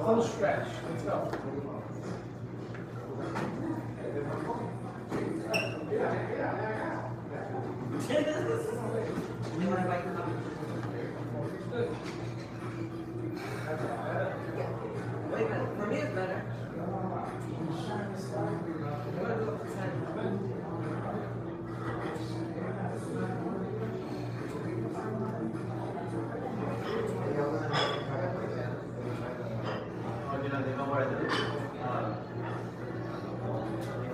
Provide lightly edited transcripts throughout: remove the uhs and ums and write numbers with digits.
Full stretch. Let's go. Wait a minute, for me it's better.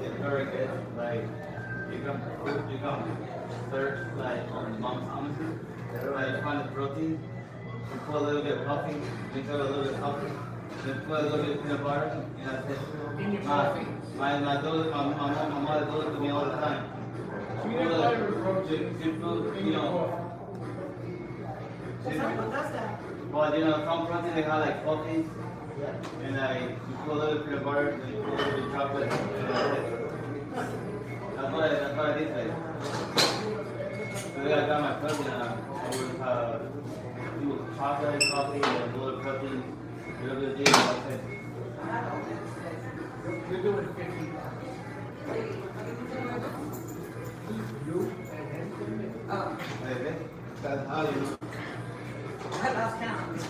It's very good. Like you can search like on mom's pharmacy. Like find the protein. You put a little bit of coffee. Mix up a little bit of coffee. Then put a little bit of peanut butter. And that's it. In your coffee. My mother does it to me all the time. Peanut butter with protein. Good food, you know. Someone does that. But you know, some protein they have like coffee. And like you put a little peanut butter, and you put a little bit of chocolate. And that's it. That's what I did like. So I got my protein. I was do chocolate, coffee, and a little protein, a little bit of dairy. That's it. You're doing 50. You and him. Oh, Okay. That's how you. I lost count.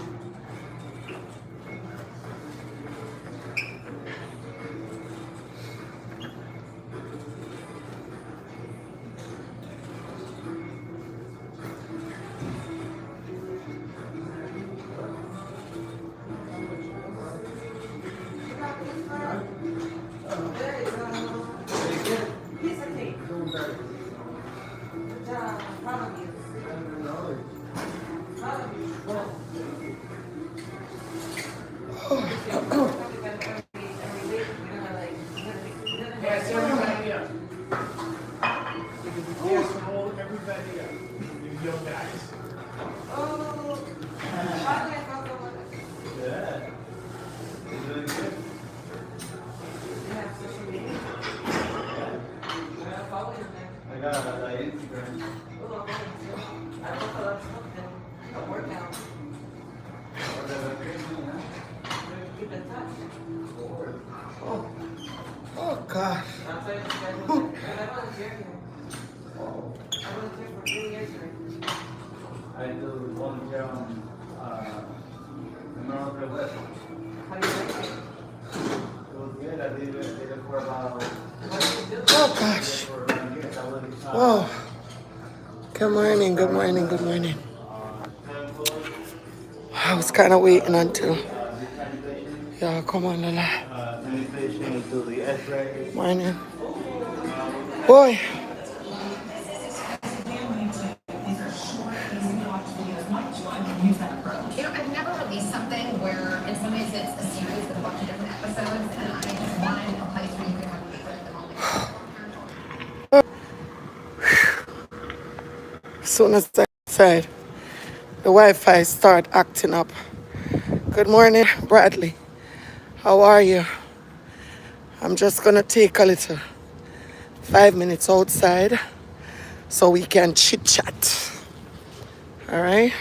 There you go. Piece of cake. Doing better. Good job. I'm proud of you. Proud of you. Yes, everybody up. Yes, hold everybody up. You young guys. Oh, Yeah. It's really good. you have social media? Yeah. Follow you there. I got Instagram. Oh, okay. I don't know if I love something. A workout. Keep in touch. Oh gosh. I'll tell you what you guys do. And I volunteer here. I volunteer for 3 years here. I do volunteer on America West. How do you like it? It was good. I did it for about What do you do? Oh gosh. for 1 year. That was Whoa. Good morning, good morning, good morning. I was kind of waiting until y'all come on the line. sanitation to the X-ray. Morning. Boy. You know, I've never released something where, in some ways, it's a series with a bunch of different episodes, and I just wanted a place where you could have a put at the moment. As soon as I said, the Wi-Fi start acting up. Good morning, Bradley. How are you? I'm just gonna take a little 5 minutes outside so we can chit chat. All right.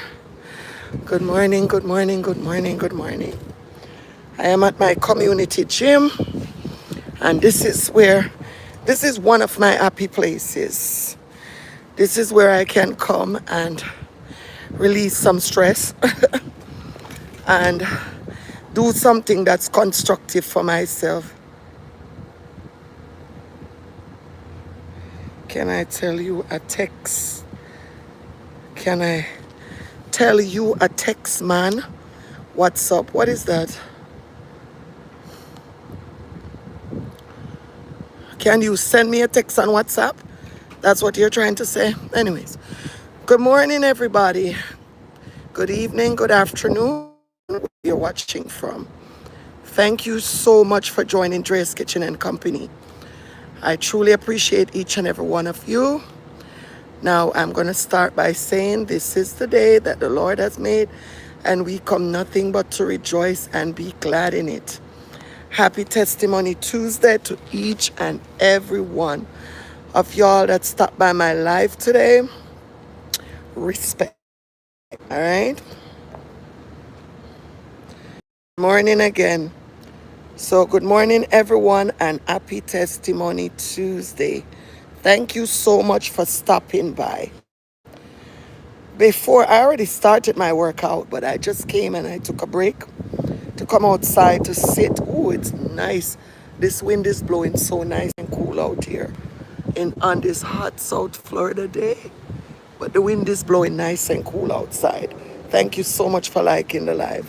Good morning, good morning, good morning, good morning. I am at my community gym, and this is one of my happy places. This is where I can come and release some stress and do something that's constructive for myself. Can I tell you a text? Can I tell you a text, man? What's up? What is that? Can you send me a text on WhatsApp? That's what you're trying to say? Anyways, Good morning, everybody. Good evening, good afternoon, where you're watching from. Thank you so much for joining Drea's Kitchen and Company. I truly appreciate each and every one of you. Now, I'm going to start by saying this is the day that the Lord has made, and we come nothing but to rejoice and be glad in it. Happy Testimony Tuesday to each and every one of y'all that stopped by my live today. Respect. All right. Morning again. So, good morning, everyone, and happy Testimony Tuesday. Thank you so much for stopping by. Before, I already started my workout, but I just came and I took a break to come outside to sit. Oh, it's nice. This wind is blowing so nice and cool out here on this hot South Florida day. But the wind is blowing nice and cool outside. Thank you so much for liking the live.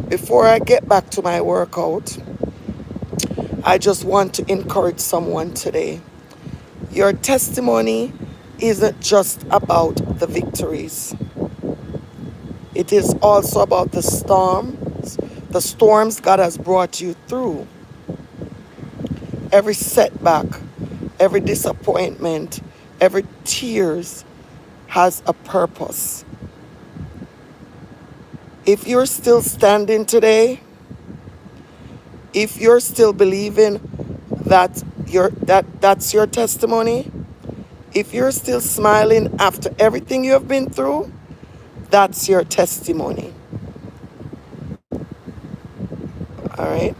Before I get back to my workout, I just want to encourage someone today. Your testimony isn't just about the victories. It is also about the storms God has brought you through. Every setback, every disappointment, every tears has a purpose. If you're still standing today, if you're still believing that's your testimony, if you're still smiling after everything you have been through, that's your testimony. All right.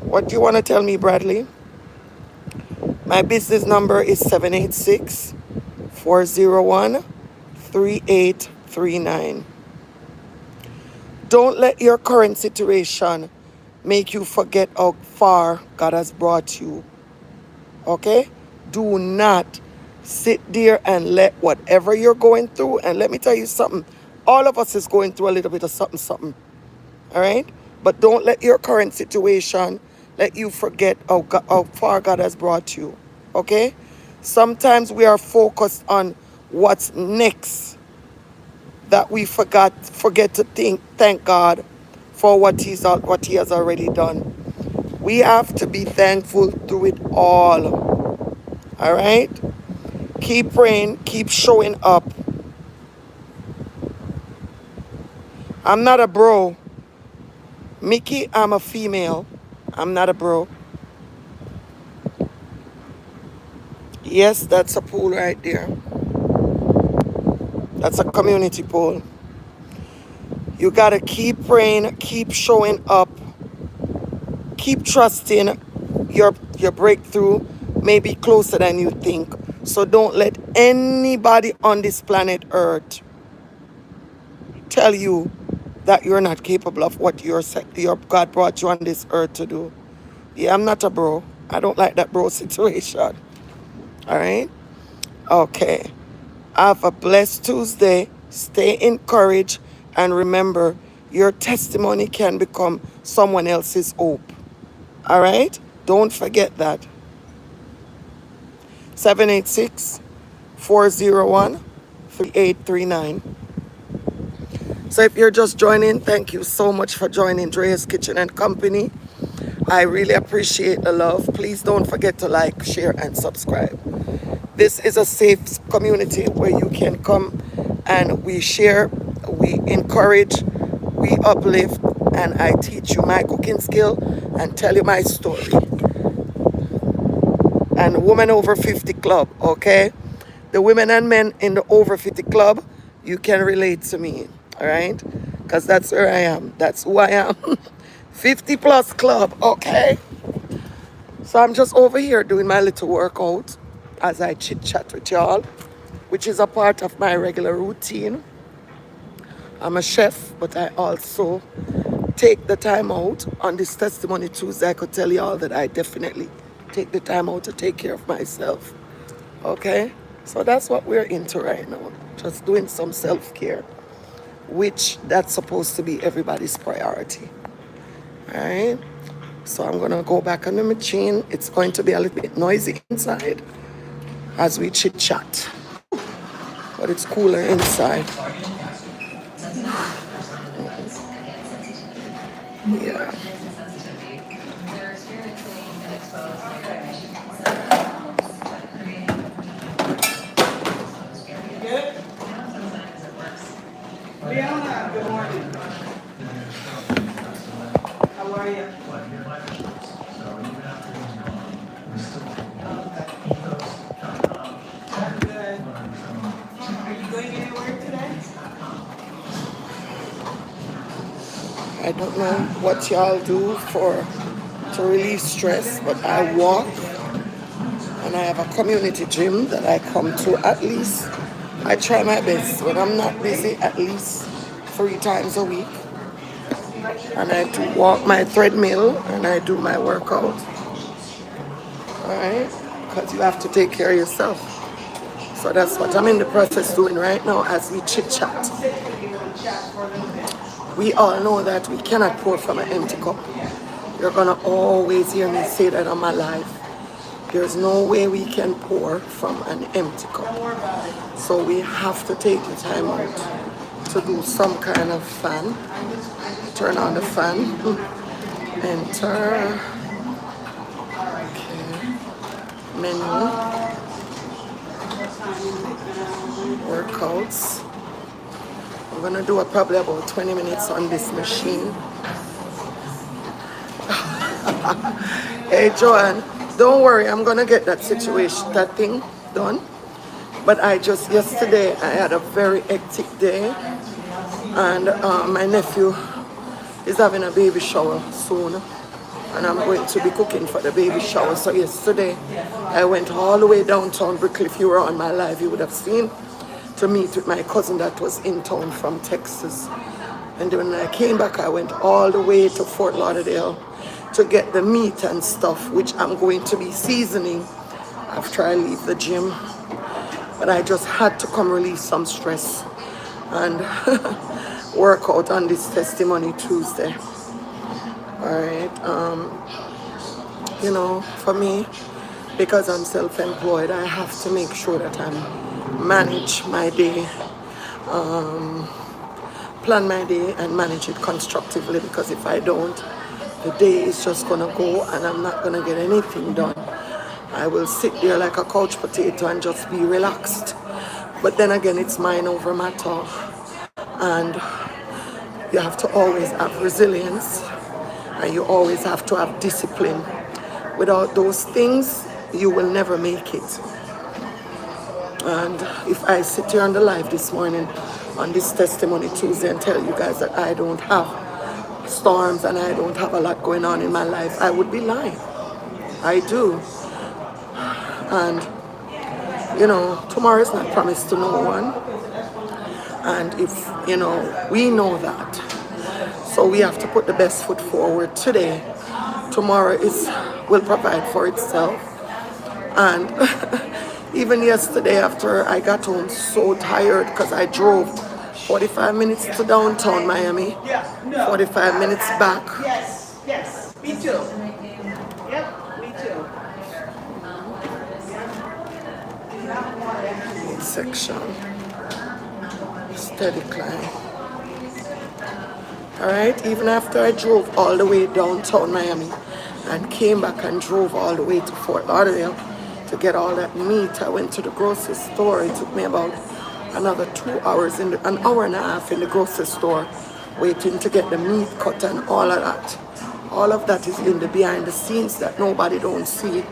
What do you want to tell me, Bradley? My business number is 786-401-3839. Don't let your current situation make you forget how far God has brought you. Okay? Do not sit there and let whatever you're going through, and let me tell you something, all of us is going through a little bit of something. All right? But don't let your current situation let you forget how far God has brought you. Okay? Sometimes we are focused on what's next that we forget to thank God for what He has already done. We have to be thankful through it all. All right? Keep praying, keep showing up. I'm not a bro. Mickey, I'm a female. I'm not a bro. Yes, that's a pool right there. That's a community pool. You gotta keep praying, keep showing up, keep trusting your breakthrough may be closer than you think. So don't let anybody on this planet Earth tell you that you're not capable of what your God brought you on this earth to do. Yeah, I'm not a bro. I don't like that bro situation. All right? Okay. Have a blessed Tuesday. Stay encouraged. And remember, your testimony can become someone else's hope. All right? Don't forget that. 786-401-3839. So if you're just joining, thank you so much for joining Drea's Kitchen and Company. I really appreciate the love. Please don't forget to like, share, and subscribe. This is a safe community where you can come and we share, we encourage, we uplift, and I teach you my cooking skill and tell you my story. And Women Over 50 Club, okay? The women and men in the Over 50 Club, you can relate to me, all right? Because that's where I am. That's who I am. 50 plus club, okay? So I'm just over here doing my little workout as I chit chat with y'all, which is a part of my regular routine. I'm a chef, but I also take the time out on this Testimony Tuesday. I could tell y'all that I definitely take the time out to take care of myself. Okay? So that's what we're into right now. Just doing some self-care, which that's supposed to be everybody's priority. All right? So I'm going to go back on the machine. It's going to be a little bit noisy inside as we chit-chat. but it's cooler inside. Yeah. Good? Leona, good morning. How are you? Good. Are you going anywhere today? I don't know what y'all do to release stress, but I walk and I have a community gym that I come to at least. I try my best when I'm not busy at least 3 times a week. And I do walk my treadmill and I do my workout. Alright? Because you have to take care of yourself. So that's what I'm in the process doing right now as we chit chat. We all know that we cannot pour from an empty cup. You're gonna always hear me say that on my life. There's no way we can pour from an empty cup. So we have to take the time out to do some kind of fan. Turn on the fan. Enter. Okay. Menu. Workouts. I'm gonna do probably about 20 minutes on this machine. Hey Joanne, don't worry, I'm gonna get that thing done. But yesterday I had a very hectic day, and my nephew is having a baby shower soon, and I'm going to be cooking for the baby shower. So yesterday I went all the way downtown Brooklyn. If you were on my live, you would have seen, to meet with my cousin that was in town from Texas. And then when I came back, I went all the way to Fort Lauderdale to get the meat and stuff, which I'm going to be seasoning after I leave the gym. But I just had to come release some stress and work out on this Testimony Tuesday. All right. For me, because I'm self-employed, I have to make sure that I manage my day, plan my day and manage it constructively, because if I don't, the day is just gonna go and I'm not gonna get anything done. I will sit there like a couch potato and just be relaxed. But then again, it's mind over matter. And you have to always have resilience, and you always have to have discipline. Without those things, you will never make it. And if I sit here on the live this morning on this Testimony Tuesday and tell you guys that I don't have storms and I don't have a lot going on in my life, I would be lying. I do. And tomorrow is not promised to no one. And if we know that, so we have to put the best foot forward today. Tomorrow will provide for itself. And even yesterday, after I got home so tired because I drove 45 minutes to downtown Miami, 45 minutes back. Yes, me too. Yep, me too. Section. Steady climb. Alright, even after I drove all the way downtown Miami and came back and drove all the way to Fort Lauderdale to get all that meat, I went to the grocery store. It took me about another 2 hours, an hour and a half in the grocery store, waiting to get the meat cut and all of that. All of that is in the behind the scenes that nobody don't see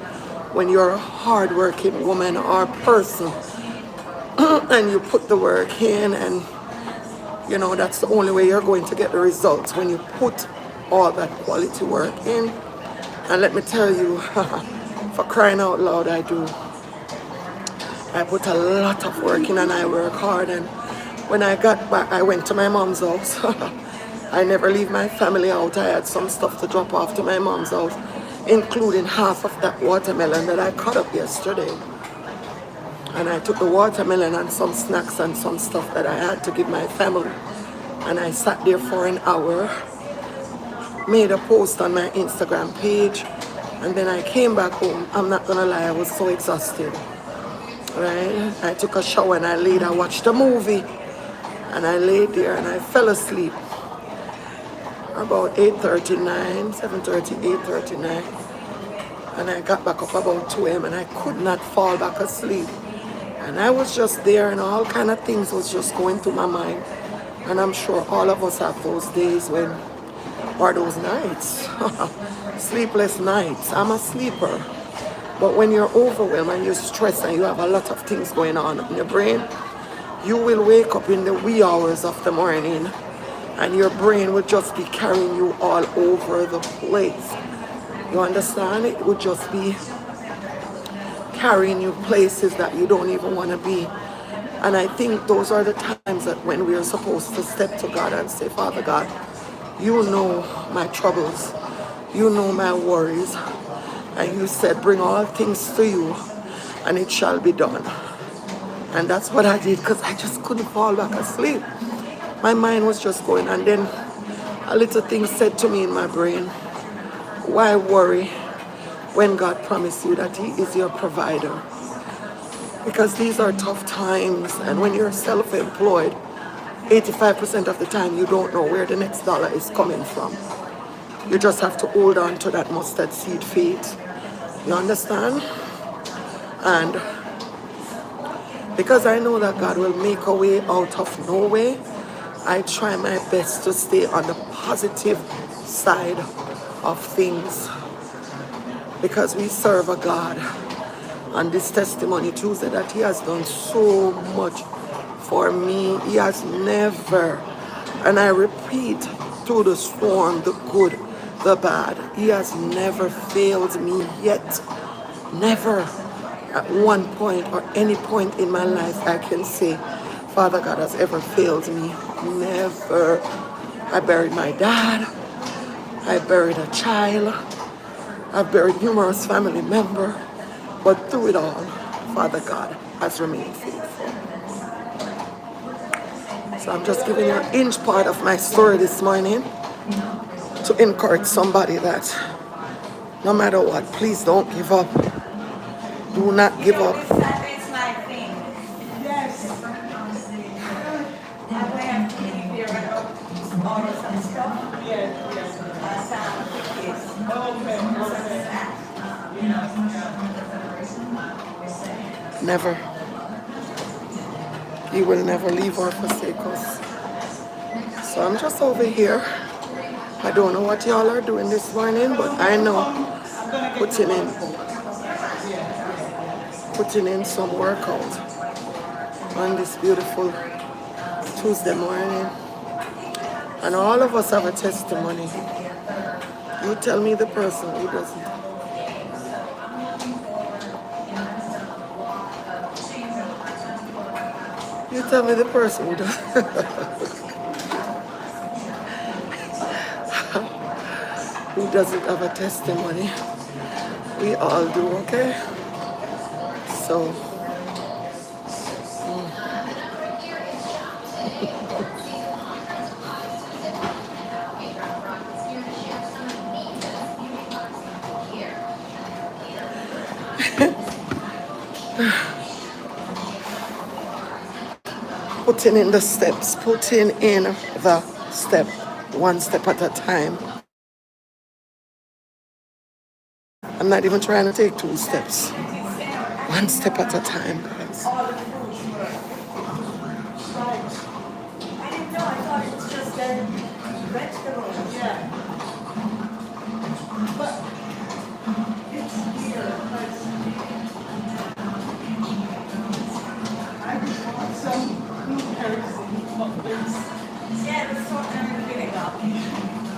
when you're a hard-working woman or person and you put the work in, and that's the only way you're going to get the results, when you put all that quality work in. And let me tell you, for crying out loud, I do. I put a lot of work in and I work hard. And when I got back, I went to my mom's house. I never leave my family out. I had some stuff to drop off to my mom's house, including half of that watermelon that I cut up yesterday. And I took the watermelon and some snacks and some stuff that I had to give my family. And I sat there for an hour, made a post on my Instagram page, and then I came back home. I'm not gonna lie, I was so exhausted. Right? I took a shower and I watched a movie and I laid there and I fell asleep about 8:39, 7:30, 8:39. And I got back up about 2 a.m. and I could not fall back asleep. And I was just there and all kind of things was just going through my mind. And I'm sure all of us have those days when, or those nights, sleepless nights. I'm a sleeper. But when you're overwhelmed and you're stressed and you have a lot of things going on in your brain, you will wake up in the wee hours of the morning and your brain will just be carrying you all over the place. You understand? It would just be carrying you places that you don't even want to be. And I think those are the times that when we are supposed to step to God and say, Father God, you know my troubles. You know my worries. And you said, bring all things to you and it shall be done. And that's what I did because I just couldn't fall back asleep. My mind was just going. And then a little thing said to me in my brain, why worry when God promised you that He is your provider? Because these are tough times. And when you're self-employed, 85% of the time you don't know where the next dollar is coming from. You just have to hold on to that mustard seed faith. You understand? And because I know that God will make a way out of no way, I try my best to stay on the positive side of things. Because we serve a God on this testimony Tuesday that He has done so much for me. He has never, and I repeat, through the storm, the good, the bad, He has never failed me yet. Never. At one point or any point in my life I can say Father God has ever failed me. Never. I buried my dad. I buried a child. I've buried numerous family members. But through it all, Father God has remained faithful. So I'm just giving you an inch part of my story this morning to encourage somebody that no matter what, please don't give up. Do not give up. It's my thing. Yes. I went to be order some stuff. Yes, yes. Never. He will never leave or forsake us. So I'm just over here. I don't know what y'all are doing this morning, but I know putting in some workout on this beautiful Tuesday morning. And all of us have a testimony. You tell me the person who doesn't. You tell me the person who doesn't. Who doesn't have a testimony. We all do, okay? So, putting in the steps, putting in the step, one step at a time. I'm not even trying to take 2 steps. One step at a time, guys. I didn't know. I thought it was just vegetables. Yeah. But it's here. I just want some blueberries and muffins. Yeah, the salt and vinegar.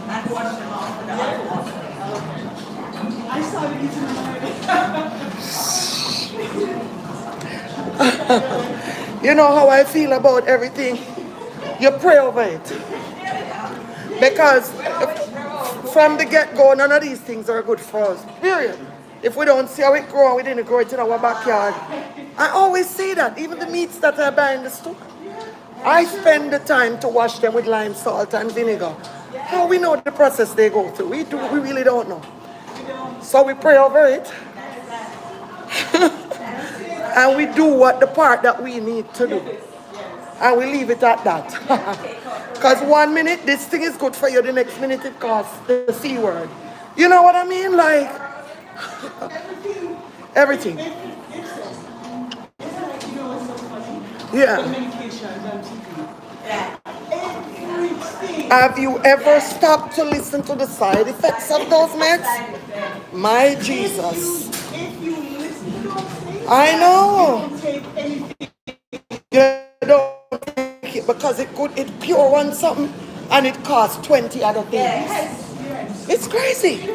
I washed them off with the other water. Okay. I started eating them already. You know how I feel about everything? You pray over it. Because from the get-go, none of these things are good for us. Period. If we don't see how it grow, we didn't grow it in our backyard. I always say that, even the meats that I buy in the store. I spend the time to wash them with lime, salt, and vinegar. How we know the process they go through? We really don't know. So we pray over it. And we do what the part that we need to do. And we leave it at that. Because 1 minute this thing is good for you, the next minute it costs the C word. You know what I mean? Like everything. It's like, you know, it's so funny. The Yeah. medications on TV. Yeah. Everything. Have you ever stopped to listen to the side effects of those meds? My Jesus. If you listen to what I'm saying, I know. you don't take anything. You don't take it because it pure one something and it costs 20 other things. Yes. It's crazy.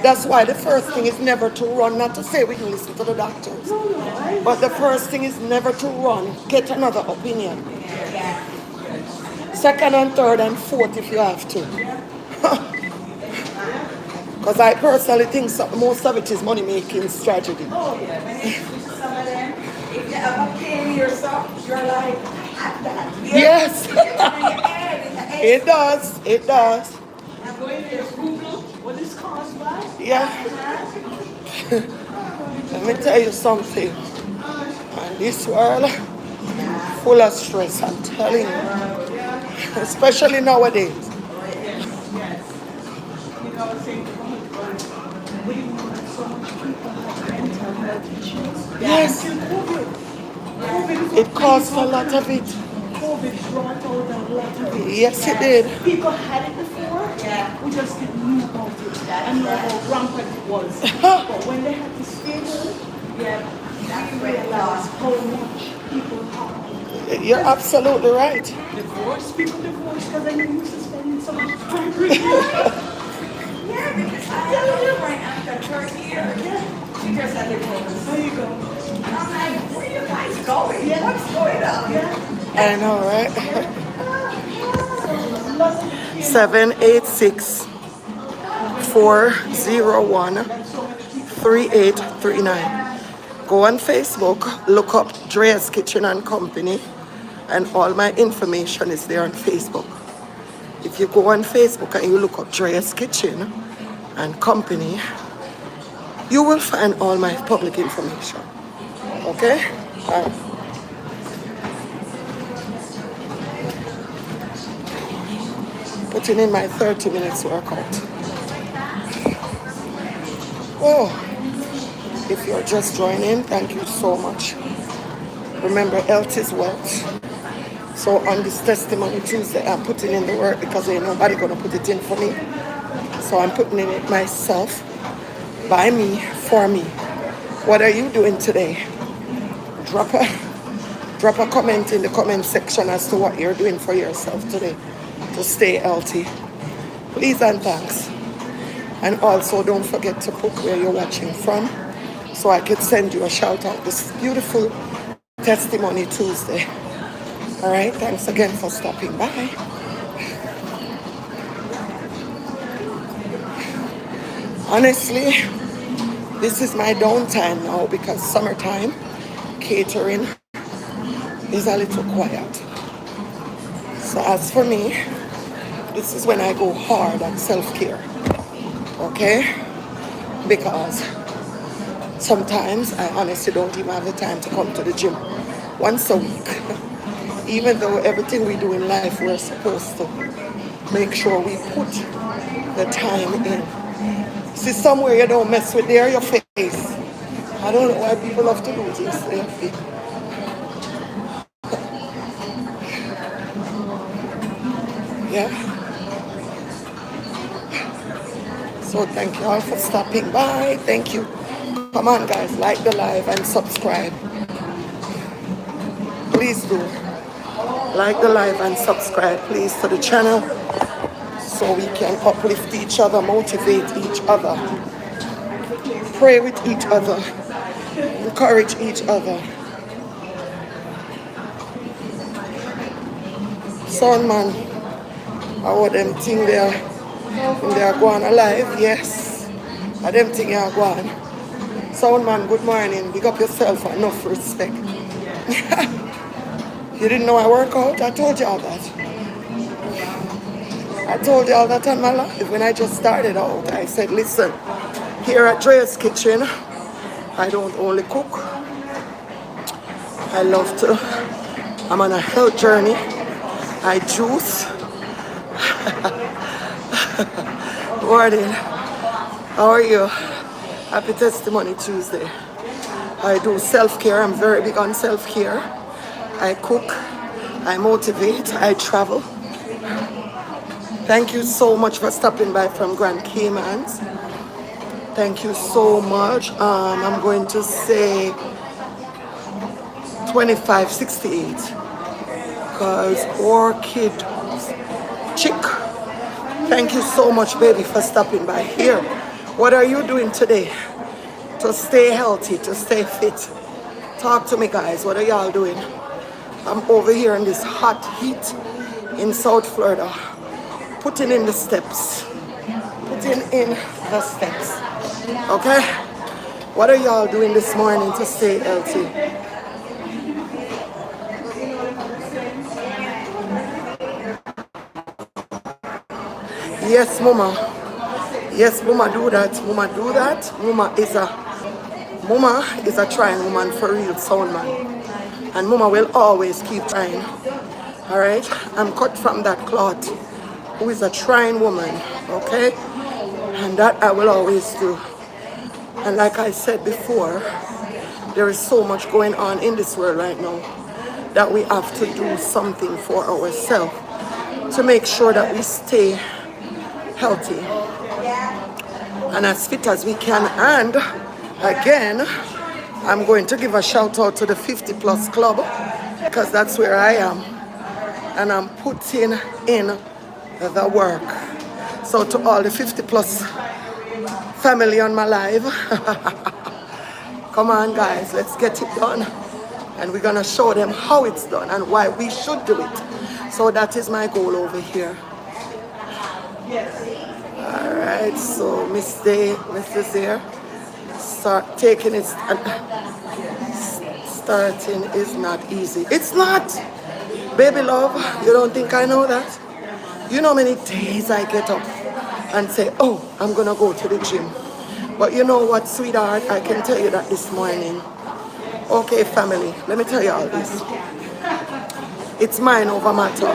That's why the first thing is never to run, not to say we can listen to the doctors. But the first thing is never to run, get another opinion. Second and third and fourth if you have to. Because I personally think most of it is money-making strategy. Oh, yeah. When you switch some of them, if you have a pain or something, you're like, I have that. Yes. It does. It does. I'm going to Google what is caused by. Yeah. Let me tell you something. And this world, full of stress, I'm telling you. Especially nowadays. Yes. You know, I was saying, we have so much people have mental health issues. Yes. Until COVID. It caused a lot of it. COVID brought out a lot of it. Yes, it did. People had it before. We just didn't know about it. And know how rampant it was. But when they had to stay home, we realized how much people have. You're absolutely right. Divorce, people divorce because they used to spending so much time with you. Yeah, because I tell you right after 30 years, she just had divorce. There you go. I'm like, where you guys going? Yeah. What's going on? Yeah. I know, right? 786 401 3839. Go on Facebook, look up Drea's Kitchen and Company, and all my information is there on Facebook. If you go on Facebook and you look up Drea's Kitchen and Company, you will find all my public information. Okay? All right. Putting in my 30 minutes workout. Oh, if you're just joining, thank you so much. Remember, health is wealth. So on this Testimony Tuesday, I'm putting in the work because ain't nobody gonna put it in for me. So I'm putting in it myself, by me, for me. What are you doing today? Drop a comment in the comment section as to what you're doing for yourself today to stay healthy. Please and thanks. And also don't forget to put where you're watching from so I can send you a shout out this beautiful Testimony Tuesday. All right, thanks again for stopping by. Honestly, this is my downtime now because summertime catering is a little quiet. So as for me, this is when I go hard on self-care. Okay? Because sometimes I honestly don't even have the time to come to the gym once a week. Even though everything we do in life, we're supposed to make sure we put the time in. See, somewhere you don't mess with there, your face. I don't know why people have to do things to their feet. Yeah. So thank you all for stopping by. Thank you. Come on guys, like the live and subscribe. Please do. Like the live and subscribe please to the channel so we can uplift each other, motivate each other, pray with each other, encourage each other. Son man, how them thing there when they are going alive? Yes. How them thing are going. Sound man, good morning. Big up yourself and enough respect. You didn't know I work out? I told you all that. I told you all that on my life when I just started out. I said, listen, here at Drea's Kitchen, I don't only cook. I love to. I'm on a health journey. I juice. Morning. How are you? Happy Testimony Tuesday. I do self-care. I'm very big on self-care. I cook. I motivate. I travel. Thank you so much for stopping by from Grand Caymans. Thank you so much. I'm going to say 2568 because Orchid Chick. Thank you so much, baby, for stopping by here. What are you doing today to stay healthy, to stay fit? Talk to me, guys. What are y'all doing? I'm over here in this hot heat in South Florida, putting in the steps. Putting in the steps. Okay? What are y'all doing this morning to stay healthy? Yes, Mama. Yes, Mama, do that. Mama, do that. Mama is a trying woman for real, sound man. And Mama will always keep trying. Alright? I'm cut from that cloth. Who is a trying woman. Okay? And that I will always do. And like I said before, there is so much going on in this world right now that we have to do something for ourselves to make sure that we stay healthy and as fit as we can. And again, I'm going to give a shout out to the 50 Plus Club because that's where I am. And I'm putting in the work. So to all the 50 Plus family on my live, come on guys, let's get it done. And we're gonna show them how it's done and why we should do it. So that is my goal over here. All right, so Miss Drea, start taking it. Starting is not easy. It's not, baby love. You don't think I know that? You know how many days I get up and say, oh, I'm gonna go to the gym. But you know what, sweetheart, I can tell you that this morning. Okay, family, let me tell you all this. It's mind over matter.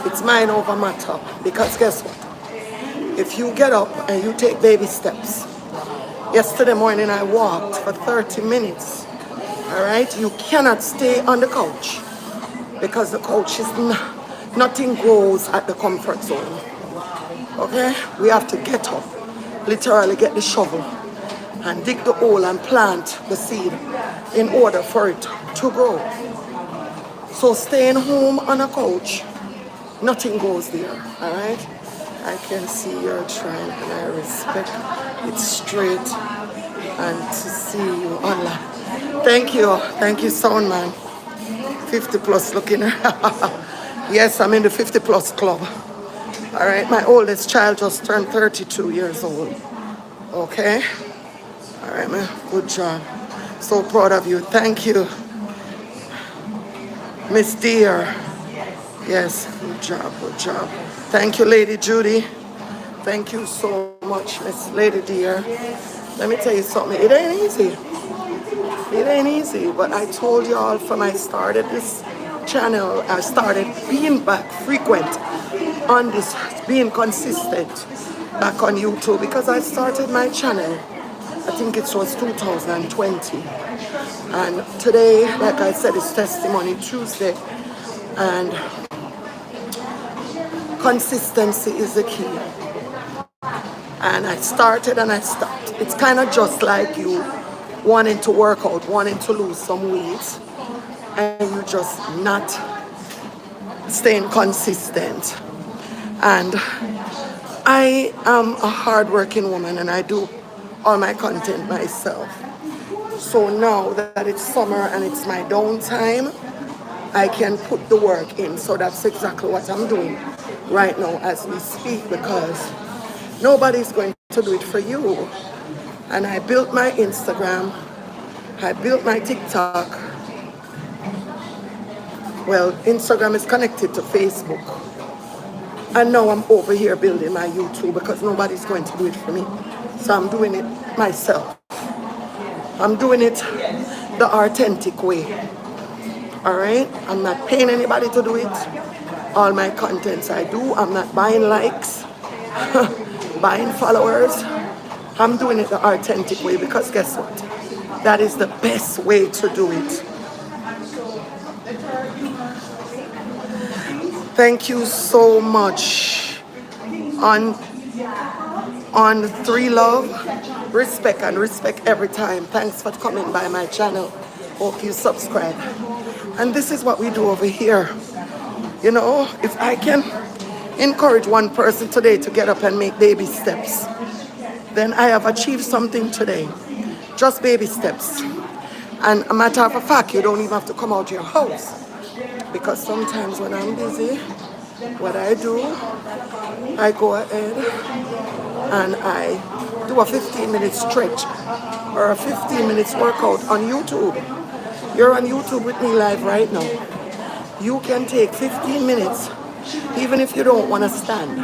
It's mind over matter. Because guess what? If you get up and you take baby steps. Yesterday morning I walked for 30 minutes. All right? You cannot stay on the couch. Because the couch is nothing grows at the comfort zone. Okay? We have to get up. Literally get the shovel and dig the hole and plant the seed in order for it to grow. So staying home on a couch, nothing goes there, all right? I can see you're trying and I respect it straight and to see you online. Thank you, sound man. 50 plus looking. Yes, I'm in the 50 plus club. All right, my oldest child just turned 32 years old. Okay? All right, man, good job. So proud of you. Thank you. Miss Dear. Yes, good job, good job. Thank you, Lady Judy. Thank you so much, Miss Lady Dear. Let me tell you something. It ain't easy. It ain't easy, but I told y'all from I started this channel, I started being back frequent on this, being consistent back on YouTube because I started my channel, I think it was 2020. And today, like I said, it's Testimony Tuesday. And consistency is the key. And I started and I stopped. It's kind of just like you wanting to work out, wanting to lose some weight, and you just not staying consistent. And I am a hardworking woman and I do all my content myself. So now that it's summer and it's my downtime, I can put the work in. So that's exactly what I'm doing right now as we speak, because nobody's going to do it for you. And I built my Instagram, I built my TikTok. Well, Instagram is connected to Facebook. And now I'm over here building my YouTube because nobody's going to do it for me. So I'm doing it myself. I'm doing it the authentic way. All right? I'm not paying anybody to do it. All my contents I do, I'm not buying likes, buying followers. I'm doing it the authentic way because guess what? That is the best way to do it. Thank you so much. On Three Love, respect and respect every time. Thanks for coming by my channel. Hope you subscribe. And this is what we do over here. You know, if I can encourage one person today to get up and make baby steps, then I have achieved something today. Just baby steps. And a matter of fact, you don't even have to come out your house. Because sometimes when I'm busy, what I do, I go ahead and I do a 15-minute stretch or a 15 minutes workout on YouTube. You're on YouTube with me live right now. You can take 15 minutes, even if you don't want to stand.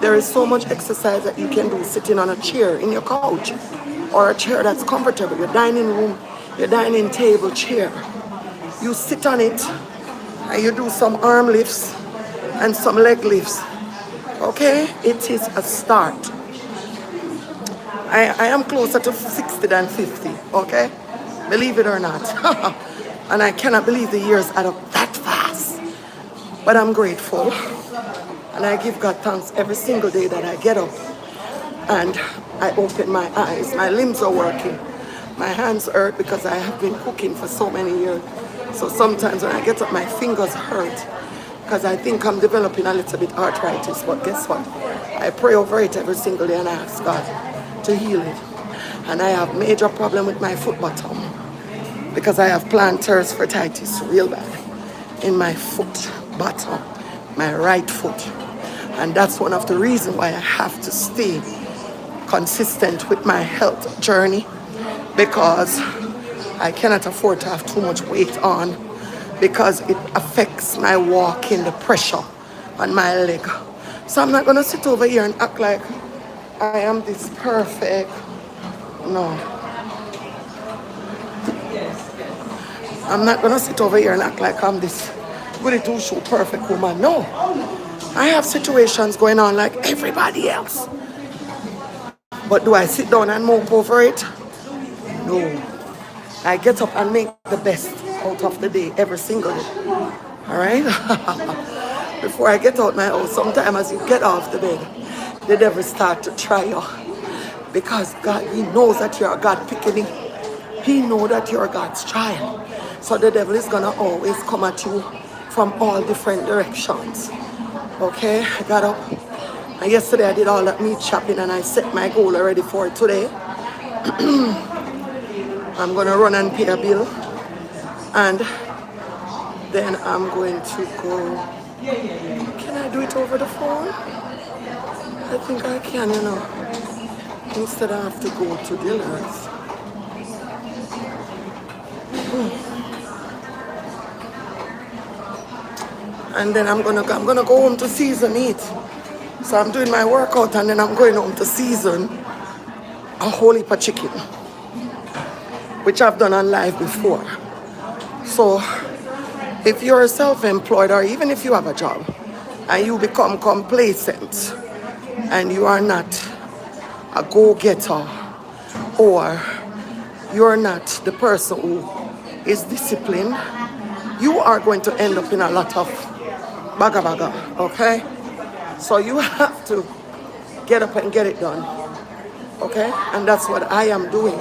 There is so much exercise that you can do sitting on a chair in your couch or a chair that's comfortable, your dining room, your dining table chair. You sit on it and you do some arm lifts and some leg lifts. Okay? It is a start. I am closer to 60 than 50, okay? Believe it or not. And I cannot believe the years add up that fast. But I'm grateful. And I give God thanks every single day that I get up and I open my eyes. My limbs are working. My hands hurt because I have been cooking for so many years. So sometimes when I get up, my fingers hurt because I think I'm developing a little bit arthritis. But guess what? I pray over it every single day and I ask God to heal it. And I have major problem with my foot bottom because I have plantar fasciitis real bad in my foot bottom, my right foot. And that's one of the reasons why I have to stay consistent with my health journey, because I cannot afford to have too much weight on because it affects my walking, the pressure on my leg. So I'm not going to sit over here and act like I am this perfect. No. I'm not going to sit over here and act like I'm this goody two-shoe perfect woman. No. I have situations going on like everybody else. But do I sit down and mope over it? No. I get up and make the best out of the day every single day. All right? Before I get out my house, sometimes as you get off the bed, the devil start to try you. Because God, he knows that you're God picking. He knows that you're God's child. So the devil is going to always come at you from all different directions. Okay? I got up. And yesterday I did all that meat shopping and I set my goal already for today. I'm going to run and pay a bill. And then I'm going to go. Can I do it over the phone? I think I can, you know. Instead I have to go to dealers. And then I'm gonna go home to season it. So I'm doing my workout and then I'm going home to season a whole heap of chicken, which I've done on live before. So if you're self-employed or even if you have a job and you become complacent and you are not a go-getter or you're not the person who is disciplined, you are going to end up in a lot of baga, okay? So you have to get up and get it done, okay? And that's what I am doing.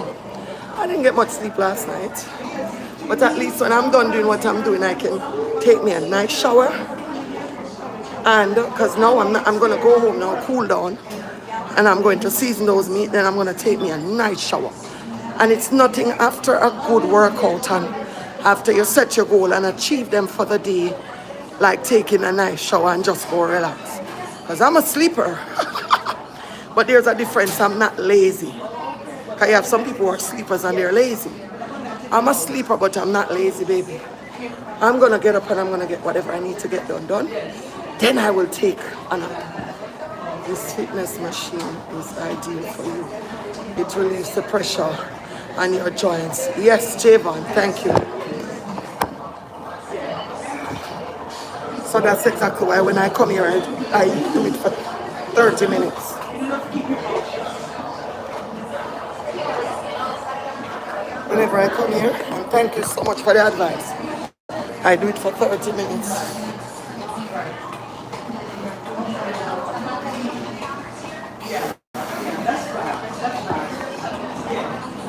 I didn't get much sleep last night, but at least when I'm done doing what I'm doing, I can take me a nice shower. And because now I'm going to go home now, cool down, and I'm going to season those meat, then I'm going to take me a nice shower. And it's nothing after a good workout and after you set your goal and achieve them for the day, like taking a nice shower and just go relax. Because I'm a sleeper. But there's a difference, I'm not lazy. Because you have some people who are sleepers and they're lazy. I'm a sleeper, but I'm not lazy, baby. I'm going to get up and I'm going to get whatever I need to get done. Then I will take a nap. This fitness machine is ideal for you. It relieves the pressure on your joints. Yes, Javon, thank you. So that's exactly why when I come here, I do it for 30 minutes. Whenever I come here, and thank you so much for the advice. I do it for 30 minutes.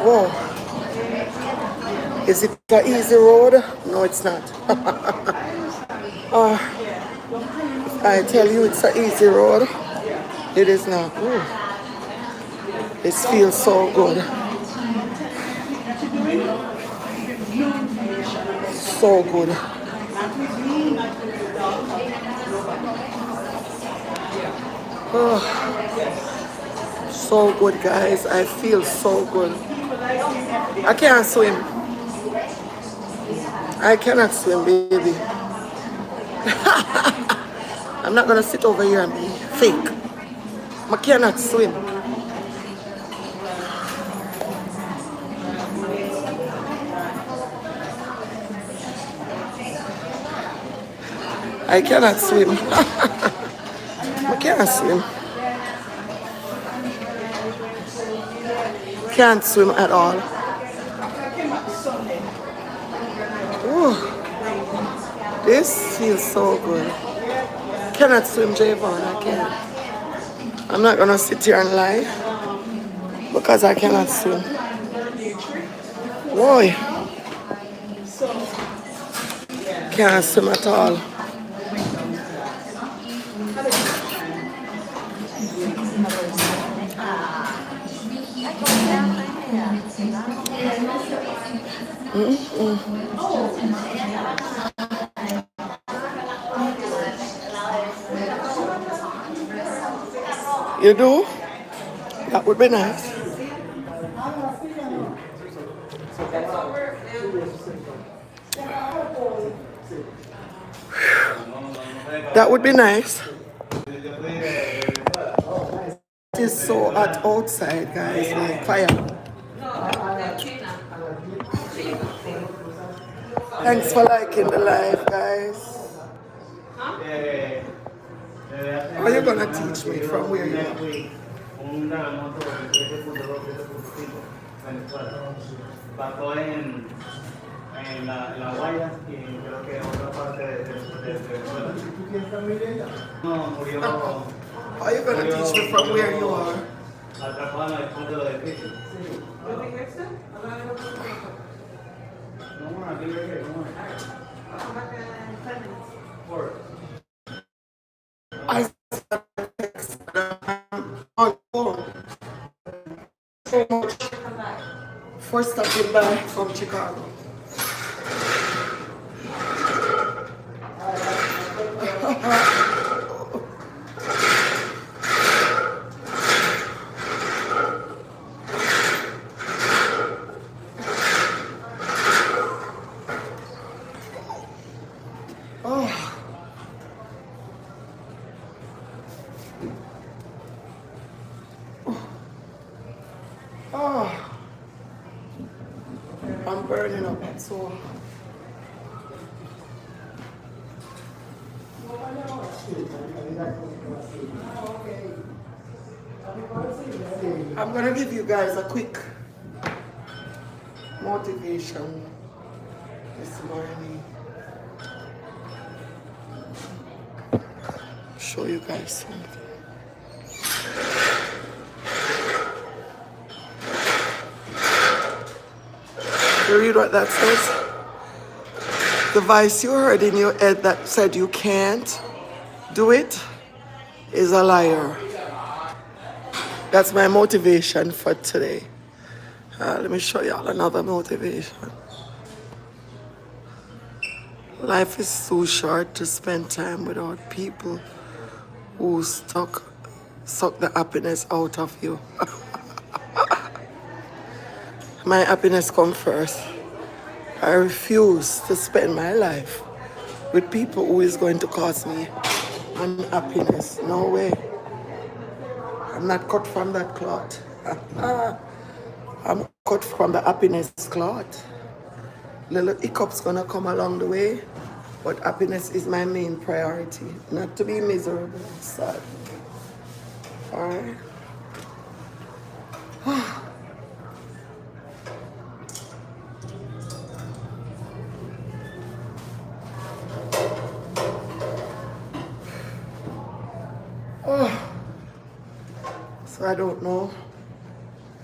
Whoa. Is it an easy road? No, it's not. I tell you it's an easy road. It is not. Ooh. It feels so good. So good. Oh, so good, guys. I feel so good. I can't swim. I cannot swim, baby. I'm not gonna sit over here and be fake. I cannot swim. I cannot swim. I can't swim. Can't swim at all. Ooh, this feels so good. Cannot swim, Javon. I can't. I'm not gonna sit here and lie because I cannot swim. Boy, can't swim at all. You do? That would be nice. That would be nice. It is so hot outside, guys, like fire. Thanks for liking the live, guys. Are you gonna teach me from where you are? La Guaya y creo que otra parte de Venezuela. No, murió. Are you gonna teach me from where you are? Atrapado en el punto de los edificios. No, I'll be right here. Don't worry. I on phone. So much for stopping by from Chicago. I'm burning up, so I'm gonna give you guys a quick motivation this morning. Show you guys something. You read what that says? The voice you heard in your head that said you can't do it is a liar. That's my motivation for today. Let me show y'all another motivation. Life is too short to spend time without people who suck the happiness out of you. My happiness comes first. I refuse to spend my life with people who is going to cause me unhappiness. No way. I'm not cut from that cloth. I'm cut from the happiness cloth. Little hiccups gonna come along the way, but happiness is my main priority. Not to be miserable, sad. All right. So I don't know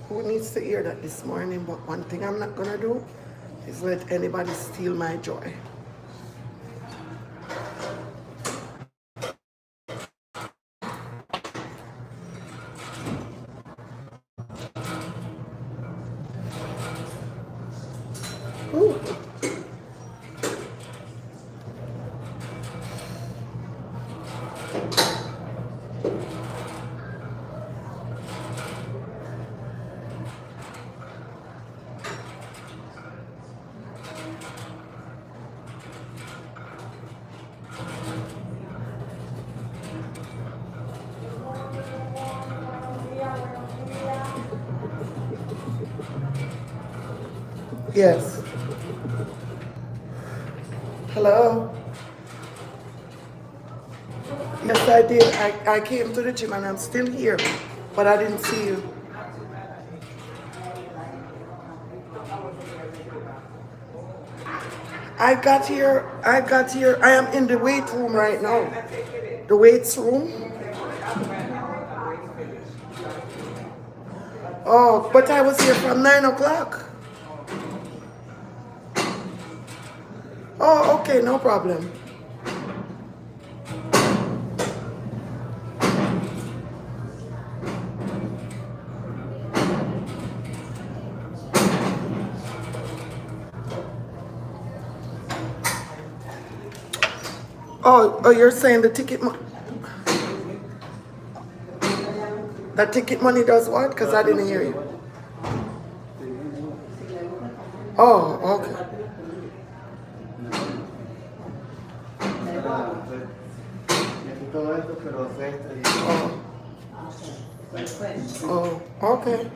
who needs to hear that this morning, but one thing I'm not gonna do is let anybody steal my joy. Ooh. Yes. Hello. Yes, I did. I came to the gym and I'm still here, but I didn't see you. I am in the weight room right now. The weights room. Oh, but I was here from 9 o'clock. Oh, okay, no problem. Oh, you're saying the ticket money does what? Because I didn't hear you. Oh, okay. Oh, okay.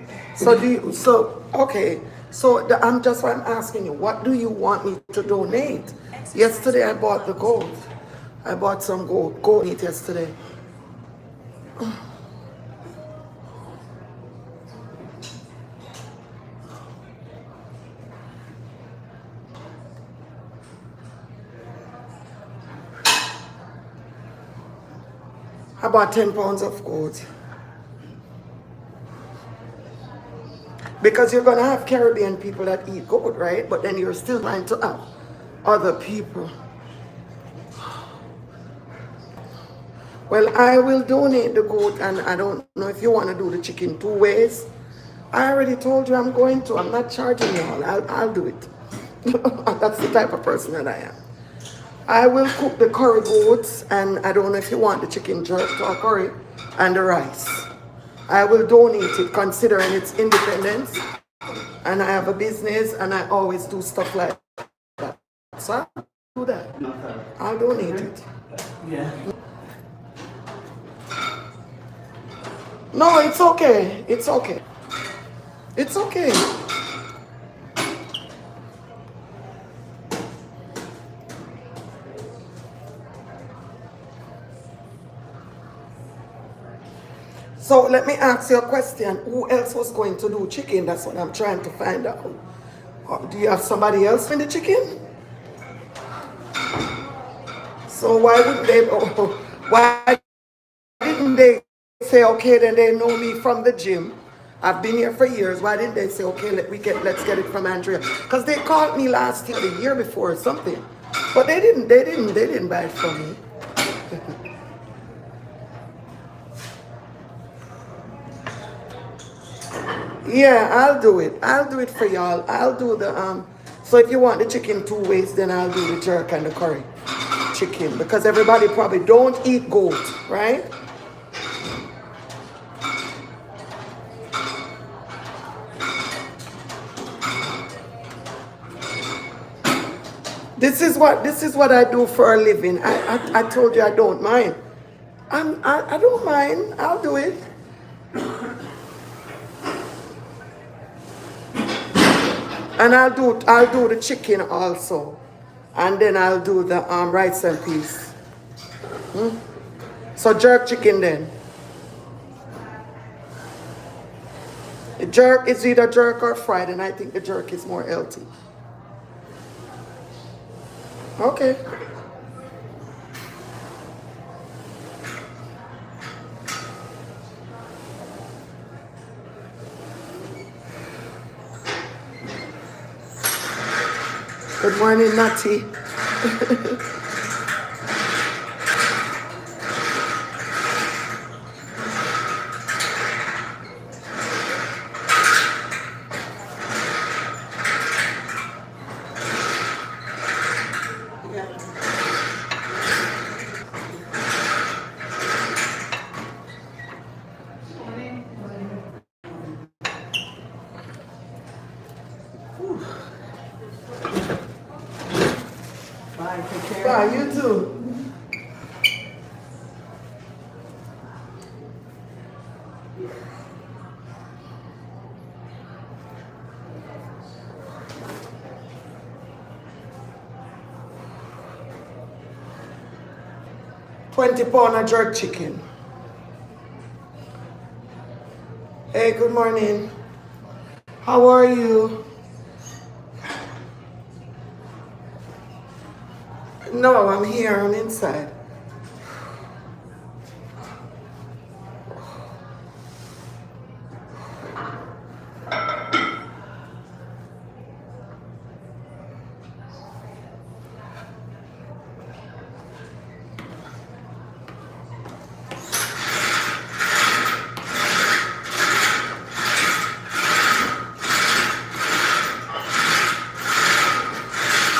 I'm asking you, what do you want me to donate? Yesterday I bought the gold. I bought some gold meat yesterday. I bought 10 pounds of gold. Because you're going to have Caribbean people that eat goat, right? But then you're still trying to have other people. Well, I will donate the goat, and I don't know if you want to do the chicken 2 ways. I already told you I'm going to. I'm not charging you all. I'll do it. That's the type of person that I am. I will cook the curry goats, and I don't know if you want the chicken jerk or curry, and the rice. I will donate it considering its independence, and I have a business, and I always do stuff like that. So I'll do that. I'll donate it. Yeah. No, it's okay. It's okay. It's okay. So let me ask you a question. Who else was going to do chicken? That's what I'm trying to find out. Do you have somebody else in the chicken? So why wouldn't they? Why didn't they say, okay, then they know me from the gym? I've been here for years. Why didn't they say, okay, let's get it from Andrea? Because they called me last year, the year before or something. But they didn't buy it from me. Yeah, I'll do it. I'll do it for y'all. I'll do the so if you want the chicken 2 ways, then I'll do the jerk and the curry chicken, because everybody probably don't eat goat, right? This is what I do for a living. I told you I don't mind. I don't mind. I'll do it. And I'll do the chicken also. And then I'll do the rice and peas. So jerk chicken then. The jerk is either jerk or fried, and I think the jerk is more healthy. Okay. Good morning, Natty. 20 pound of jerk chicken. Hey, good morning. How are you? No, I'm here. I'm inside.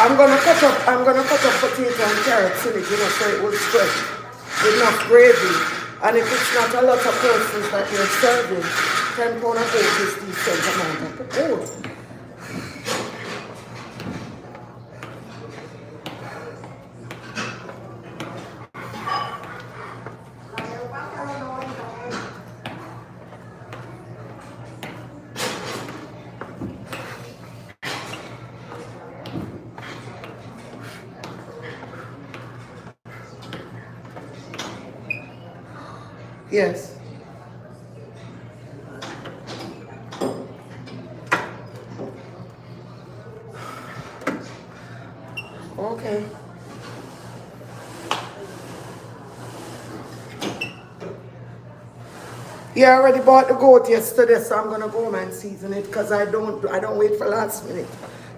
I'm gonna cut up potato and carrots in it, you know, so it will stretch. Enough gravy. And if it's not a lot of persons that you're serving, 10 pound of oat is decent amount of oat. Yes. Okay. Yeah, I already bought the goat yesterday, so I'm gonna go home and season it because I don't wait for last minute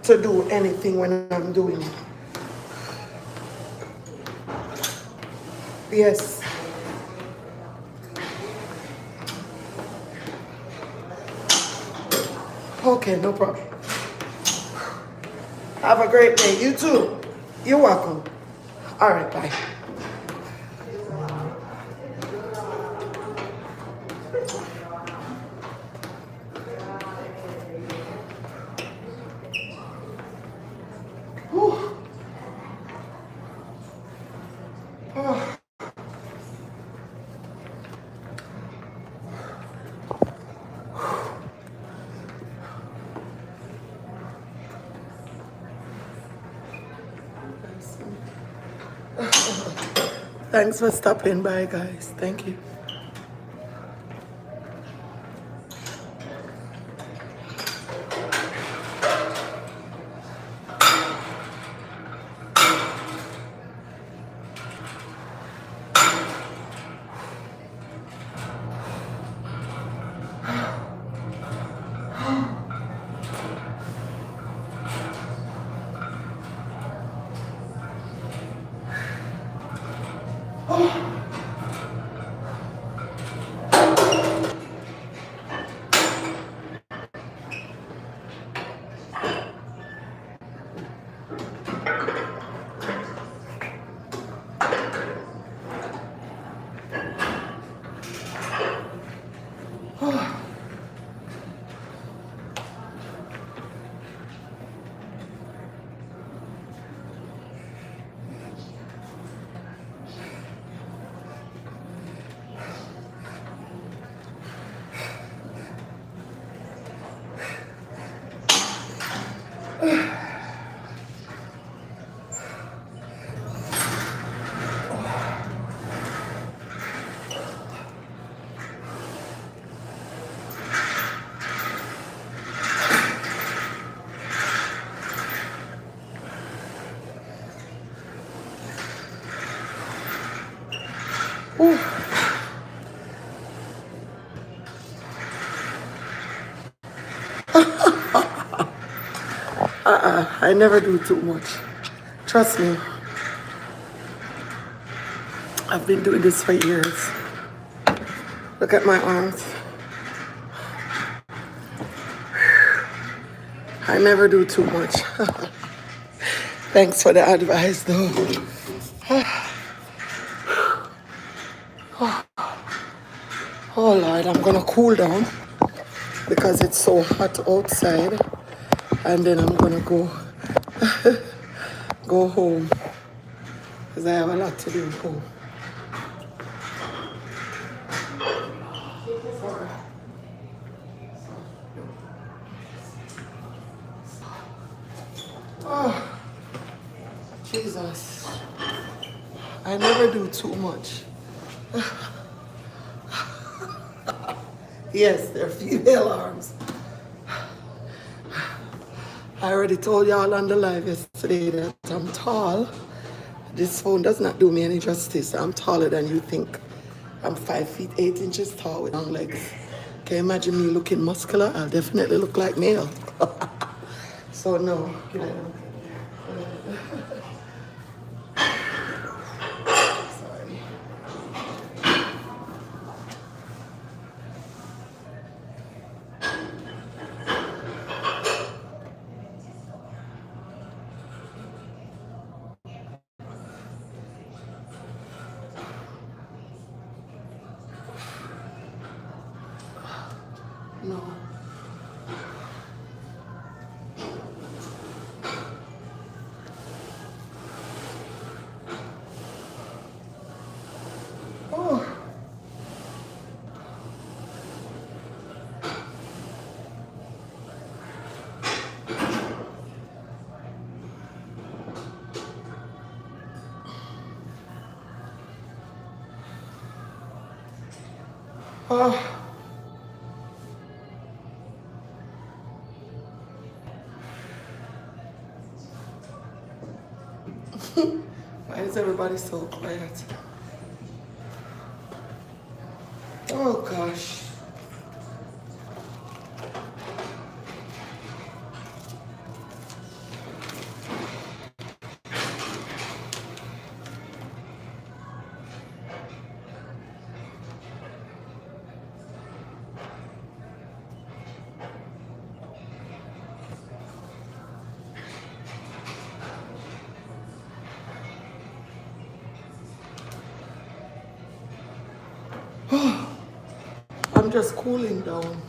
to do anything when I'm doing it. Yes. Okay, no problem. Have a great day. You too. You're welcome. All right, bye. Whew. Oh. Thanks for stopping by, guys. Thank you. Ooh. I never do too much. Trust me. I've been doing this for years. Look at my arms. I never do too much. Thanks for the advice though. Oh Lord, I'm gonna cool down because it's so hot outside, and then I'm gonna go home because I have a lot to do home. Sorry. Oh, Jesus. I never do too much. Yes, they're female arms. I already told y'all on the live yesterday that I'm tall. This phone does not do me any justice. I'm taller than you think. I'm 5 feet 8 inches tall with long legs. Can you imagine me looking muscular? I'll definitely look like male. So no. Sorry. No. Oh. Oh. Why is everybody so quiet? Oh gosh. I'm just cooling down.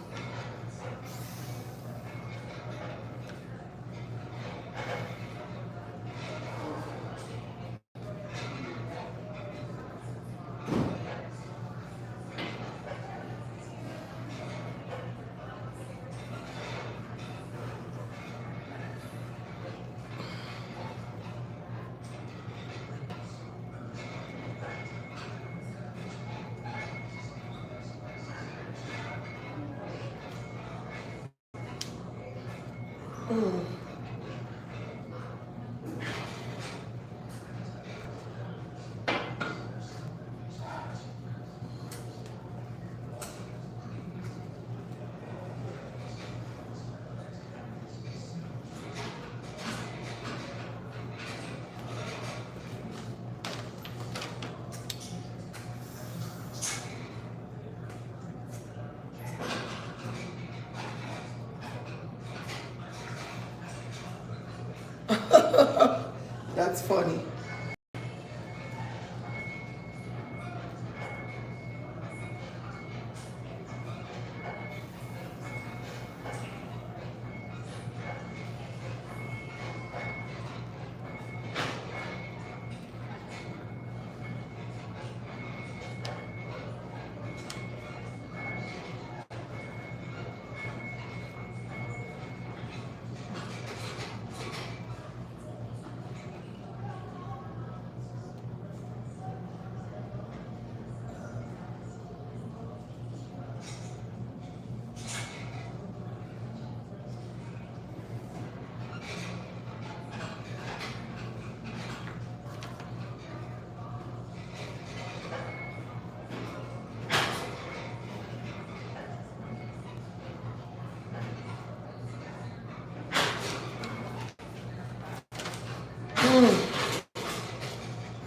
That's funny.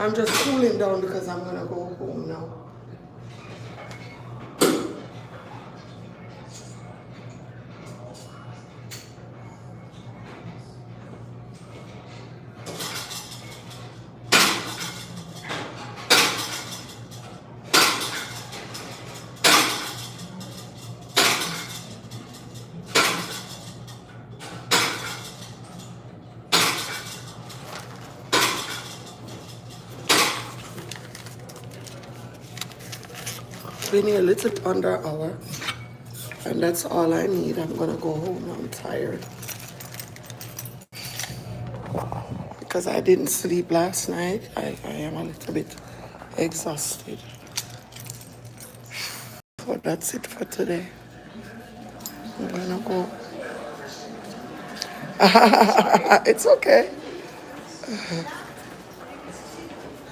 I'm just cooling down because I'm gonna go home now. Been here a little under an hour, and that's all I need. I'm gonna go home now. I'm tired because I didn't sleep last night. I am a little bit exhausted. So that's it for today. I'm gonna go. It's okay.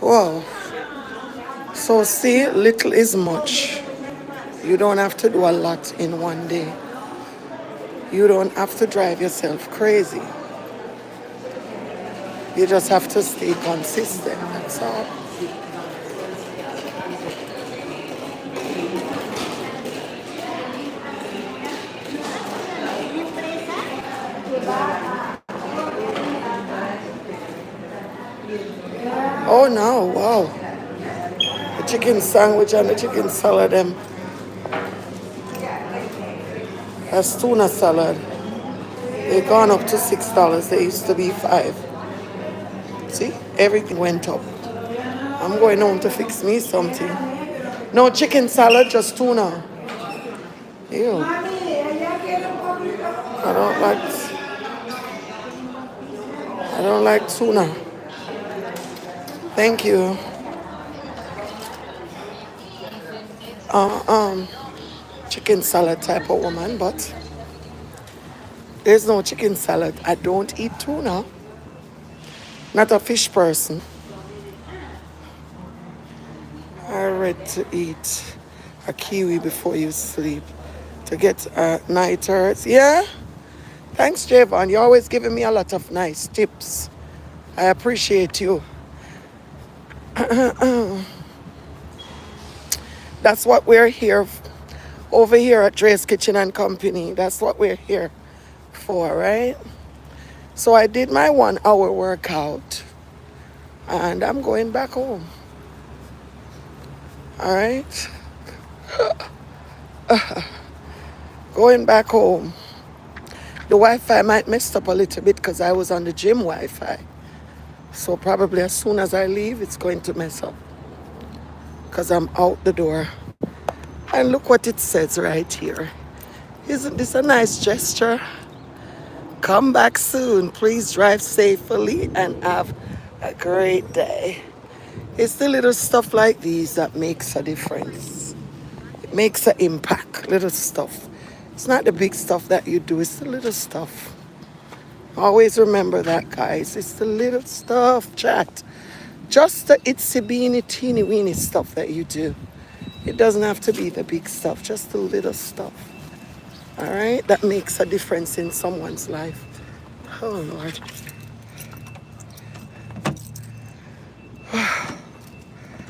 Wow. So see, little is much. You don't have to do a lot in one day. You don't have to drive yourself crazy. You just have to stay consistent, that's all. Oh no, wow. The chicken sandwich and the chicken salad, that's tuna salad. They gone up to $6. They used to be $5. See, everything went up. I'm going home to fix me something. No chicken salad, just tuna. Ew. I don't like tuna. Thank you. Chicken salad type of woman, but there's no chicken salad. I don't eat tuna. Not a fish person. I read to eat a kiwi before you sleep to get night hurts. Yeah? Thanks, Javon. You're always giving me a lot of nice tips. I appreciate you. That's what we're here over here at Drea's Kitchen and Company. That's what we're here for, right? So I did my 1 hour workout and I'm going back home. All right? Going back home. The Wi-Fi might messed up a little bit because I was on the gym Wi-Fi. So probably as soon as I leave, it's going to mess up because I'm out the door. And look what it says right here. Isn't this a nice gesture? Come back soon. Please drive safely and have a great day. It's the little stuff like these that makes a difference. It makes an impact, little stuff. It's not the big stuff that you do, it's the little stuff. Always remember that, guys. It's the little stuff, chat. Just the itsy beeny teeny weeny stuff that you do. It doesn't have to be the big stuff, just the little stuff. All right? That makes a difference in someone's life. Oh, Lord.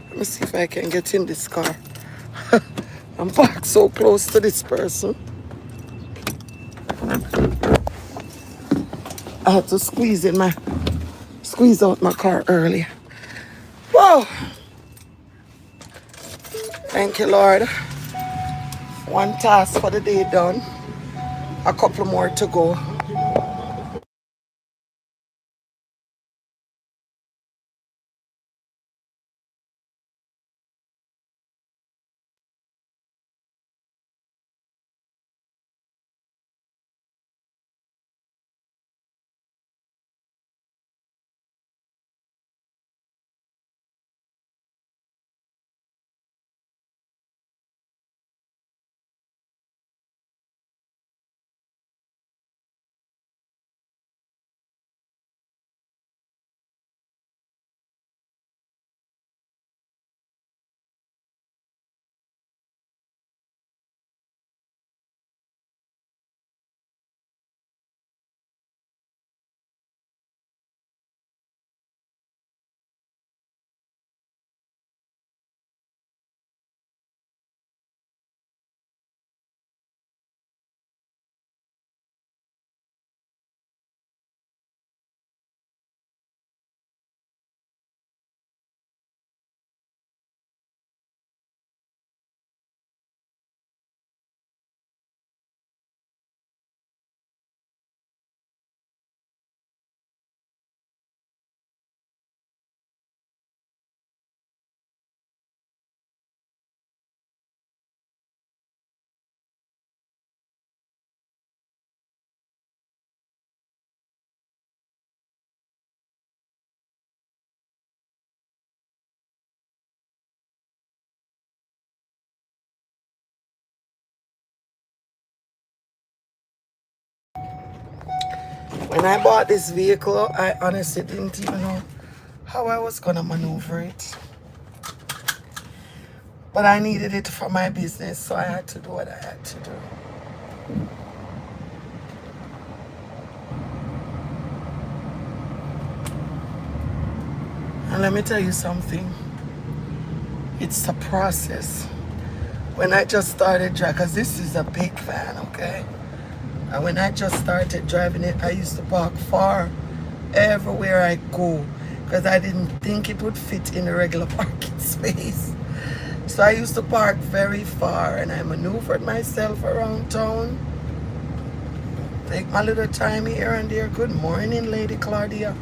Let me see if I can get in this car. I'm parked so close to this person. I had to squeeze out my car earlier. Whoa! Thank you, Lord. One task for the day done. A couple more to go. When I bought this vehicle, I honestly didn't even know how I was gonna maneuver it. But I needed it for my business, so I had to do what I had to do. And let me tell you something. It's a process. When I just started driving, because this is a big van, okay? And when I just started driving it, I used to park far everywhere I go because I didn't think it would fit in the regular parking space. So I used to park very far and I maneuvered myself around town. Take my little time here and there. Good morning, Lady Claudia.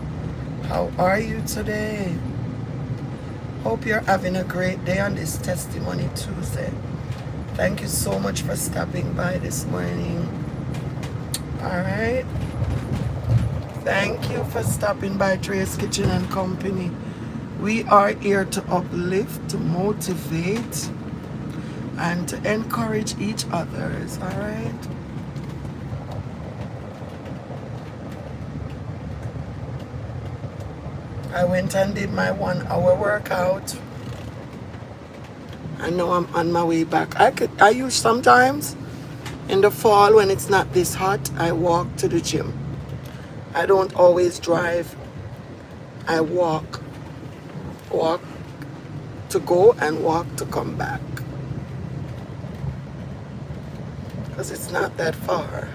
How are you today? Hope you're having a great day on this Testimony Tuesday. Thank you so much for stopping by this morning. All right. Thank you for stopping by Drea's Kitchen and Company. We are here to uplift, to motivate, and to encourage each other. All right. I went and did my 1 hour workout. I know I'm on my way back. I use sometimes in the fall when it's not this hot, I walk to the gym. I don't always drive. I walk to go and walk to come back. Because it's not that far.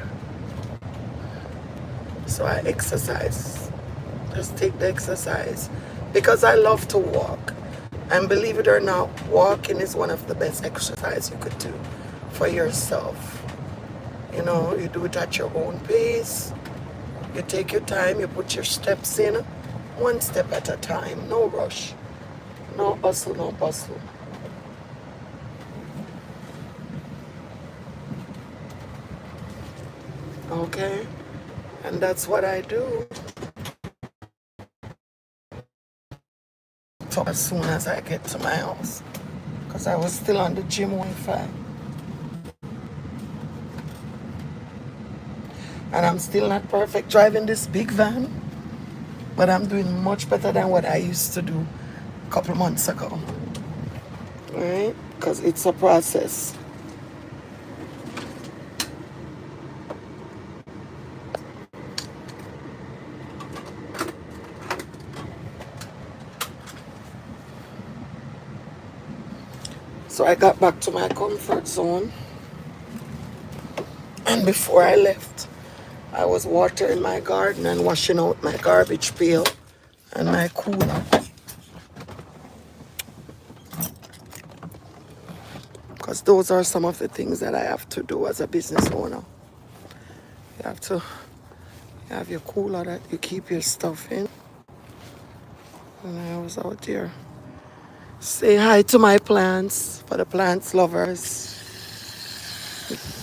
So I exercise. Just take the exercise. Because I love to walk. And believe it or not, walking is one of the best exercises you could do for yourself. You know, you do it at your own pace. You take your time, you put your steps in, one step at a time, no rush, no hustle, no bustle. Okay? And that's what I do. So as soon as I get to my house, because I was still on the gym Wi-Fi. And I'm still not perfect driving this big van, but I'm doing much better than what I used to do a couple months ago. Right? Because it's a process. So I got back to my comfort zone. And before I left, I was watering my garden and washing out my garbage pail and my cooler. Because those are some of the things that I have to do as a business owner. You have your cooler that you keep your stuff in. And I was out there. Say hi to my plants, for the plants lovers.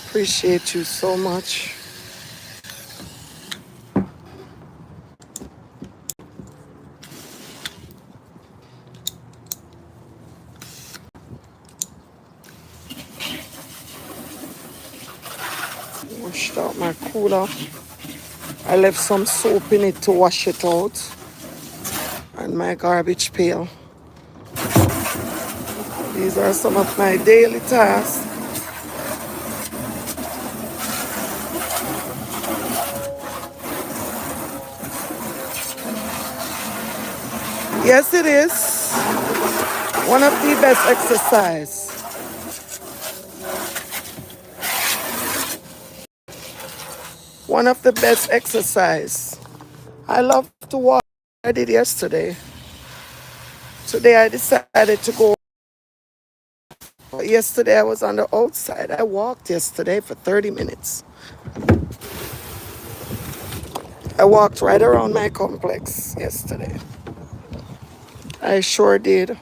Appreciate you so much. Washed out my cooler. I left some soap in it to wash it out. And my garbage pail. These are some of my daily tasks. Yes, it is one of the best exercise. One of the best exercise. I love to walk. I did yesterday. Today I decided to go. Yesterday I was on the outside. I walked yesterday for 30 minutes. I walked right around my complex yesterday. I sure did.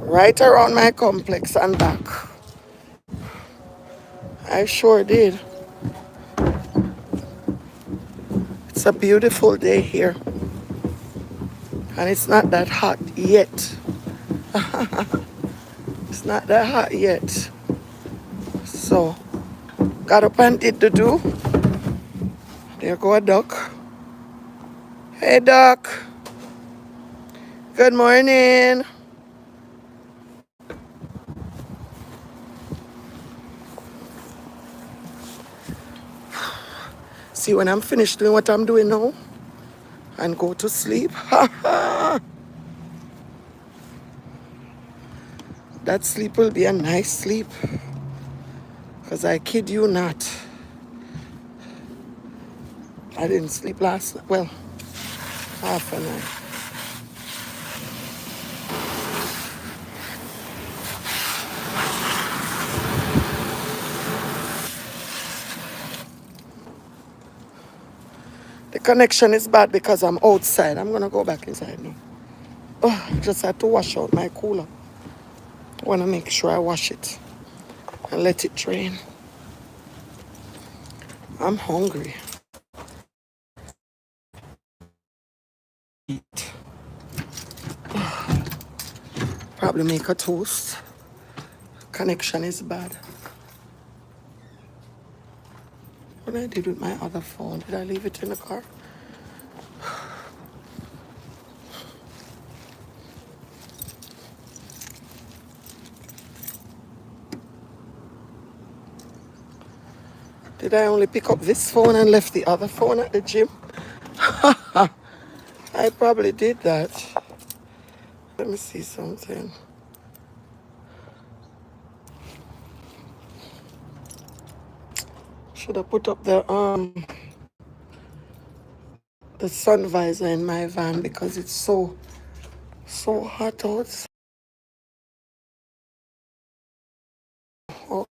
Right around my complex and back. I sure did. It's a beautiful day here. And it's not that hot yet. not that hot yet. So, got up and did the do. There go a duck. Hey, duck. Good morning. See, when I'm finished doing what I'm doing now and go to sleep, that sleep will be a nice sleep. Because I kid you not, I didn't sleep last night. Well, half a night. The connection is bad because I'm outside. I'm going to go back inside now. Oh, I just had to wash out my cooler. I want to make sure I wash it and let it drain. I'm hungry. Eat. Probably make a toast. Connection is bad. What I did with my other phone? Did I leave it in the car? Did I only pick up this phone and left the other phone at the gym? I probably did that. Let me see something. Should have put up the sun visor in my van because it's so hot out. Oh,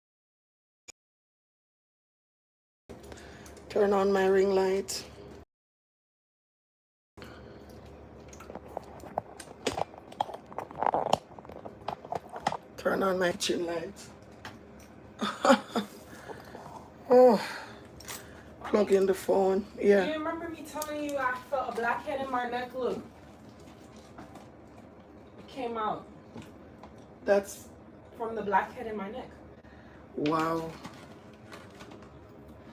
turn on my ring light. Turn on my chin light. Oh, plug in the phone. Yeah. Do you remember me telling you I felt a blackhead in my neck? Look. It came out. That's from the blackhead in my neck. wow.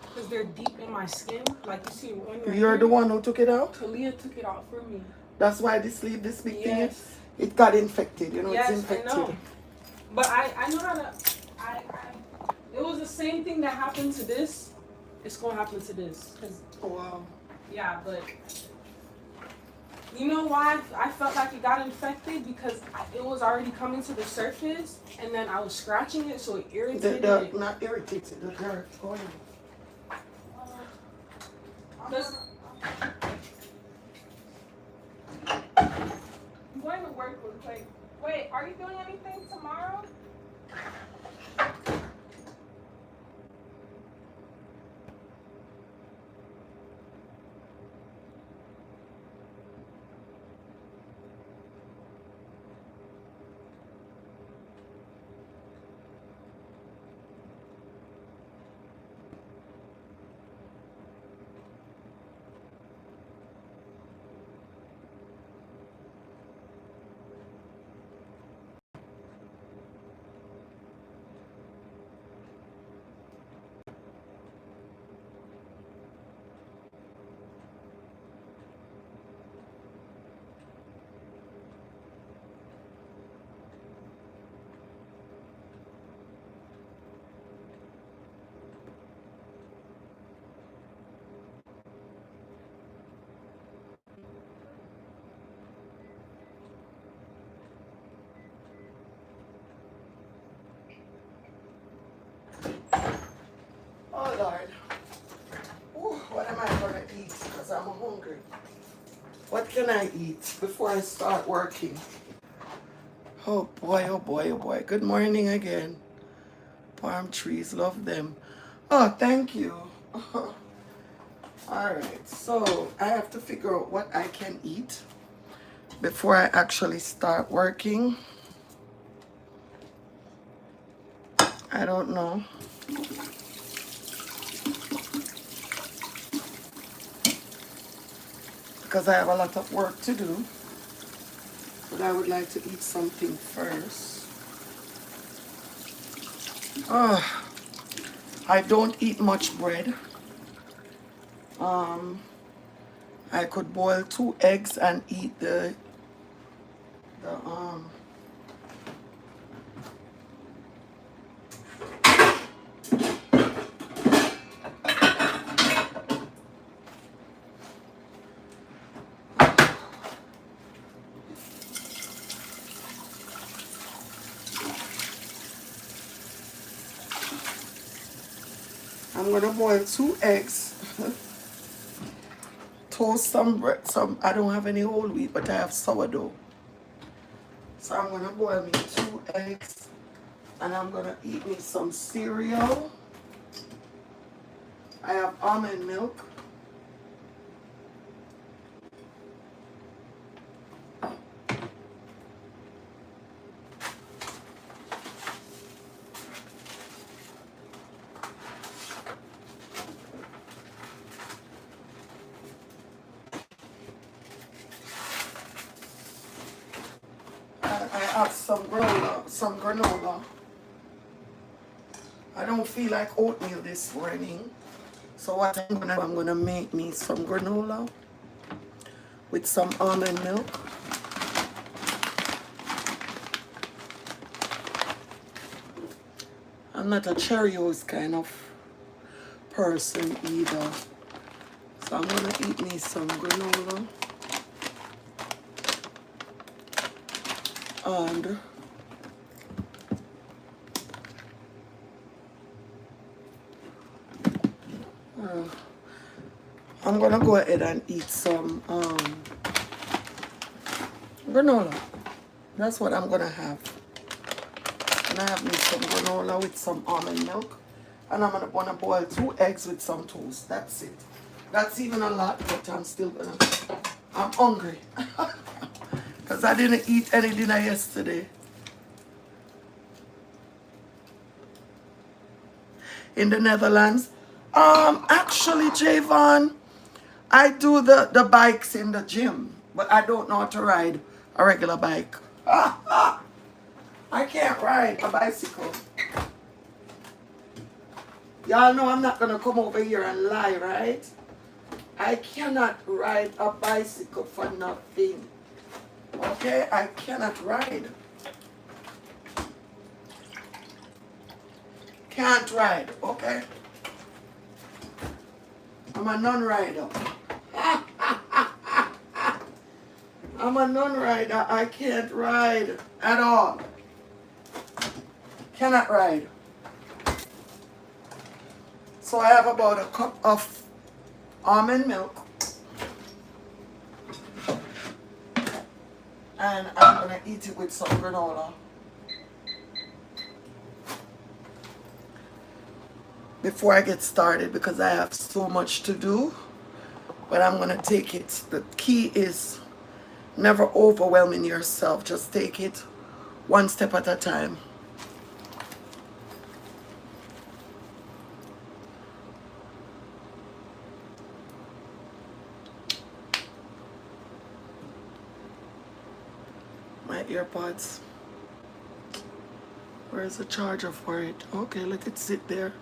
Because they're deep in my skin. Like you see when You're the one who took it out? Talia took it out for me. That's why this big thing is? Yes. It got infected, you know, Yes, it's infected. I know. But I know how to, it was the same thing that happened to this. It's going to happen to this. Oh, wow. Yeah, but you know why I felt like it got infected? Because it was already coming to the surface, and then I was scratching it, so it irritated it. Not irritated, the dirt. Go ahead. I'm going to work real quick. Wait, are you doing anything tomorrow? Oh, Lord. Ooh, what am I going to eat? Because I'm hungry. What can I eat before I start working? Oh, boy, oh, boy, oh, boy. Good morning again. Palm trees, love them. Oh, thank you. All right, so I have to figure out what I can eat before I actually start working. I don't know. Because I have a lot of work to do. But I would like to eat something first. I don't eat much bread. I could boil 2 eggs and eat the I'm gonna boil 2 eggs, toast some bread, I don't have any whole wheat, but I have sourdough. So I'm gonna boil me 2 eggs and I'm gonna eat me some cereal. I have almond milk. And I have some granola. I don't feel like oatmeal this morning. So what I'm gonna make me some granola with some almond milk. I'm not a Cheerios kind of person either. So I'm gonna eat me some granola. And I'm gonna go ahead and eat some granola. That's what I'm gonna have. And I have me some granola with some almond milk. And I'm gonna boil 2 eggs with some toast. That's it. That's even a lot, but I'm hungry. Because I didn't eat any dinner yesterday. In the Netherlands. Actually, Javon, I do the bikes in the gym, but I don't know how to ride a regular bike. I can't ride a bicycle. Y'all know I'm not gonna come over here and lie, right? I cannot ride a bicycle for nothing. Okay? I cannot ride. Can't ride, okay? I'm a non-rider. I'm a non-rider. I can't ride at all. Cannot ride. So I have about a cup of almond milk. And I'm going to eat it with some granola. Before I get started, because I have so much to do. But I'm going to take it. The key is never overwhelming yourself. Just take it one step at a time. My earpods. Where's the charger for it? Okay, let it sit there.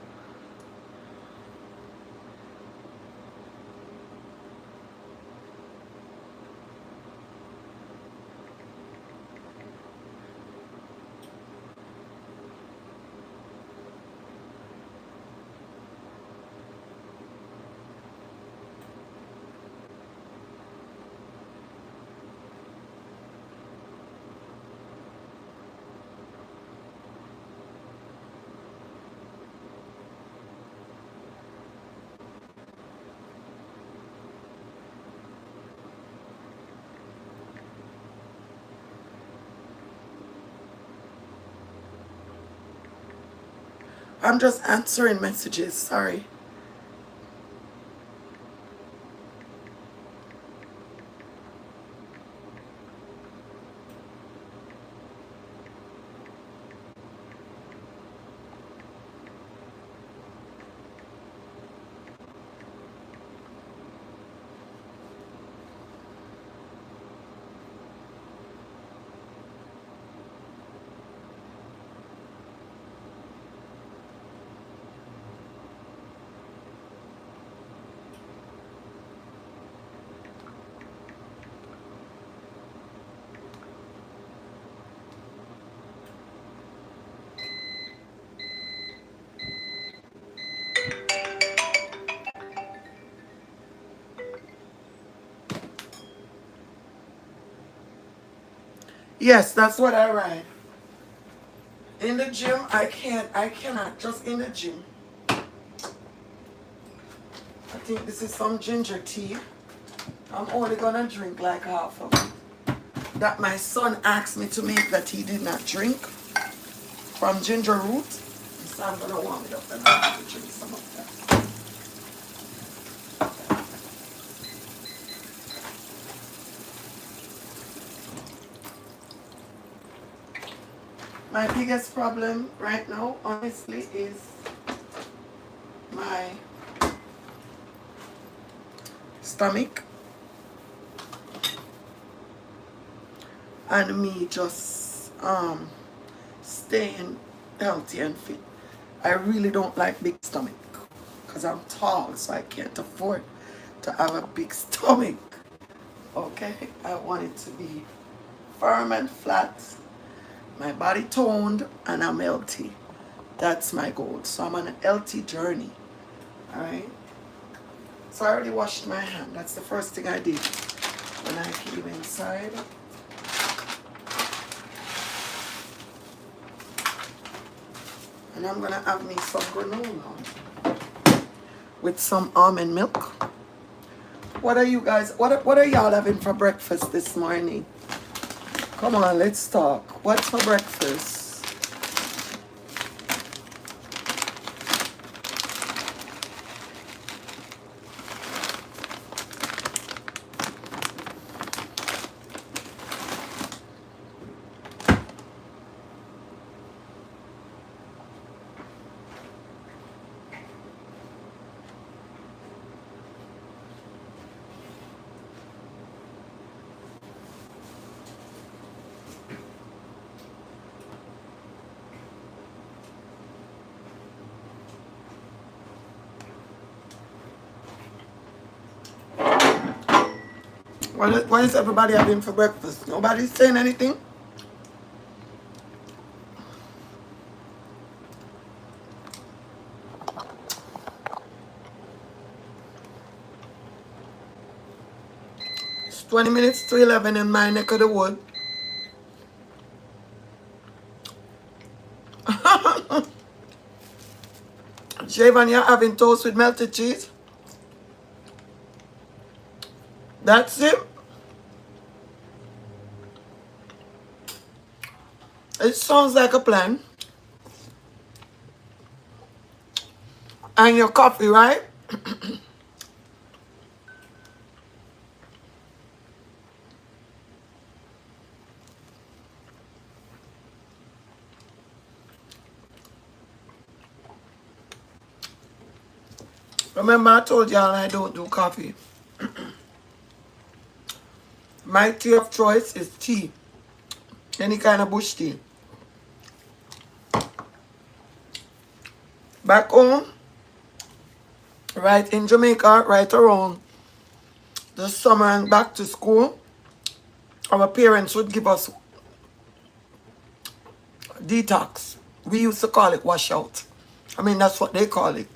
I'm just answering messages, sorry. Yes, that's what I ride. In the gym, I cannot. Just in the gym. I think this is some ginger tea. I'm only gonna drink like half of it. That my son asked me to make that he did not drink from ginger root. So I'm gonna warm it up and I'm going to drink some of that. My biggest problem right now, honestly, is my stomach and me just staying healthy and fit. I really don't like big stomach because I'm tall, so I can't afford to have a big stomach. Okay, I want it to be firm and flat, my body toned, and I'm healthy. That's my goal. So I'm on a healthy journey. All right. So I already washed my hand. That's the first thing I did when I came inside. And I'm gonna have me some granola with some almond milk. What are you guys? What are y'all having for breakfast this morning? Come on, let's talk. What's for breakfast? What is everybody having for breakfast? Nobody's saying anything? It's 20 minutes to 11 in my neck of the wood. Javon, you're having toast with melted cheese? That's it? It sounds like a plan. And your coffee, right? Remember I told y'all I don't do coffee. My tea of choice is tea. Any kind of bush tea. Back home, right in Jamaica, right around the summer and back to school, our parents would give us detox. We used to call it washout. I mean, that's what they call it.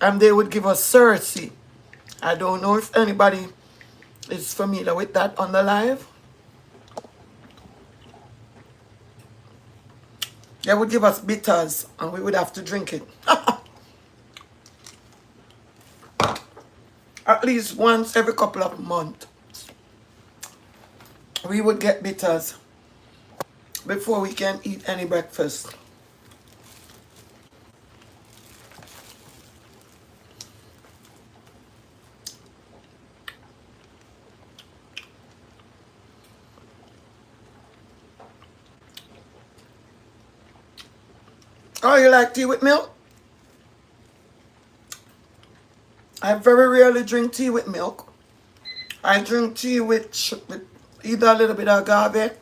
And they would give us Cersei. I don't know if anybody is familiar with that on the live. They would give us bitters and we would have to drink it. At least once every couple of months. We would get bitters before we can eat any breakfast. Oh, you like tea with milk? I very rarely drink tea with milk. I drink tea with either a little bit of agave,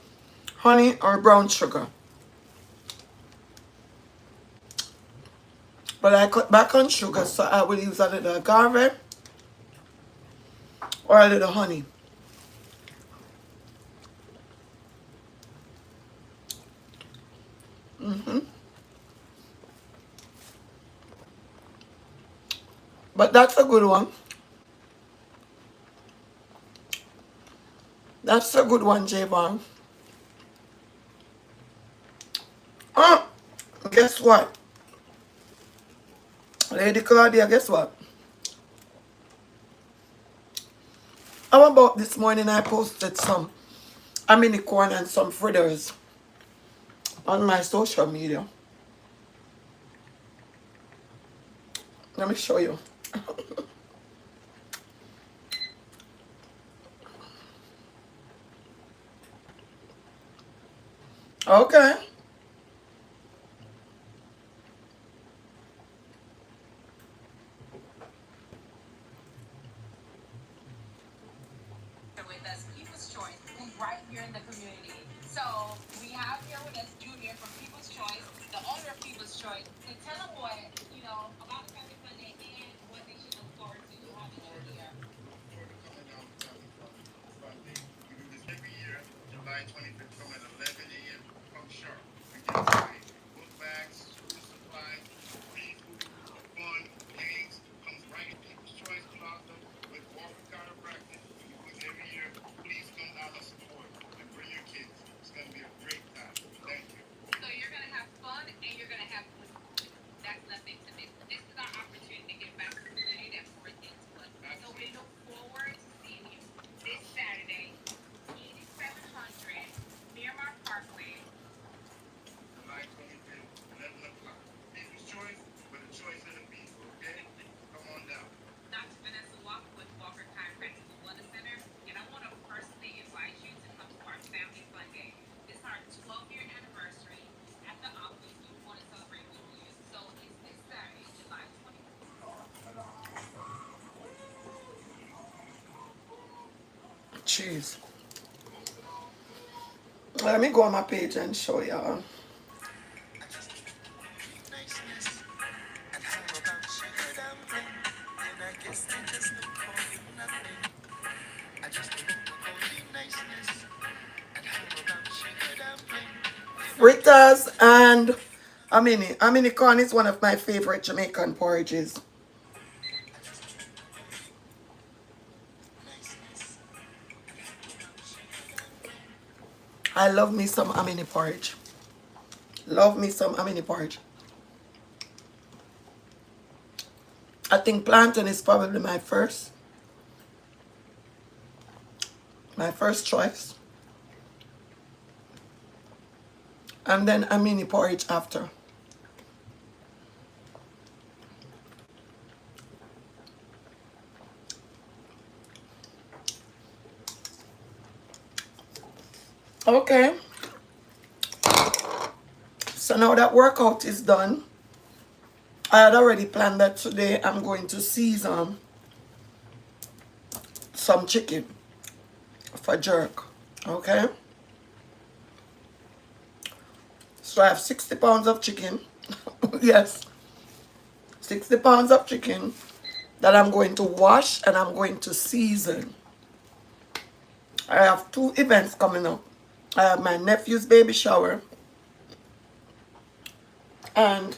honey, or brown sugar. But I cut back on sugar, so I will use a little agave or a little honey. But that's a good one. That's a good one, Javon. Guess what? Lady Claudia, guess what? How about this morning I posted some mini corn and some fritters on my social media. Let me show you. Okay. With us, People's Choice, who's right here in the community. So we have here with us Junior from People's Choice, the owner of People's Choice, to tell them what, about the family fun day and what they should look forward to having all year. We do this every year, July 25th, from at 11 a.m. Come sharp. We give away book bags, school supplies, free food, fun, games. Comes right in People's Choice Plaza with Walker Chiropractic. We do this every year. Please come out and support and bring your kids. It's going to be a great time. Thank you. So you're gonna have fun and you're gonna have food. That's nothing to miss. This is our opportunity to get back to the community that poured into us. So we look forward to seeing you this Saturday, 8700 Miramar Parkway. July 25th, 11 o'clock. People's Choice with a choice of the people, okay? Come on down. Dr. Vanessa Walker with Walker Chiropractic Wellness Center, and I want to personally invite you to come to our Family Fun Day. This is our 12-year anniversary at the office. We want to celebrate with you. So it's this Saturday, July 24th. Jeez. Let me go on my page and show y'all. Fritters and a mini corn is one of my favorite Jamaican porridges. I love me some amini porridge. Love me some amini porridge. I think plantain is probably my first choice. And then amini porridge after. Okay. So now that workout is done, I had already planned that today I'm going to season some chicken for jerk. Okay. So I have 60 pounds of chicken. Yes. 60 pounds of chicken that I'm going to wash and I'm going to season. I have 2 events coming up. I have my nephew's baby shower and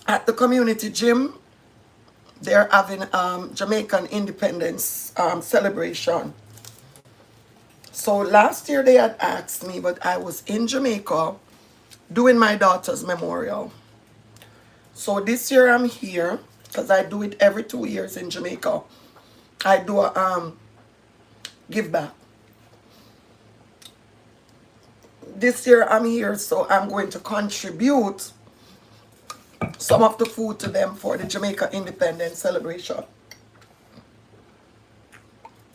at the community gym they're having Jamaican independence celebration. So last year they had asked me, but I was in Jamaica doing my daughter's memorial. So this year I'm here because I do it every 2 years in Jamaica. I do a give back. This year I'm here, so I'm going to contribute some of the food to them for the Jamaica Independence celebration.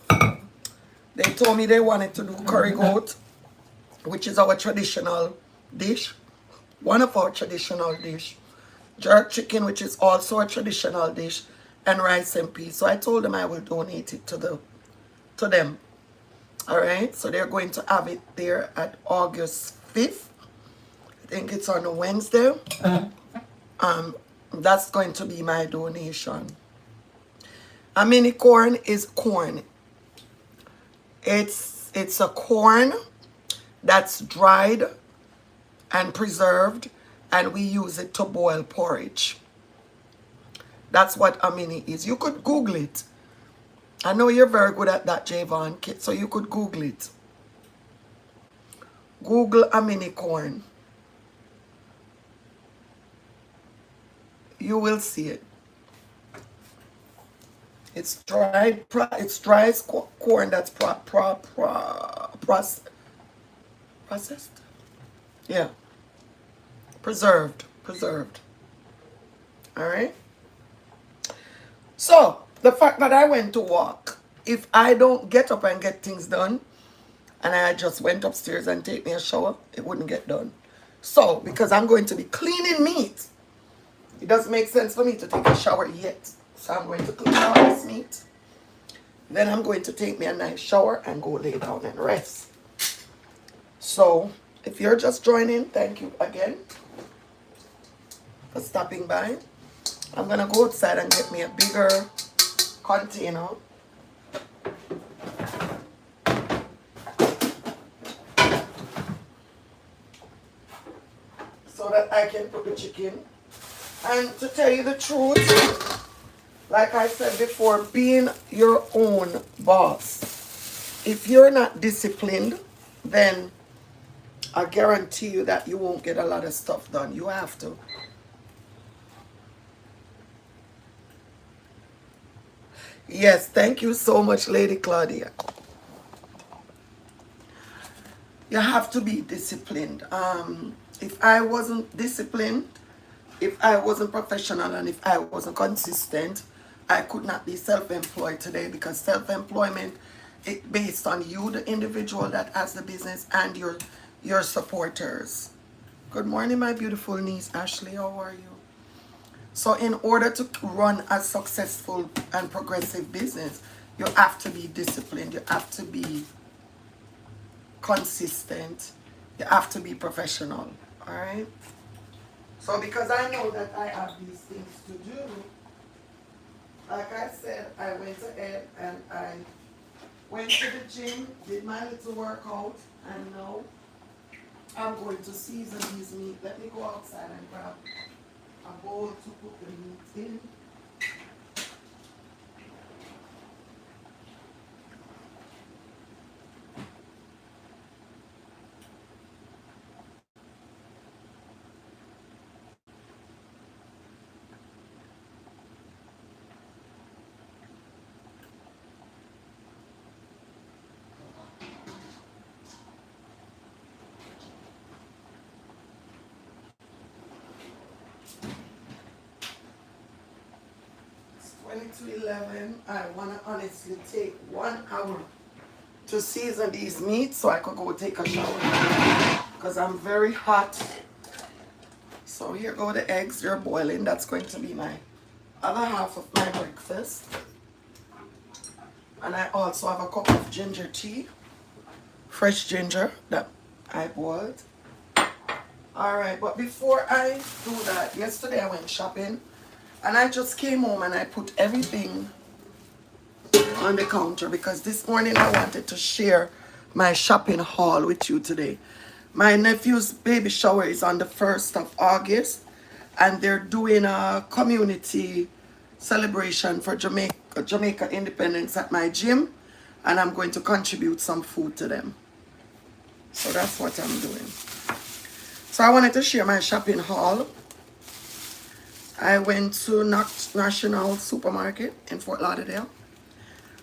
They told me they wanted to do curry goat, which is our traditional dish, one of our traditional dish. Jerk chicken, which is also a traditional dish, and rice and peas. So I told them I will donate it to them. All right, so they're going to have it there at August 5th. I think it's on a Wednesday. That's going to be my donation. A mini corn is corn. It's a corn that's dried and preserved, and we use it to boil porridge. That's what a mini is. You could Google it. I know you're very good at that, Javon, so you could Google it. Google a mini corn. You will see it. It's dried. It's dry corn that's processed. Yeah, preserved. All right. So the fact that I went to walk, if I don't get up and get things done, and I just went upstairs and take me a shower, it wouldn't get done. So because I'm going to be cleaning meat, it doesn't make sense for me to take a shower yet. So I'm going to clean all this meat. Then I'm going to take me a nice shower and go lay down and rest. So if you're just joining, thank you again for stopping by. I'm gonna go outside and get me a bigger container. So that I can put the chicken. And to tell you the truth, like I said before, being your own boss, if you're not disciplined, then I guarantee you that you won't get a lot of stuff done. You have to. Yes, thank you so much, Lady Claudia. You have to be disciplined. If I wasn't disciplined, if I wasn't professional, and if I wasn't consistent, I could not be self-employed today, because self-employment, it's based on you, the individual that has the business, and your supporters. Good morning, my beautiful niece, Ashley. How are you? So in order to run a successful and progressive business, you have to be disciplined. You have to be consistent. You have to be professional. All right? So because I know that I have these things to do, like I said, I went ahead and I went to the gym, did my little workout, and now I'm going to season these meat. Let me go outside and grab a bowl to put the meat in. It's 20 to 11. I want to honestly take 1 hour to season these meats so I could go take a shower, because I'm very hot. So here go the eggs. They're boiling. That's going to be my other half of my breakfast. And I also have a cup of ginger tea, fresh ginger that I boiled. All right, but before I do that, yesterday I went shopping and I just came home and I put everything on the counter, because this morning I wanted to share my shopping haul with you today. My nephew's baby shower is on the 1st of August, and they're doing a community celebration for Jamaica independence at my gym, and I'm going to contribute some food to them. So that's what I'm doing. So I wanted to share my shopping haul. I went to National Supermarket in Fort Lauderdale.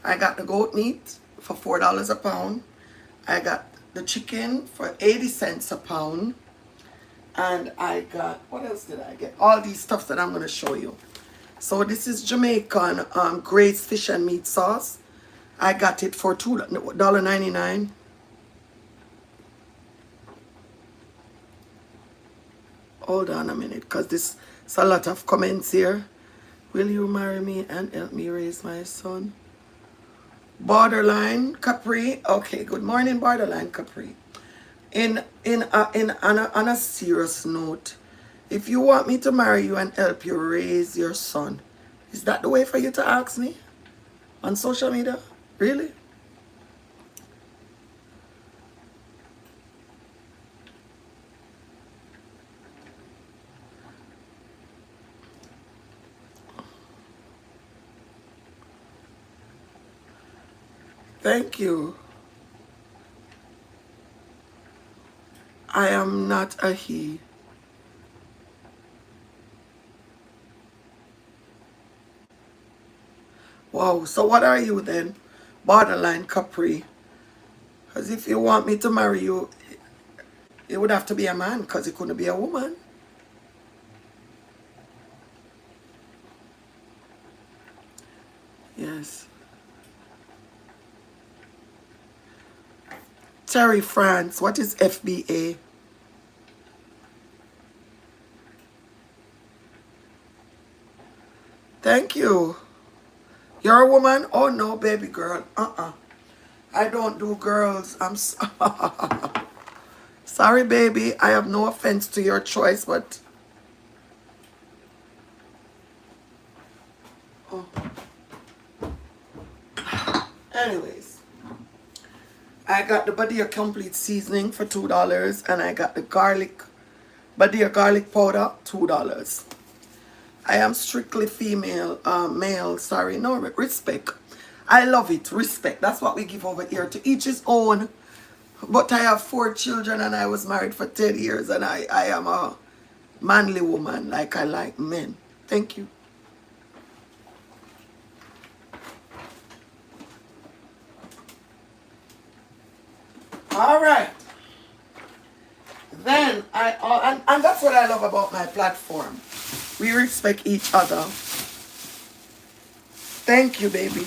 I got the goat meat for $4 a pound. I got the chicken for 80 cents a pound. And I got, what else did I get? All these stuff that I'm going to show you. So this is Jamaican Grace fish and meat sauce. I got it for $2.99. Hold on a minute, because there's a lot of comments here. Will you marry me and help me raise my son? Borderline Capri. Okay, good morning, Borderline Capri. On a serious note, if you want me to marry you and help you raise your son, is that the way for you to ask me on social media? Really? Thank you. I am not a he. Wow, so what are you then? Borderline Capri. Because if you want me to marry you, it would have to be a man because it couldn't be a woman. Yes. Terry France, what is FBA? Thank you. You're a woman? Oh no, baby girl. I don't do girls. Sorry, baby. I have no offense to your choice, but oh. Anyways, I got the Badia Complete Seasoning for $2, and I got the Badia Garlic Powder, $2. I am strictly female, male, sorry, no, respect. I love it, respect. That's what we give over here, to each his own. But I have 4 children and I was married for 10 years and I am a manly woman, like I like men. Thank you. All right. Then and that's what I love about my platform. We respect each other. Thank you, baby.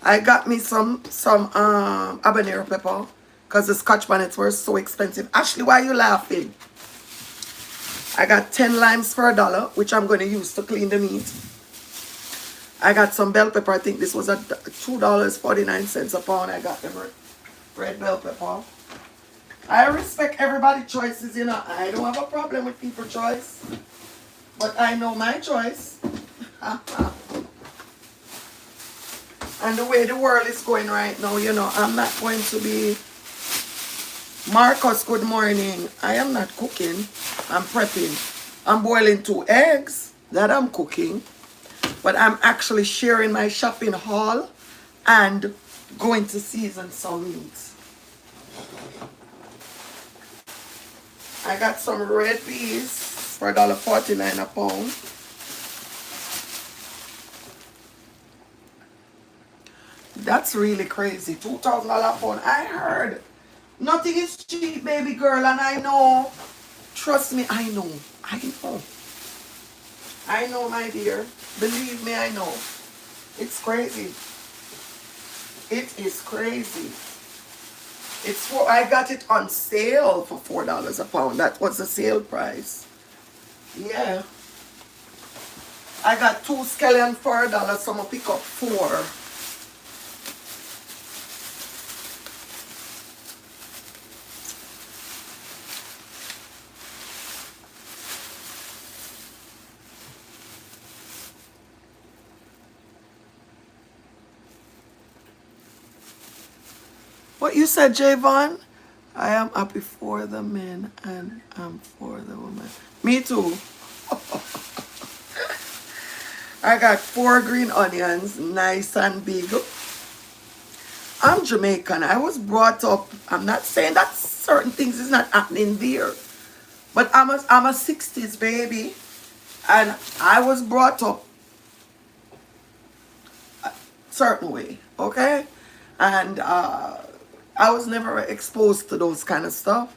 I got me some habanero pepper because the Scotch bonnets were so expensive. Ashley, why are you laughing? I got 10 limes for $1, which I'm going to use to clean the meat. I got some bell pepper. I think this was at $2.49 a pound. I got them red bell pepper. I respect everybody's choices, you know. I don't have a problem with people's choice. But I know my choice. And the way the world is going right now, you know, I'm not going to be... Marcus, good morning. I am not cooking. I'm prepping. I'm boiling 2 eggs that I'm cooking. But I'm actually sharing my shopping haul and going to season some meats. I got some red peas for $1.49 a pound. That's really crazy. $2,000 a pound. I heard. Nothing is cheap, baby girl, and I know. Trust me, I know. I know. I know, my dear. Believe me, I know. It's crazy. It is crazy. I got it on sale for $4 a pound. That was the sale price. Yeah. I got 2 scallions for $1, so I'm gonna pick up 4. What you said, Javon? I am happy for the men and I'm for the women. Me too. I got 4 green onions, nice and big. I'm Jamaican. I was brought up. I'm not saying that certain things is not happening there, but I'm a 60s baby, and I was brought up a certain way. Okay, and I was never exposed to those kind of stuff,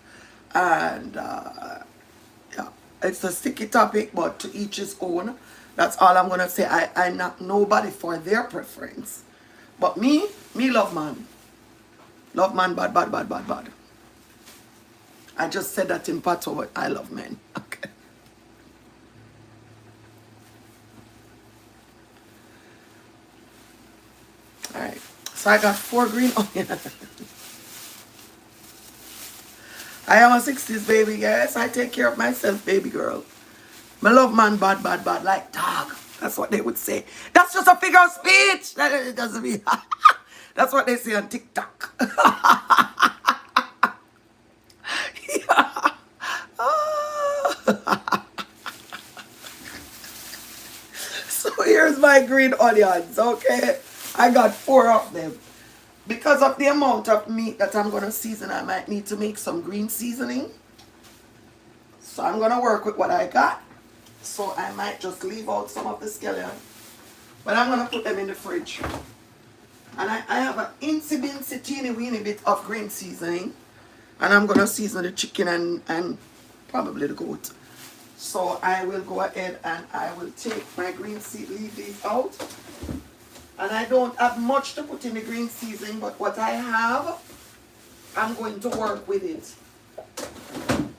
and yeah, it's a sticky topic, but to each his own. That's all I'm gonna say. I knock nobody for their preference, but me love man. Love man, bad, bad, bad, bad, bad. I just said that in patois, but I love men. Okay. All right. So I got 4 green onions. I am a 60s baby, guys. I take care of myself, baby girl. My love man, bad, bad, bad, like dog. That's what they would say. That's just a figure of speech. That doesn't mean. That's what they say on TikTok. Yeah. So here's my green onions, okay? I got 4 of them. Because of the amount of meat that I'm going to season, I might need to make some green seasoning. So I'm gonna work with what I got. So I might just leave out some of the scallion, but I'm gonna put them in the fridge. And I have an insy binsy teeny weeny bit of green seasoning, and I'm gonna season the chicken and probably the goat. So I will go ahead and I will take my green seasoning, leave these out. And I don't have much to put in the green seasoning, but what I have, I'm going to work with it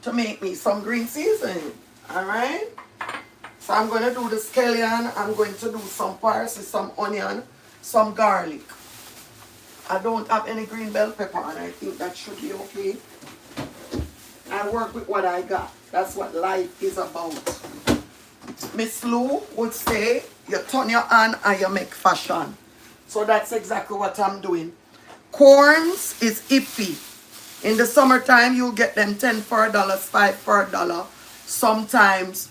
to make me some green seasoning. Alright? So I'm going to do the scallion, I'm going to do some parsley, some onion, some garlic. I don't have any green bell pepper and I think that should be okay. I work with what I got. That's what life is about. Miss Lou would say, you turn your hand and you make fashion. So that's exactly what I'm doing. Corns is iffy. In the summertime, you'll get them 10 for $1, 5 for $1. Sometimes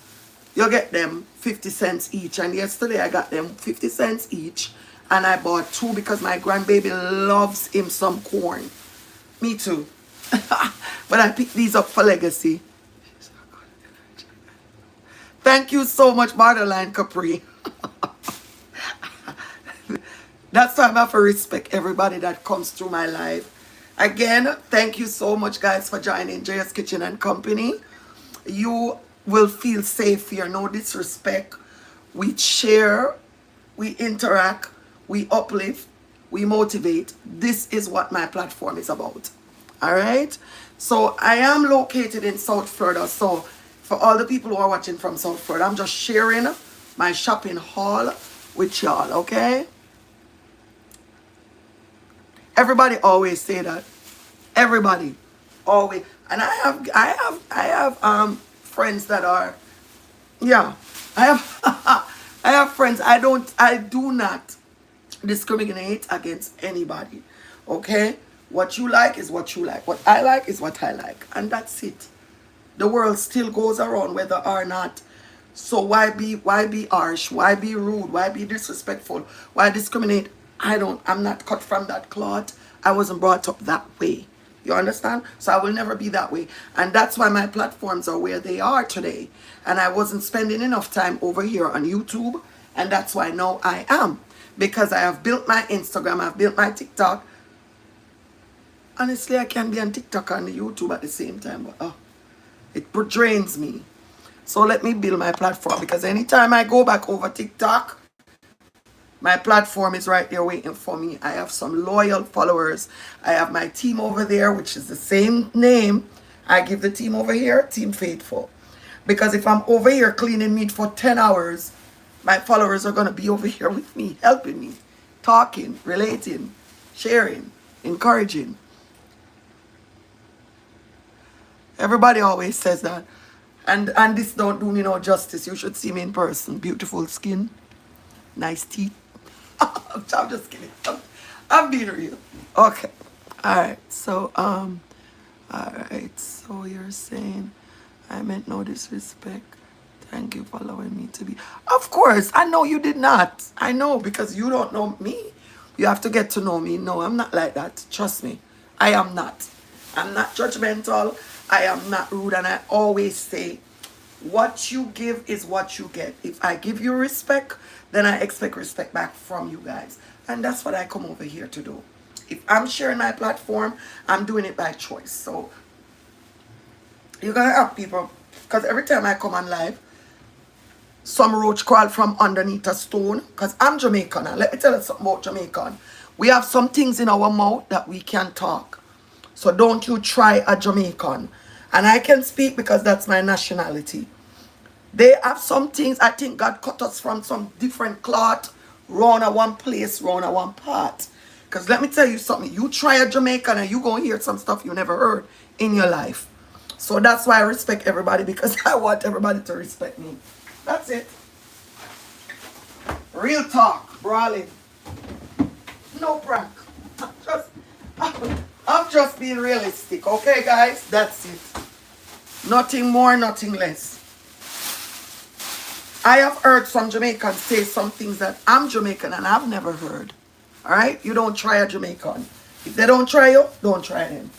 you get them 50 cents each. And yesterday I got them 50 cents each. And I bought 2 because my grandbaby loves him some corn. Me too. But I picked these up for legacy. Thank you so much, Borderline Capri. That's why I have to respect everybody that comes through my life. Again, thank you so much, guys, for joining Drea's Kitchen and Company. You will feel safe here. No disrespect. We share, we interact, we uplift, we motivate. This is what my platform is about. All right? So I am located in South Florida. So for all the people who are watching from South Florida, I'm just sharing my shopping haul with y'all, okay? Everybody always say that. Everybody always. And I have friends that are, yeah. I have friends. I do not discriminate against anybody. Okay? What you like is what you like. What I like is what I like. And that's it. The world still goes around whether or not. So why be harsh? Why be rude? Why be disrespectful? Why discriminate? I'm not cut from that cloth. I wasn't brought up that way. You understand? So I will never be that way. And that's why my platforms are where they are today. And I wasn't spending enough time over here on YouTube. And that's why now I am. Because I have built my Instagram. I've built my TikTok. Honestly, I can be on TikTok and YouTube at the same time. But it drains me. So let me build my platform. Because anytime I go back over TikTok, my platform is right there waiting for me. I have some loyal followers. I have my team over there, which is the same name. I give the team over here, Team Faithful. Because if I'm over here cleaning meat for 10 hours, my followers are going to be over here with me, helping me, talking, relating, sharing, encouraging. Everybody always says that. And this don't do me no justice. You should see me in person. Beautiful skin, nice teeth. I'm just kidding. I'm being real. Okay. Alright. So, alright. So you're saying I meant no disrespect. Thank you for allowing me to be. Of course. I know you did not. I know because you don't know me. You have to get to know me. No, I'm not like that. Trust me. I am not. I'm not judgmental. I am not rude. And I always say, what you give is what you get. If I give you respect, then I expect respect back from you guys. And that's what I come over here to do. If I'm sharing my platform, I'm doing it by choice. So you're going to have people, because every time I come on live, some roach crawl from underneath a stone. Because I'm Jamaican. And let me tell you something about Jamaican. We have some things in our mouth that we can't talk. So don't you try a Jamaican. And I can speak because that's my nationality. They have some things, I think God cut us from some different cloth, round a one place, round a one part. Because let me tell you something, you try a Jamaican and you gonna hear some stuff you never heard in your life. So that's why I respect everybody, because I want everybody to respect me. That's it. Real talk, brawling. No prank. I'm just being realistic, okay guys? That's it. Nothing more, nothing less. I have heard some Jamaicans say some things that I'm Jamaican and I've never heard. Alright? You don't try a Jamaican. If they don't try you, don't try them.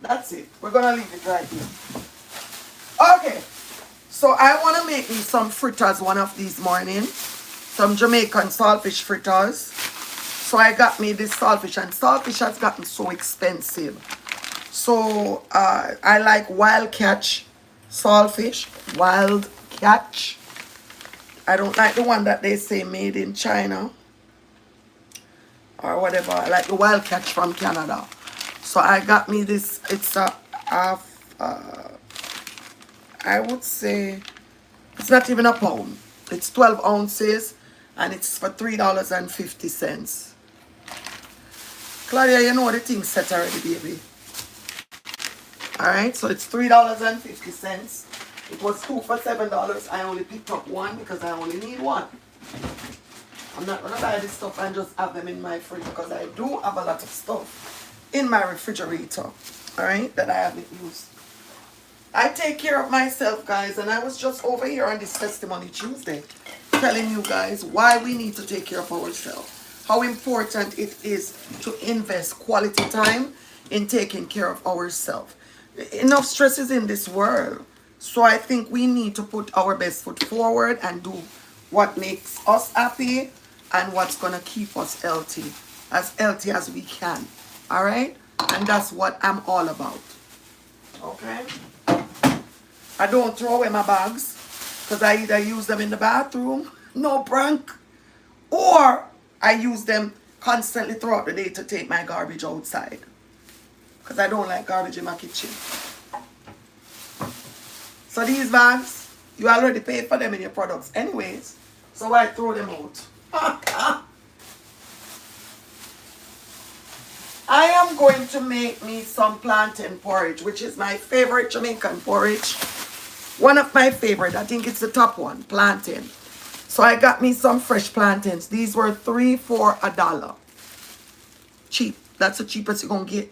That's it. We're going to leave it right here. Okay. So I want to make me some fritters one of these mornings. Some Jamaican saltfish fritters. So I got me this saltfish, and saltfish has gotten so expensive. So I like wild catch saltfish. Wild catch. I don't like the one that they say made in China or whatever. I like the wild catch from Canada. So I got me this. It's a half, I would say it's not even a pound. It's 12 ounces and it's for $3.50. Claudia, you know the thing set already, baby. Alright, so it's $3.50. It was 2 for $7. I only picked up one because I only need one. I'm not gonna buy this stuff and just have them in my fridge because I do have a lot of stuff in my refrigerator, alright, that I haven't used. I take care of myself, guys, and I was just over here on this Testimony Tuesday telling you guys why we need to take care of ourselves. How important it is to invest quality time in taking care of ourselves. Enough stress is in this world. So I think we need to put our best foot forward and do what makes us happy and what's going to keep us healthy as we can. All right? And that's what I'm all about. Okay? I don't throw away my bags because I either use them in the bathroom, no prank, or I use them constantly throughout the day to take my garbage outside because I don't like garbage in my kitchen. So these bags, you already paid for them in your products anyways, so why throw them out? I am going to make me some plantain porridge, which is my favorite Jamaican porridge. One of my favorite, I think it's the top one, plantain. So I got me some fresh plantains. These were 3 for $1. Cheap. That's the cheapest you're going to get.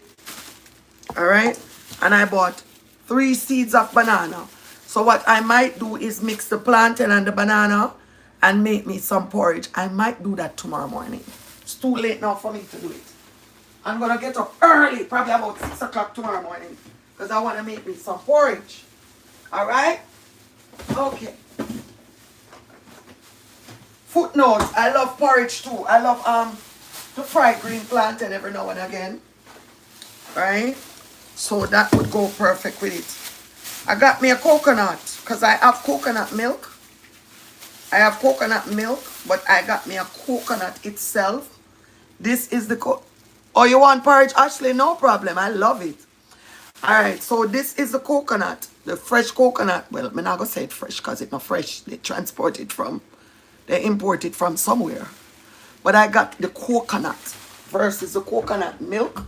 Alright? And I bought 3 seeds of banana. So what I might do is mix the plantain and the banana and make me some porridge. I might do that tomorrow morning. It's too late now for me to do it. I'm going to get up early, probably about 6 o'clock tomorrow morning, because I want to make me some porridge. Alright? Okay. Footnote, I love porridge too. I love to fry green plantain every now and again. Right? So that would go perfect with it. I got me a coconut, because I have coconut milk. I have coconut milk, but I got me a coconut itself. This is the oh, you want porridge? Ashley, no problem. I love it. Alright, so this is the coconut. The fresh coconut. Well, I'm not going to say it fresh because it's not fresh. They transport it from, they import it from somewhere. But I got the coconut versus the coconut milk,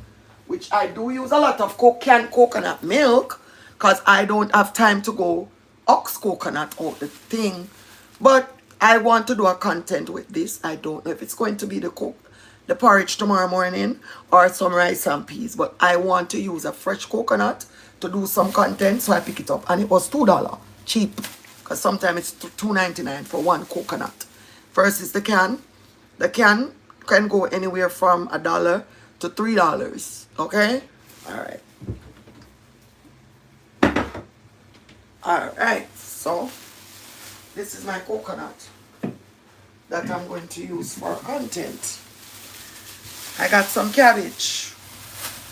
which I do use a lot of canned coconut milk because I don't have time to go ox coconut out the thing. But I want to do a content with this. I don't know if it's going to be the porridge tomorrow morning or some rice and peas, but I want to use a fresh coconut to do some content, so I pick it up and it was $2, cheap, because sometimes it's $2.99 for one coconut versus the can. The can can go anywhere from $1 to $3. Okay, all right, so this is my coconut that I'm going to use for content. I got some cabbage.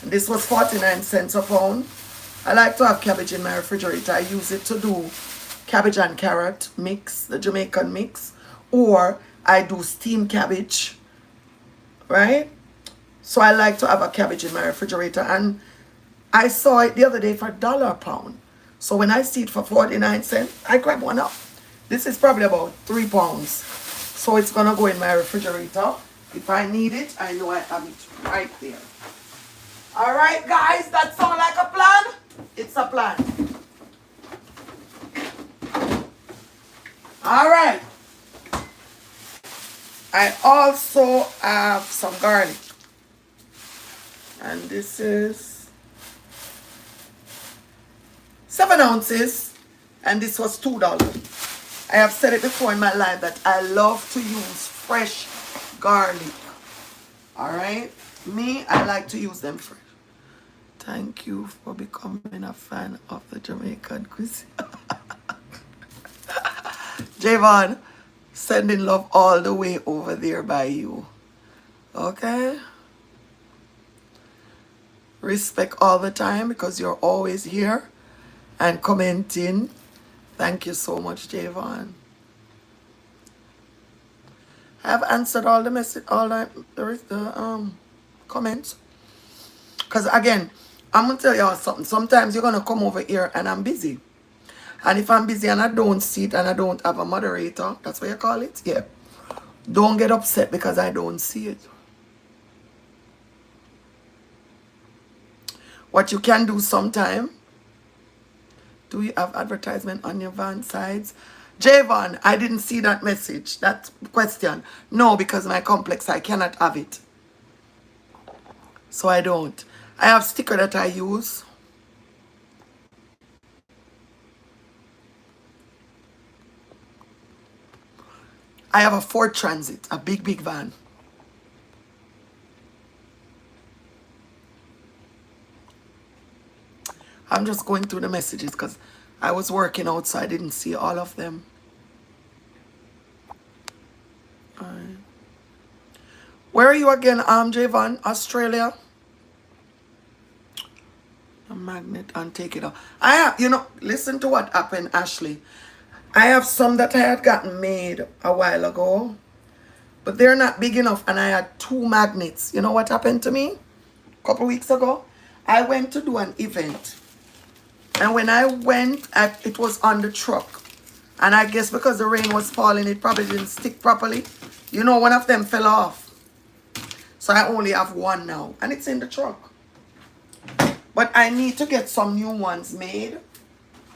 This was 49 cents a pound. I like to have cabbage in my refrigerator. I use it to do cabbage and carrot mix, the Jamaican mix, or I do steamed cabbage, right? So I like to have a cabbage in my refrigerator, and I saw it the other day for $1 a pound. So when I see it for 49 cents, I grab one up. This is probably about 3 pounds. So it's gonna go in my refrigerator. If I need it, I know I have it right there. All right, guys, that sound like a plan? It's a plan. All right. I also have some garlic. And this is 7 ounces. And this was $2. I have said it before in my life that I love to use fresh garlic. All right? Me, I like to use them fresh. Thank you for becoming a fan of the Jamaican cuisine. Javon, sending love all the way over there by you. Okay? Respect all the time because you're always here and commenting. Thank you so much, Javon. I have answered all the message, all the comments. Because again, I'm gonna tell y'all something. Sometimes you're gonna come over here and I'm busy. And if I'm busy and I don't see it and I don't have a moderator, that's what you call it? Yeah. Don't get upset because I don't see it. What you can do sometime, do you have advertisement on your van sides? Javon, I didn't see that message, that question. No, because my complex, I cannot have it. So I don't. I have sticker that I use. I have a Ford Transit, a big, big van. I'm just going through the messages because I was working out, so I didn't see all of them. All right. Where are you again, Javon? Australia? A magnet and take it off. I have, listen to what happened, Ashley. I have some that I had gotten made a while ago, but they're not big enough, and I had 2 magnets. You know what happened to me? A couple weeks ago, I went to do an event, and when I went, it was on the truck, and I guess because the rain was falling, it probably didn't stick properly. One of them fell off, so I only have 1 now, and it's in the truck. But I need to get some new ones made,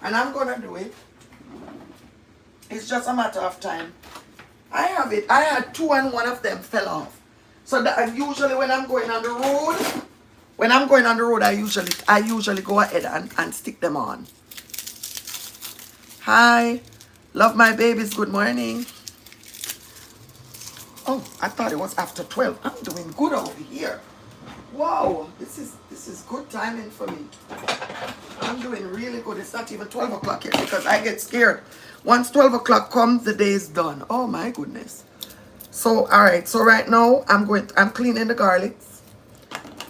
and I'm gonna do it. It's just a matter of time. I have it. I had 2 and 1 of them fell off. So that usually when I'm going on the road, I usually go ahead and stick them on. Hi. Love my babies. Good morning. Oh, I thought it was after 12. I'm doing good over here. Wow, this is good timing for me. I'm doing really good. It's not even 12 o'clock yet because I get scared. Once 12 o'clock comes, the day is done. Oh my goodness. So, all right. So right now, I'm cleaning the garlics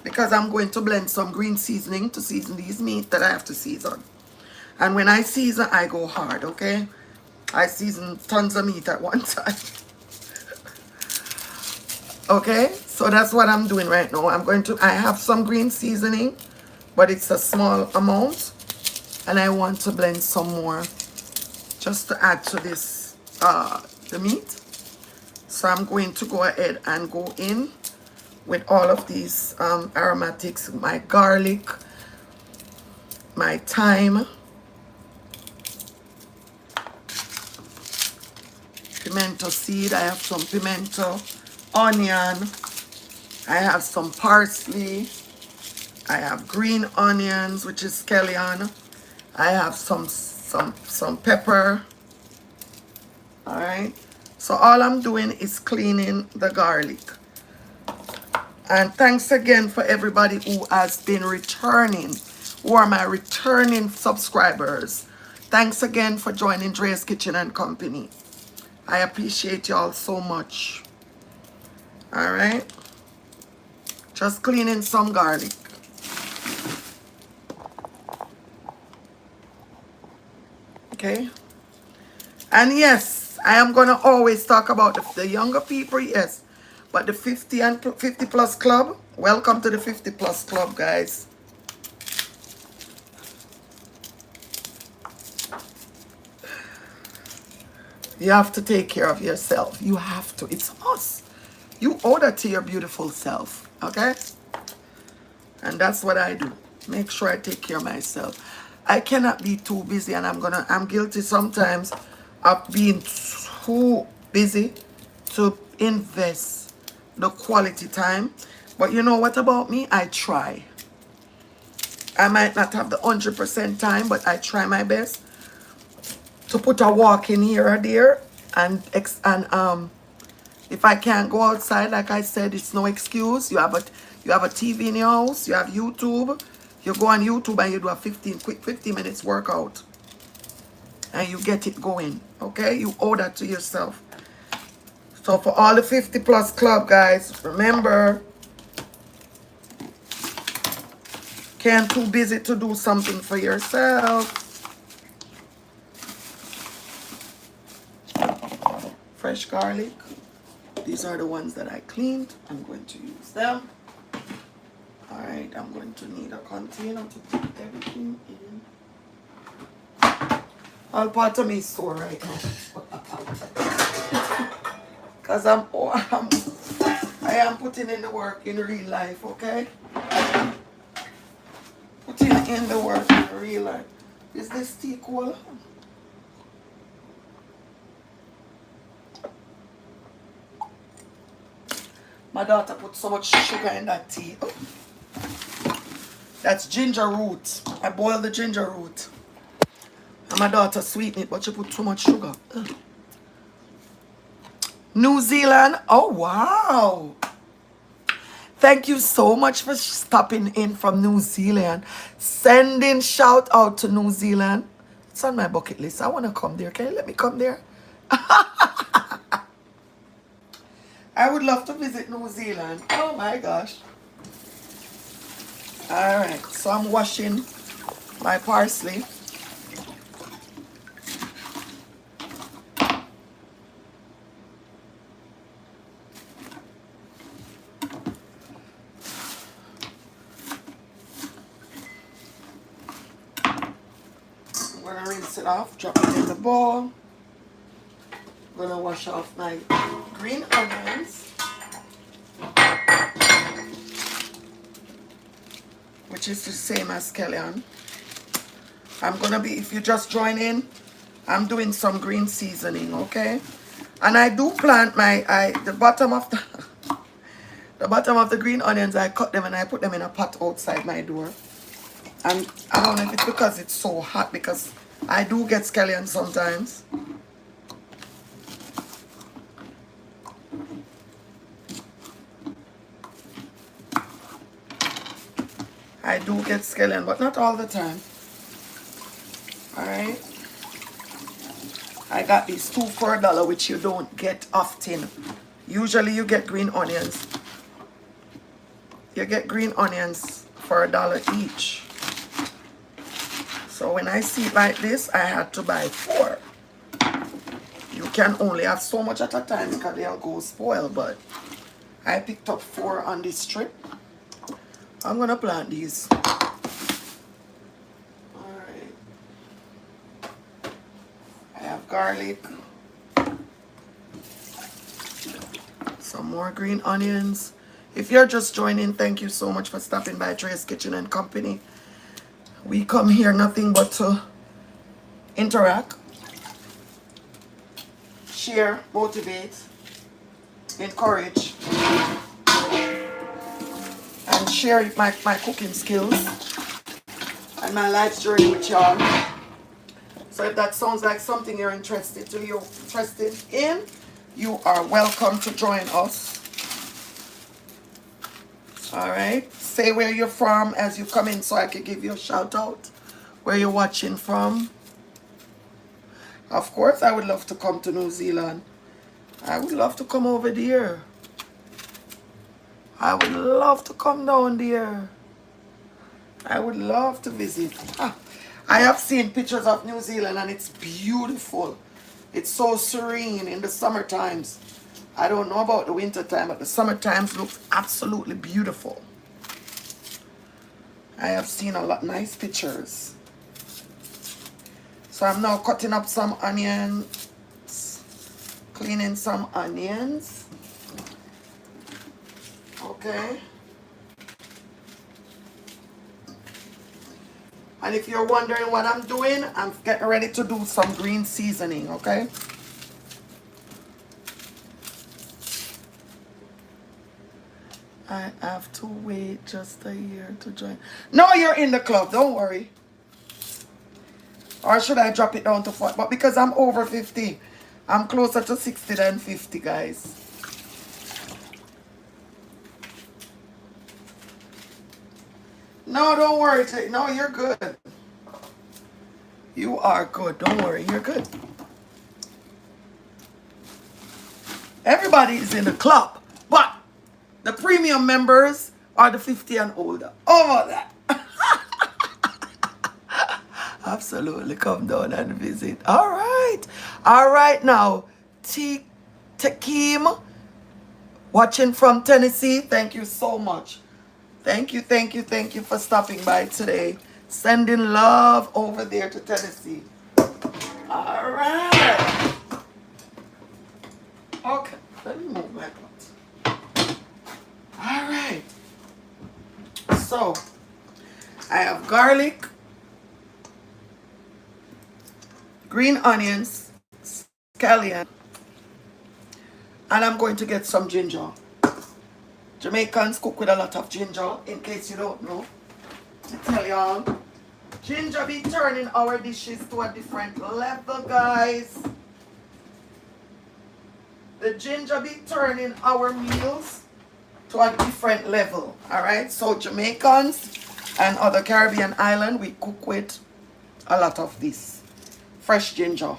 because I'm going to blend some green seasoning to season these meat that I have to season. And when I season, I go hard, okay? I season tons of meat at one time. Okay, so that's what I'm doing right now. I have some green seasoning, but it's a small amount. And I want to blend some more just to add to this, the meat. So I'm going to go ahead and go in with all of these aromatics, my garlic, my thyme, pimento seed. I have some pimento, onion, I have some parsley, I have green onions, which is scallion, I have some pepper. All right, so all I'm doing is cleaning the garlic. And thanks again for everybody who has been returning, who are my returning subscribers. Thanks again for joining Drea's Kitchen and Company. I appreciate y'all so much. All right, just cleaning some garlic. Okay, and yes, I am gonna always talk about the younger people, yes, but the 50 and 50 plus club, welcome to the 50 plus club, guys. You have to take care of yourself. You have to. It's us. You owe that to your beautiful self, okay? And that's what I do. Make sure I take care of myself. I cannot be too busy, and I'm guilty sometimes of being too busy to invest the quality time. But you know what about me? I try. I might not have the 100% time, but I try my best to put a walk in here or there, and if I can't go outside, like I said, it's no excuse. You have a TV in your house, you have YouTube. You go on YouTube and you do a quick 15 minutes workout. and you get it going. Okay, you owe that to yourself. So for all the 50 plus club guys, remember, can't too busy to do something for yourself. Fresh garlic. These are the ones that I cleaned. I'm going to use them. All right, I'm going to need a container to put everything in. All part of me is sore right now. Because I am putting in the work in real life, okay? Putting in the work in real life. Is this tea cool? My daughter put so much sugar in that tea. Oh. That's ginger root. I boiled the ginger root. And my daughter sweetened it, but she put too much sugar. Ugh. New Zealand. Oh, wow. Thank you so much for stopping in from New Zealand. Sending shout out to New Zealand. It's on my bucket list. I want to come there. Can you let me come there? I would love to visit New Zealand. Oh my gosh. Alright, so I'm washing my parsley. I'm gonna rinse it off, drop it in the bowl. I'm gonna wash off my green onions, which is the same as scallion. I'm gonna be, if you just join in, I'm doing some green seasoning, okay? And I do plant the bottom of the green onions, I cut them and I put them in a pot outside my door. And I don't know if it's because it's so hot, because I do get scallion sometimes. I do get scallion, but not all the time. Alright. I got these 2 for $1, which you don't get often. Usually you get green onions. You get green onions for $1 each. So when I see it like this, I had to buy 4. You can only have so much at a time because they'll go spoil, but I picked up 4 on this trip. I'm gonna plant these. Alright. I have garlic. Some more green onions. If you're just joining, thank you so much for stopping by Drea's Kitchen and Company. We come here nothing but to interact, share, motivate, encourage, and share my cooking skills and my life journey with y'all. So if that sounds like something you're interested in, you are welcome to join us. Alright, say where you're from as you come in so I can give you a shout out. Where you're watching from. Of course, I would love to come to New Zealand. I would love to come over there. I would love to come down there. I would love to visit. I have seen pictures of New Zealand and it's beautiful. It's so serene in the summer times. I don't know about the winter time, but the summer times looks absolutely beautiful. I have seen a lot of nice pictures. So I'm now cutting up some onions, cleaning some onions. Okay. And if you're wondering what I'm doing, I'm getting ready to do some green seasoning, okay? I have to wait just a year to join. No, you're in the club, don't worry. Or should I drop it down to 40? But because I'm over 50, I'm closer to 60 than 50, guys. No, don't worry. No, you're good. You are good. Don't worry, you're good. Everybody is in the club, but the premium members are the 50 and older. Over that. Absolutely, come down and visit. All right. All right now. Takim, watching from Tennessee. Thank you so much. Thank you for stopping by today. Sending love over there to Tennessee. All right. Okay, let me move my pot. All right. So, I have garlic, green onions, scallion, and I'm going to get some ginger. Jamaicans cook with a lot of ginger, in case you don't know. I tell y'all, ginger be turning our dishes to a different level, guys. The ginger be turning our meals to a different level, all right? So Jamaicans and other Caribbean island, we cook with a lot of this fresh ginger.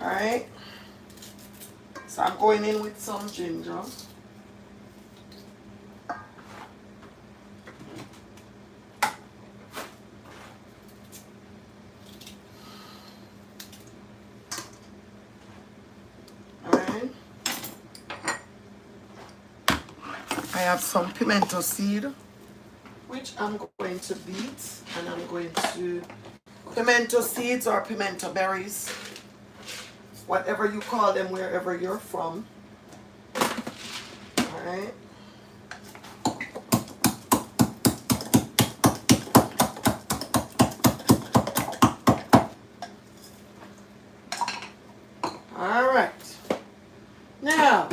All right, so I'm going in with some ginger. All right, I have some pimento seed, which I'm going to beat, and I'm going to pimento seeds or pimento berries, whatever you call them, wherever you're from. All right. All right. Now,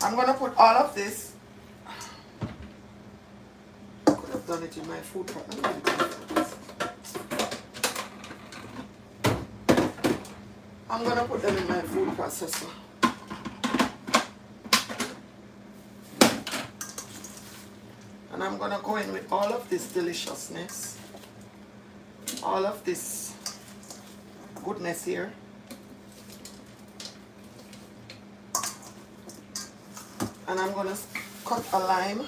I'm going to put all of this. I could have done it in my food pot. I'm going to put them in my food processor. And I'm going to go in with all of this deliciousness. All of this goodness here. And I'm going to cut a lime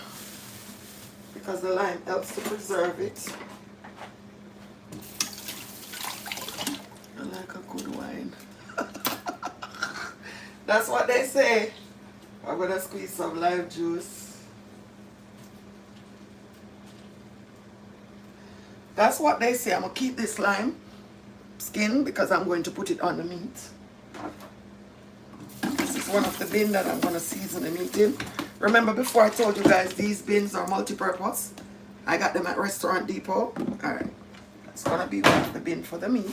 because the lime helps to preserve it. I like a good wine. That's what they say. I'm going to squeeze some lime juice. That's what they say. I'm going to keep this lime skin because I'm going to put it on the meat. This is one of the bins that I'm going to season the meat in. Remember before I told you guys these bins are multi-purpose. I got them at Restaurant Depot. Alright. That's going to be one of the bin for the meat.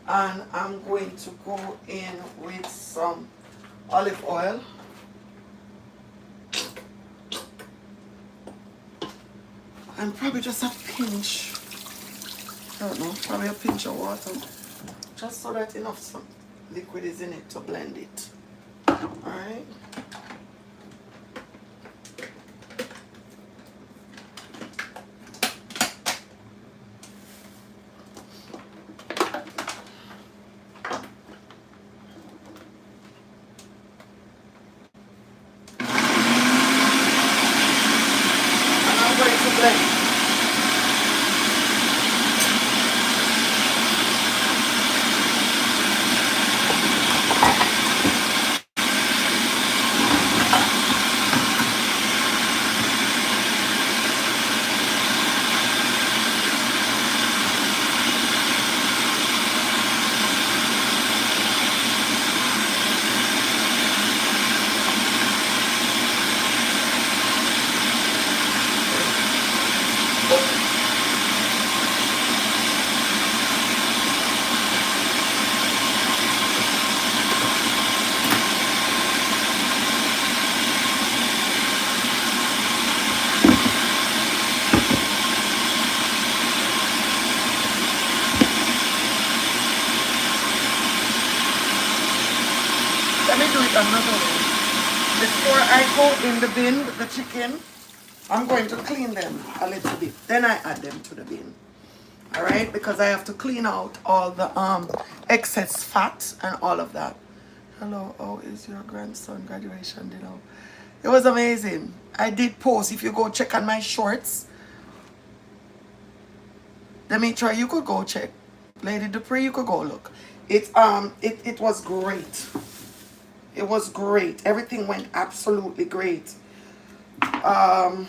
And I'm going to go in with some olive oil. And probably just a pinch, I don't know, probably a pinch of water. Just so that enough some liquid is in it to blend it. Alright. me do it another way. Before I go in the bin with the chicken, I'm going to clean them a little bit. Then I add them to the bin. All right, because I have to clean out all the excess fat and all of that. Hello, how is your grandson graduation dinner? It was amazing. I did post. If you go check on my shorts, Demetra, you could go check. Lady Dupree, you could go look. It was great. It was great. Everything went absolutely great. The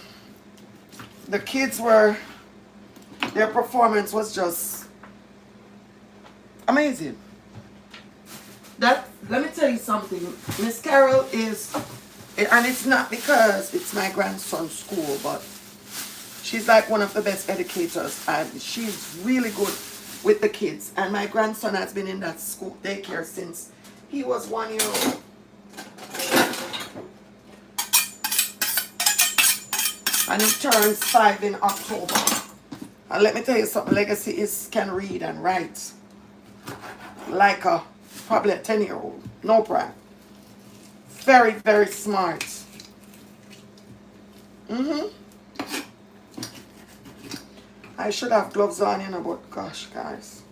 kids were, their performance was just amazing. Let me tell you something. Miss Carol is, and it's not because it's my grandson's school, but she's like one of the best educators, and she's really good with the kids. And my grandson has been in that school daycare since he was 1 year old. And he turns 5 in October. And let me tell you something, Legacy can read and write like probably a 10-year-old. No brand. Very, very smart. I should have gloves on, you know, but gosh, guys.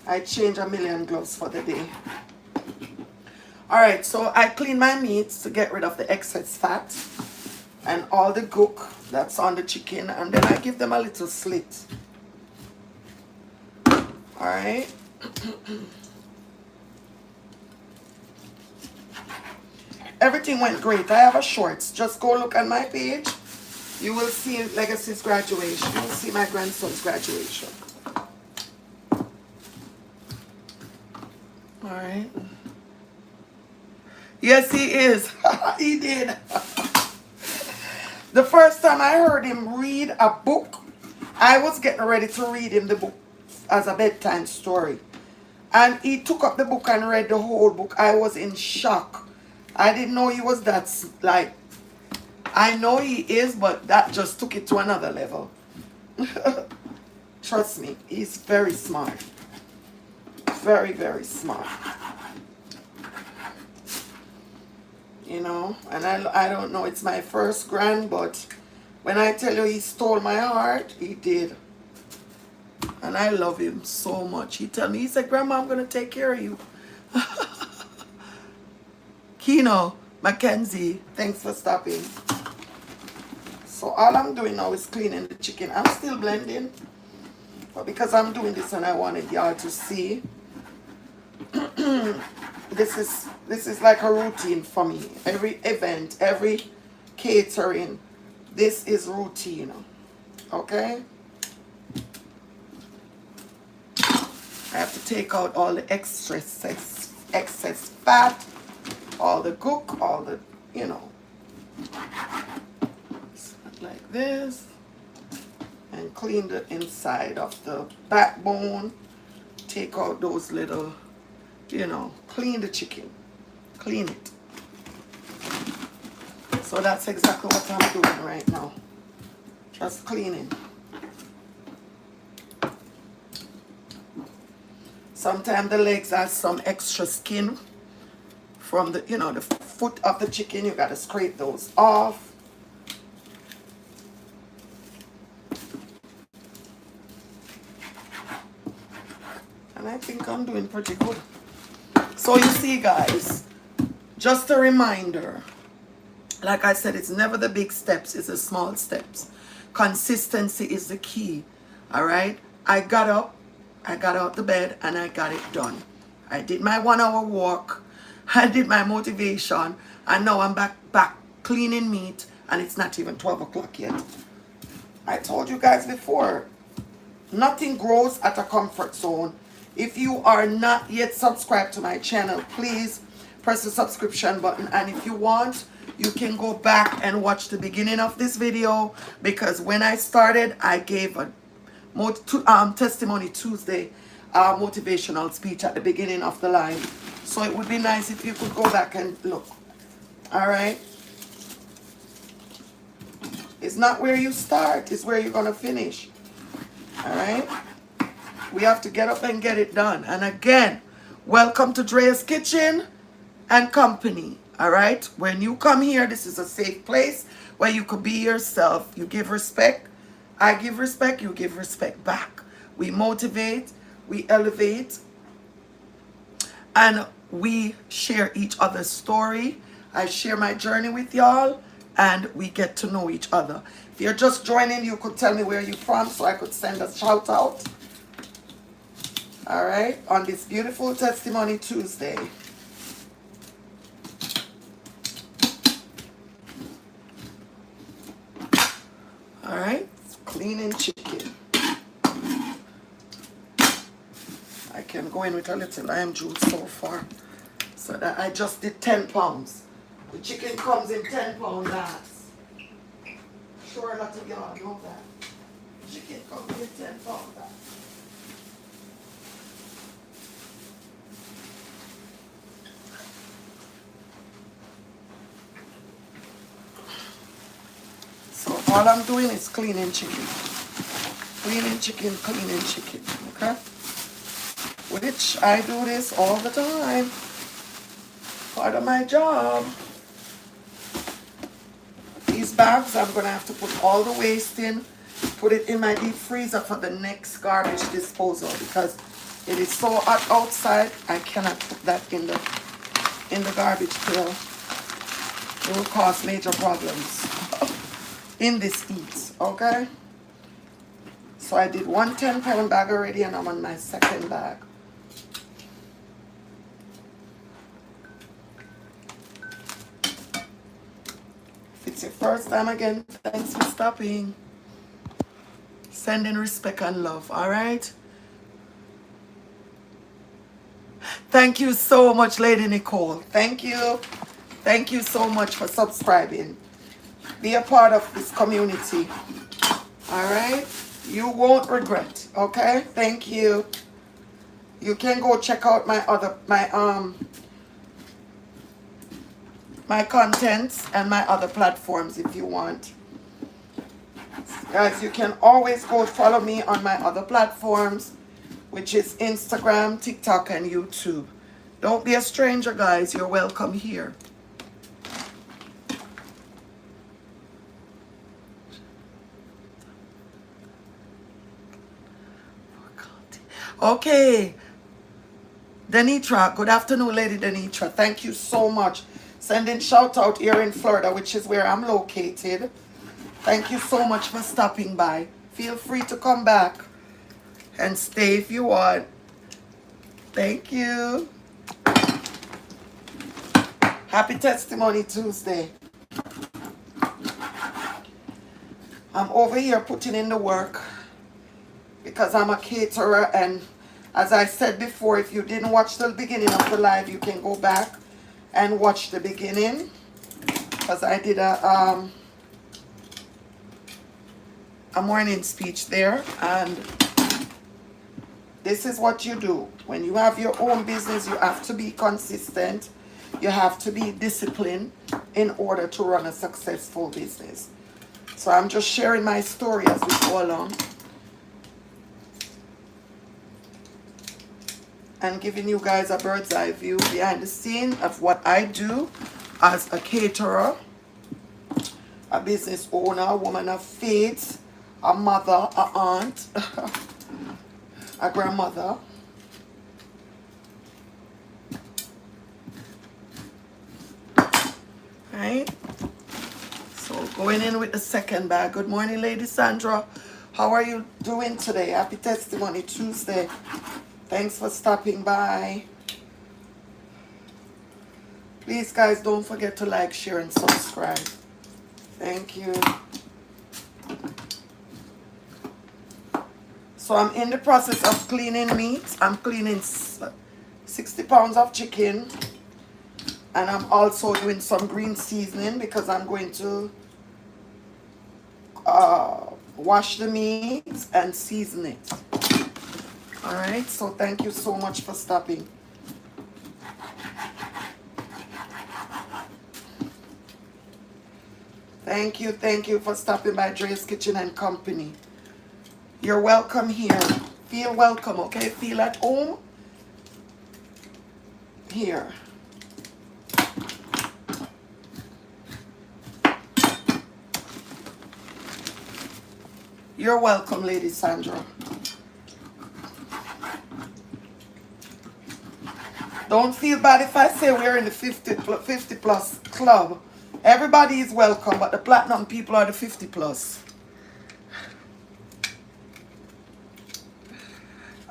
I change a million gloves for the day. Alright, so I clean my meats to get rid of the excess fat and all the gook that's on the chicken, and then I give them a little slit. Alright. Everything went great. I have a shorts. Just go look on my page. You will see Legacy's graduation. You will see my grandson's graduation. Alright. Yes, he is. He did. The first time I heard him read a book, I was getting ready to read him the book as a bedtime story. And he took up the book and read the whole book. I was in shock. I didn't know he was that, like, I know he is, but that just took it to another level. Trust me, he's very smart. Very, very smart. You know, and I don't know, it's my first grand, but when I tell you he stole my heart, he did. And I love him so much. He told me, he said, Grandma, I'm going to take care of you. Kino, Mackenzie, thanks for stopping. So all I'm doing now is cleaning the chicken. I'm still blending, but because I'm doing this and I wanted y'all to see, this is like a routine for me. Every event, every catering, this is routine. Okay? I have to take out all the excess fat, all the gook, all the, you know, like this, and clean the inside of the backbone. Take out those little, you know, clean the chicken, clean it. So that's exactly what I'm doing right now, just cleaning. Sometimes the legs have some extra skin from the, you know, the foot of the chicken. You gotta scrape those off. And I think I'm doing pretty good. So you see, guys, just a reminder, like I said, it's never the big steps, it's the small steps. Consistency is the key. All right, I got up, I got out the bed, and I got it done. I did my 1 hour walk, I did my motivation, and now I'm back cleaning meat, and it's not even 12 o'clock yet. I told you guys before, nothing grows at a comfort zone. If you are not yet subscribed to my channel, please press the subscription button. And if you want, you can go back and watch the beginning of this video, because when I started, I gave a Testimony Tuesday motivational speech at the beginning of the live. So it would be nice if you could go back and look. All right? It's not where you start, it's where you're going to finish. All right? We have to get up and get it done. And again, Welcome to Drea's Kitchen and Company. All right? When you come here, this is a safe place where you could be yourself. You give respect. I give respect. You give respect back. We motivate. We elevate. And we share each other's story. I share my journey with y'all. And we get to know each other. If you're just joining, you could tell me where you're from so I could send a shout out. All right, on this beautiful Testimony Tuesday. All right, cleaning chicken. I can go in with a little lime juice so far. So that I just did 10 pounds. The chicken comes in 10-pound bags. Sure, a lot of y'all know that. Chicken comes in 10-pound bags. So all I'm doing is cleaning chicken. Cleaning chicken, okay? Which I do this all the time. Part of my job. These bags, I'm gonna have to put all the waste in, put it in my deep freezer for the next garbage disposal because it is so hot outside, I cannot put that in the garbage pail. It will cause major problems in this heat, okay? So I did one 10-pound bag already and I'm on my second bag. If it's your first time again, thanks for stopping. Sending respect and love, all right? Thank you so much, Lady Nicole. Thank you. Thank you so much for subscribing. Be a part of this community. All right? You won't regret, okay? Thank you. You can go check out my contents and my other platforms if you want. Guys, you can always go follow me on my other platforms, which is Instagram, TikTok, and YouTube. Don't be a stranger, guys. You're welcome here. Okay. Denitra, good afternoon, Lady Denitra. Thank you so much. Sending shout out here in Florida, which is where I'm located. Thank you so much for stopping by. Feel free to come back and stay if you want. Thank you. Happy Testimony Tuesday. I'm over here putting in the work because I'm a caterer, and as I said before, if you didn't watch the beginning of the live, you can go back and watch the beginning because I did a morning speech there. And this is what you do. When you have your own business, you have to be consistent. You have to be disciplined in order to run a successful business. So I'm just sharing my story as we go along and giving you guys a bird's eye view behind the scene of what I do as a caterer, a business owner, a woman of faith, a mother, a aunt, a grandmother. Right? So going in with the second bag. Good morning, Lady Sandra. How are you doing today? Happy Testimony Tuesday. Thanks for stopping by. Please, guys, don't forget to like, share, and subscribe. Thank you. So I'm in the process of cleaning meat. I'm cleaning 60 pounds of chicken. And I'm also doing some green seasoning because I'm going to wash the meat and season it. All right, so thank you so much for stopping. Thank you for stopping by Drea's Kitchen and Company. You're welcome here. Feel welcome, okay? Feel at home. here. You're welcome, Lady Sandra. Don't feel bad if I say we're in the 50 plus club. Everybody is welcome, but the platinum people are the 50 plus.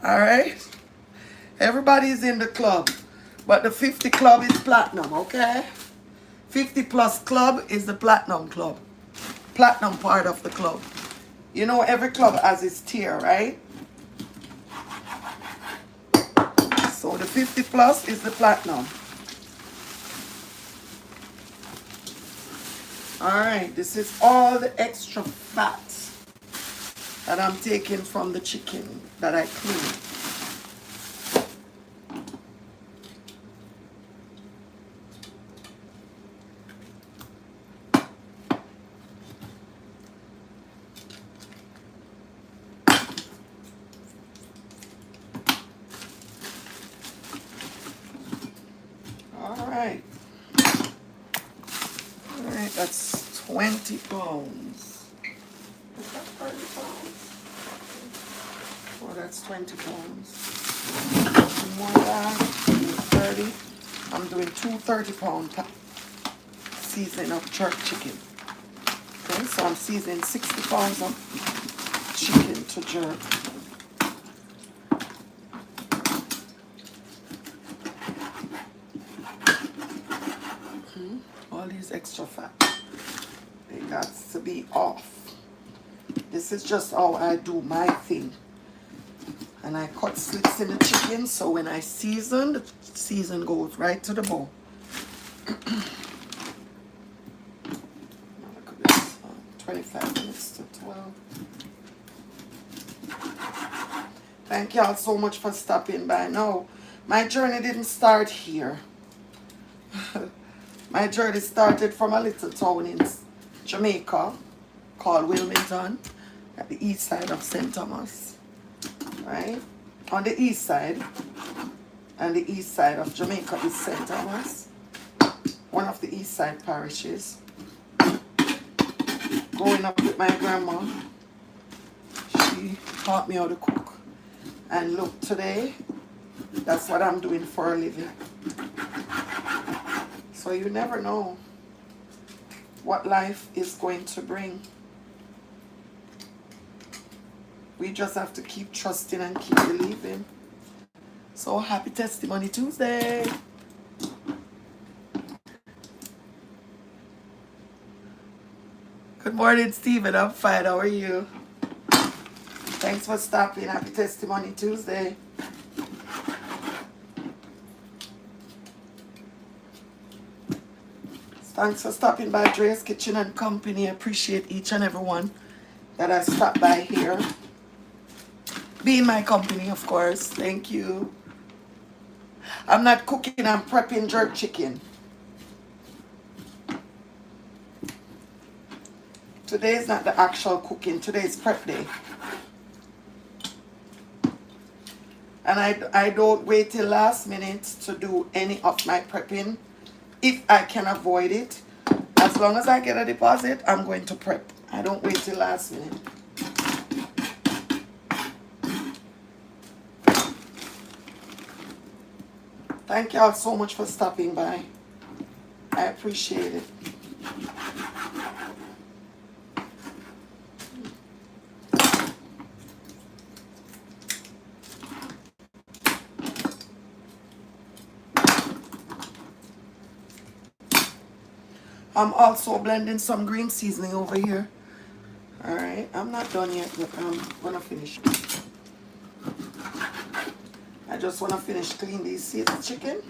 All right? Everybody is in the club, but the 50 club is platinum, okay? 50 plus club is the platinum club. Platinum part of the club. You know, every club has its tier, right? So the 50 plus is the platinum. All right, this is all the extra fat that I'm taking from the chicken that I cleaned. All right, that's 20 pounds. Is that 30 pounds? Oh, that's 20 pounds. More than 30. I'm doing 2 30-pound seasoning of jerk chicken. Okay, so I'm seasoning 60 pounds of chicken to jerk. All these extra fat, they got to be off. This is just how I do my thing. And I cut slits in the chicken, so when I season, the season goes right to the bowl. Look at this, 25 minutes to 12. Thank y'all so much for stopping by. No, my journey didn't start here. My journey started from a little town in Jamaica called Wilmington at the east side of St. Thomas, right? On the east side, and the east side of Jamaica is St. Thomas, one of the east side parishes. Growing up with my grandma, she taught me how to cook. And look, today, that's what I'm doing for a living. So you never know what life is going to bring. We just have to keep trusting and keep believing. So happy Testimony Tuesday. Good morning, Stephen. I'm fine. How are you? Thanks for stopping. Happy Testimony Tuesday. Thanks for stopping by Drea's Kitchen and Company. I appreciate each and every one that has stopped by here. Be in my company, of course. Thank you. I'm not cooking, I'm prepping jerk chicken. Today is not the actual cooking. Today is prep day. And I don't wait till last minute to do any of my prepping. If I can avoid it, as long as I get a deposit, I'm going to prep. I don't wait till last minute. Thank y'all so much for stopping by. I appreciate it. I'm also blending some green seasoning over here. All right, I'm not done yet, but I'm gonna finish. I just wanna finish clean these seasoned chicken.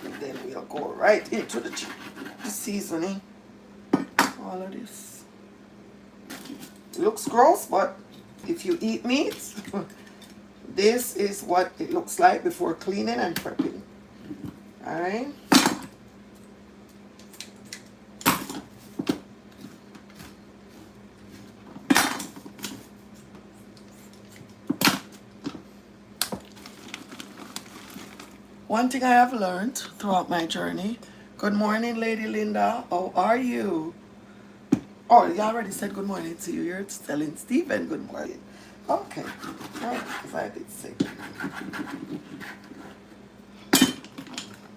And then we'll go right into the seasoning. All of this. It looks gross, but if you eat meat, this is what it looks like before cleaning and prepping. All right. One thing I have learned throughout my journey. Good morning, Lady Linda. How are you? Oh, you already said good morning to you. You're telling Stephen good morning. Okay. All right, because I did say.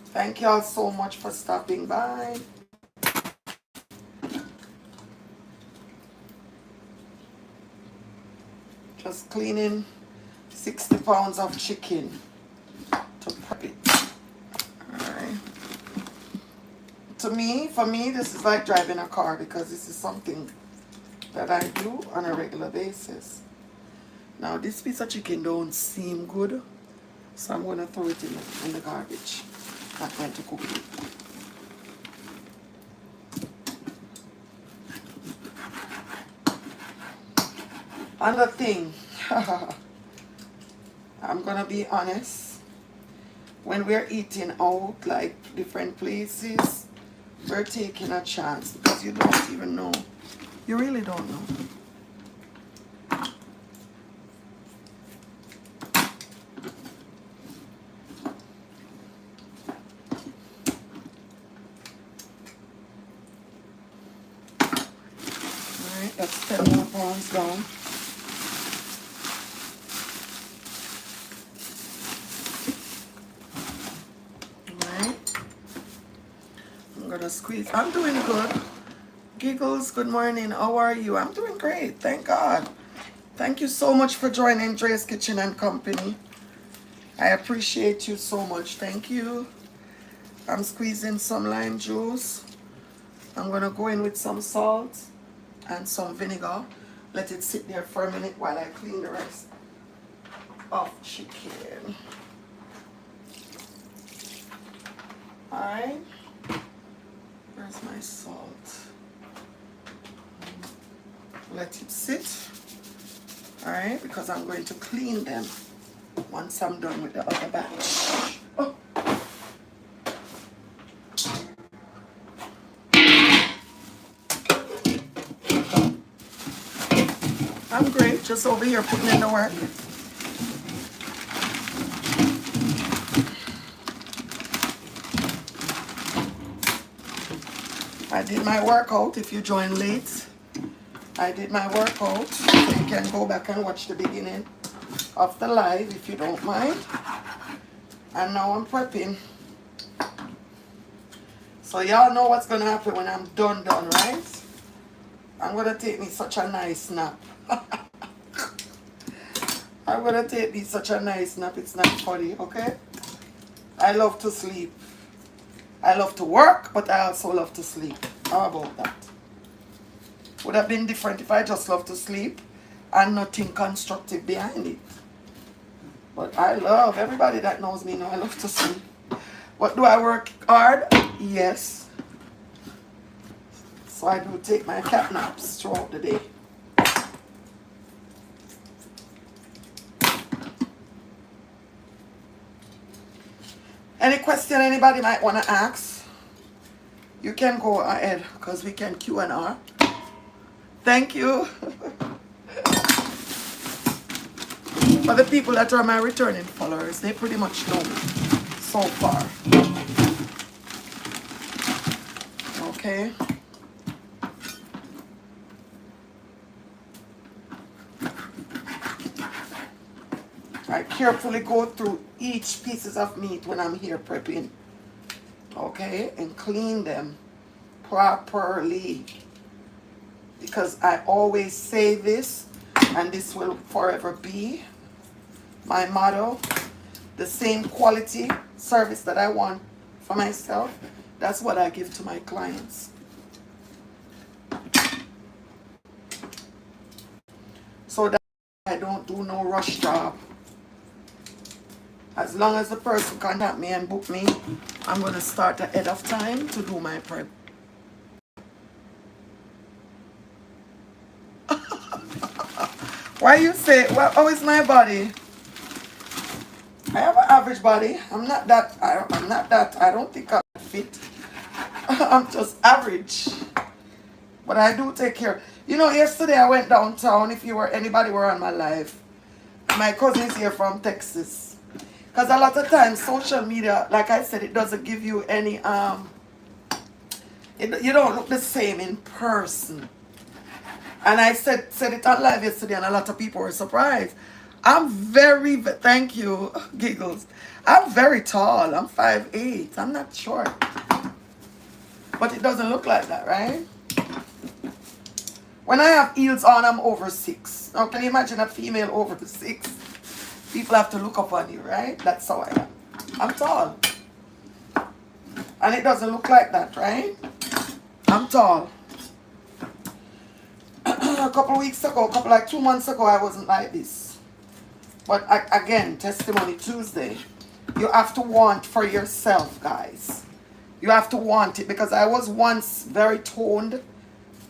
Thank y'all so much for stopping by. Just cleaning 60 pounds of chicken to prep it. Alright. For me, this is like driving a car because this is something that I do on a regular basis. Now, this piece of chicken don't seem good, so I'm going to throw it in the garbage. Not going to cook it. Another thing, I'm going to be honest. When we're eating out, like different places, we're taking a chance because you don't even know. You really don't know. Alright, that's 10 more pounds down. Alright. I'm gonna squeeze. I'm doing good. Giggles, good morning. How are you? I'm doing great. Thank God. Thank you so much for joining Drea's Kitchen and Company. I appreciate you so much. Thank you. I'm squeezing some lime juice. I'm gonna go in with some salt and some vinegar. Let it sit there for a minute while I clean the rest of chicken. Alright. Where's my salt? Let it sit. Alright, because I'm going to clean them once I'm done with the other batch. Oh. I'm great, just over here putting in the work. I did my workout. If you join late, I did my workout. You can go back and watch the beginning of the live if you don't mind. And now I'm prepping. So y'all know what's gonna happen when I'm done, right? I'm gonna take me such a nice nap. I'm gonna take me such a nice nap. It's not funny, okay? I love to sleep. I love to work, but I also love to sleep. How about that? Would have been different if I just love to sleep and nothing constructive behind it. But I love, everybody that knows me know I love to sleep. But do I work hard? Yes. So I do take my cat naps throughout the day. Any question anybody might want to ask? You can go ahead because we can Q&R. Thank you. For the people that are my returning followers, they pretty much know me so far. Okay. I carefully go through each pieces of meat when I'm here prepping. Okay, and clean them properly. Because I always say this, and this will forever be my motto. The same quality service that I want for myself, that's what I give to my clients. So that I don't do no rush job. As long as the person contact me and book me, I'm going to start ahead of time to do my prep. Why you say, well, how is my body? I have an average body. I'm not that, I don't think I'm fit. I'm just average. But I do take care. You know, yesterday I went downtown. If anybody were on my live. My cousin is here from Texas. Because a lot of times social media, like I said, it doesn't give you any you don't look the same in person. And I said it on live yesterday, and a lot of people were surprised. I'm thank you, Giggles. I'm very tall. I'm 5'8". I'm not short. But it doesn't look like that, right? When I have heels on, I'm over 6. Now, can you imagine a female over 6? People have to look up on you, right? That's how I am. I'm tall. And it doesn't look like that, right? I'm tall. A couple weeks ago, like 2 months ago, I wasn't like this. But again, Testimony Tuesday, you have to want for yourself, guys. You have to want it, because I was once very toned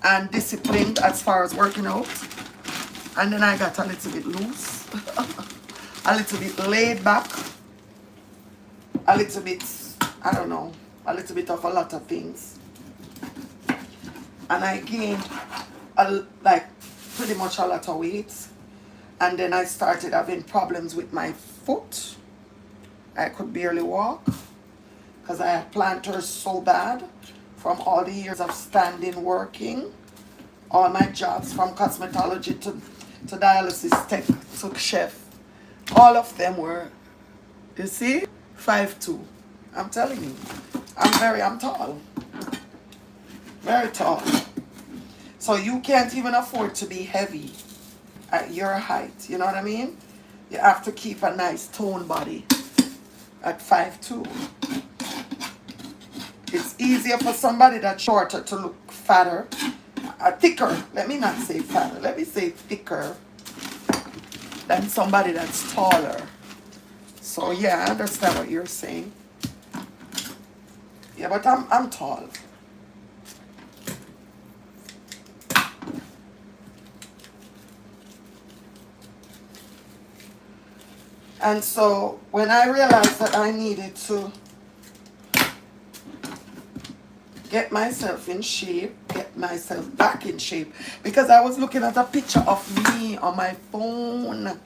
and disciplined as far as working out. And then I got a little bit loose, a little bit laid back, a little bit, I don't know, a little bit of a lot of things. And I gained like pretty much a lot of weight. And then I started having problems with my foot. I could barely walk because I had planters so bad from all the years of standing working. All my jobs, from cosmetology to dialysis tech to chef, all of them were, you see, 5'2". I'm telling you, I'm tall. Very tall. So you can't even afford to be heavy at your height. You know what I mean? You have to keep a nice toned body at 5'2". It's easier for somebody that's shorter to look fatter, thicker. Let me not say fatter. Let me say thicker than somebody that's taller. So yeah, I understand what you're saying. Yeah, but I'm tall. And so when I realized that I needed to get myself in shape, get myself back in shape, because I was looking at a picture of me on my phone.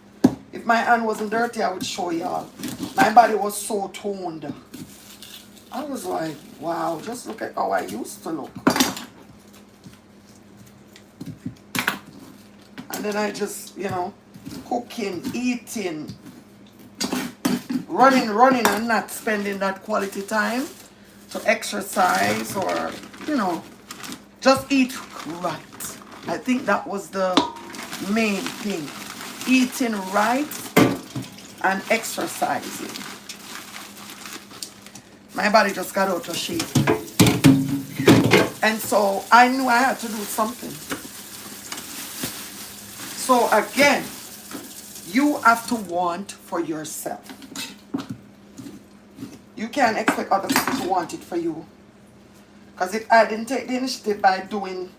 If my hand wasn't dirty, I would show y'all. My body was so toned. I was like, wow, just look at how I used to look. And then I just, cooking, eating, running and not spending that quality time to exercise or, just eat right. I think that was the main thing. Eating right and exercising. My body just got out of shape. And so I knew I had to do something. So again, you have to want for yourself. You can't expect other people to want it for you. Because if I didn't take the initiative by doing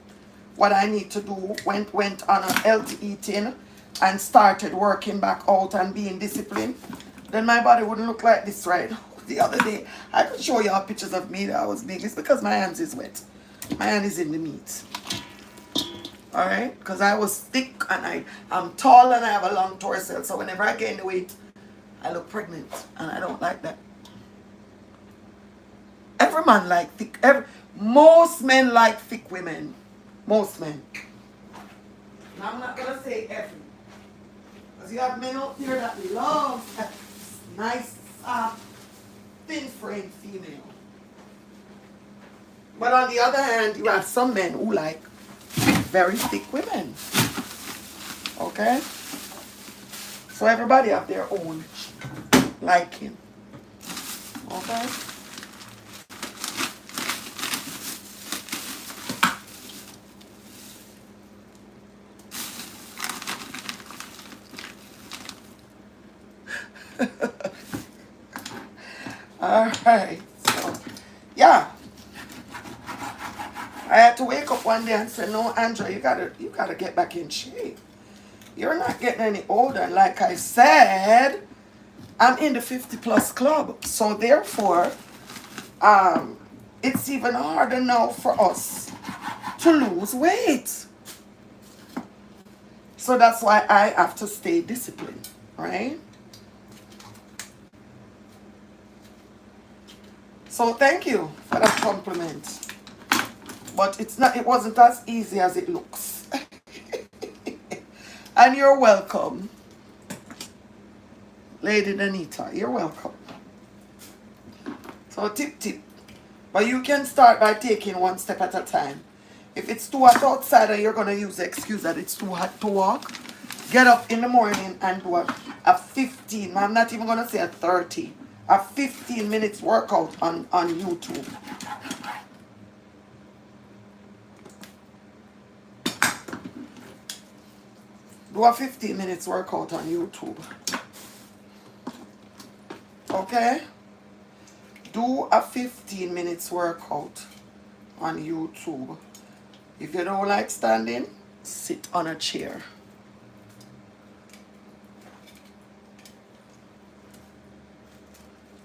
what I need to do, went on a healthy eating and started working back out and being disciplined, then my body wouldn't look like this, right? The other day, I could show you all pictures of me that I was big. It's because my hands is wet. My hand is in the meat. Alright? Because I was thick and I'm tall and I have a long torso. So whenever I gain the weight, I look pregnant. And I don't like that. Every man like thick. Most men like thick women. Most men. Now I'm not going to say every. Because you have men out there that love that nice, thin frame female. But on the other hand, you have some men who like very thick women. Okay? So everybody have their own liking. Okay? All right, so yeah, I had to wake up one day and say, no, Andrea, you gotta get back in shape. You're not getting any older. And like I said, I'm in the 50+ club, so therefore, it's even harder now for us to lose weight. So that's why I have to stay disciplined, right? So thank you for that compliment. But it wasn't as easy as it looks. And you're welcome. Lady Danita, you're welcome. So tip. But you can start by taking one step at a time. If it's too hot outside and you're going to use the excuse that it's too hot to walk, get up in the morning and do a 15, I'm not even going to say a 30, a 15 minutes workout on YouTube. Do a 15 minutes workout on YouTube. Okay? Do a 15 minutes workout on YouTube. If you don't like standing, sit on a chair.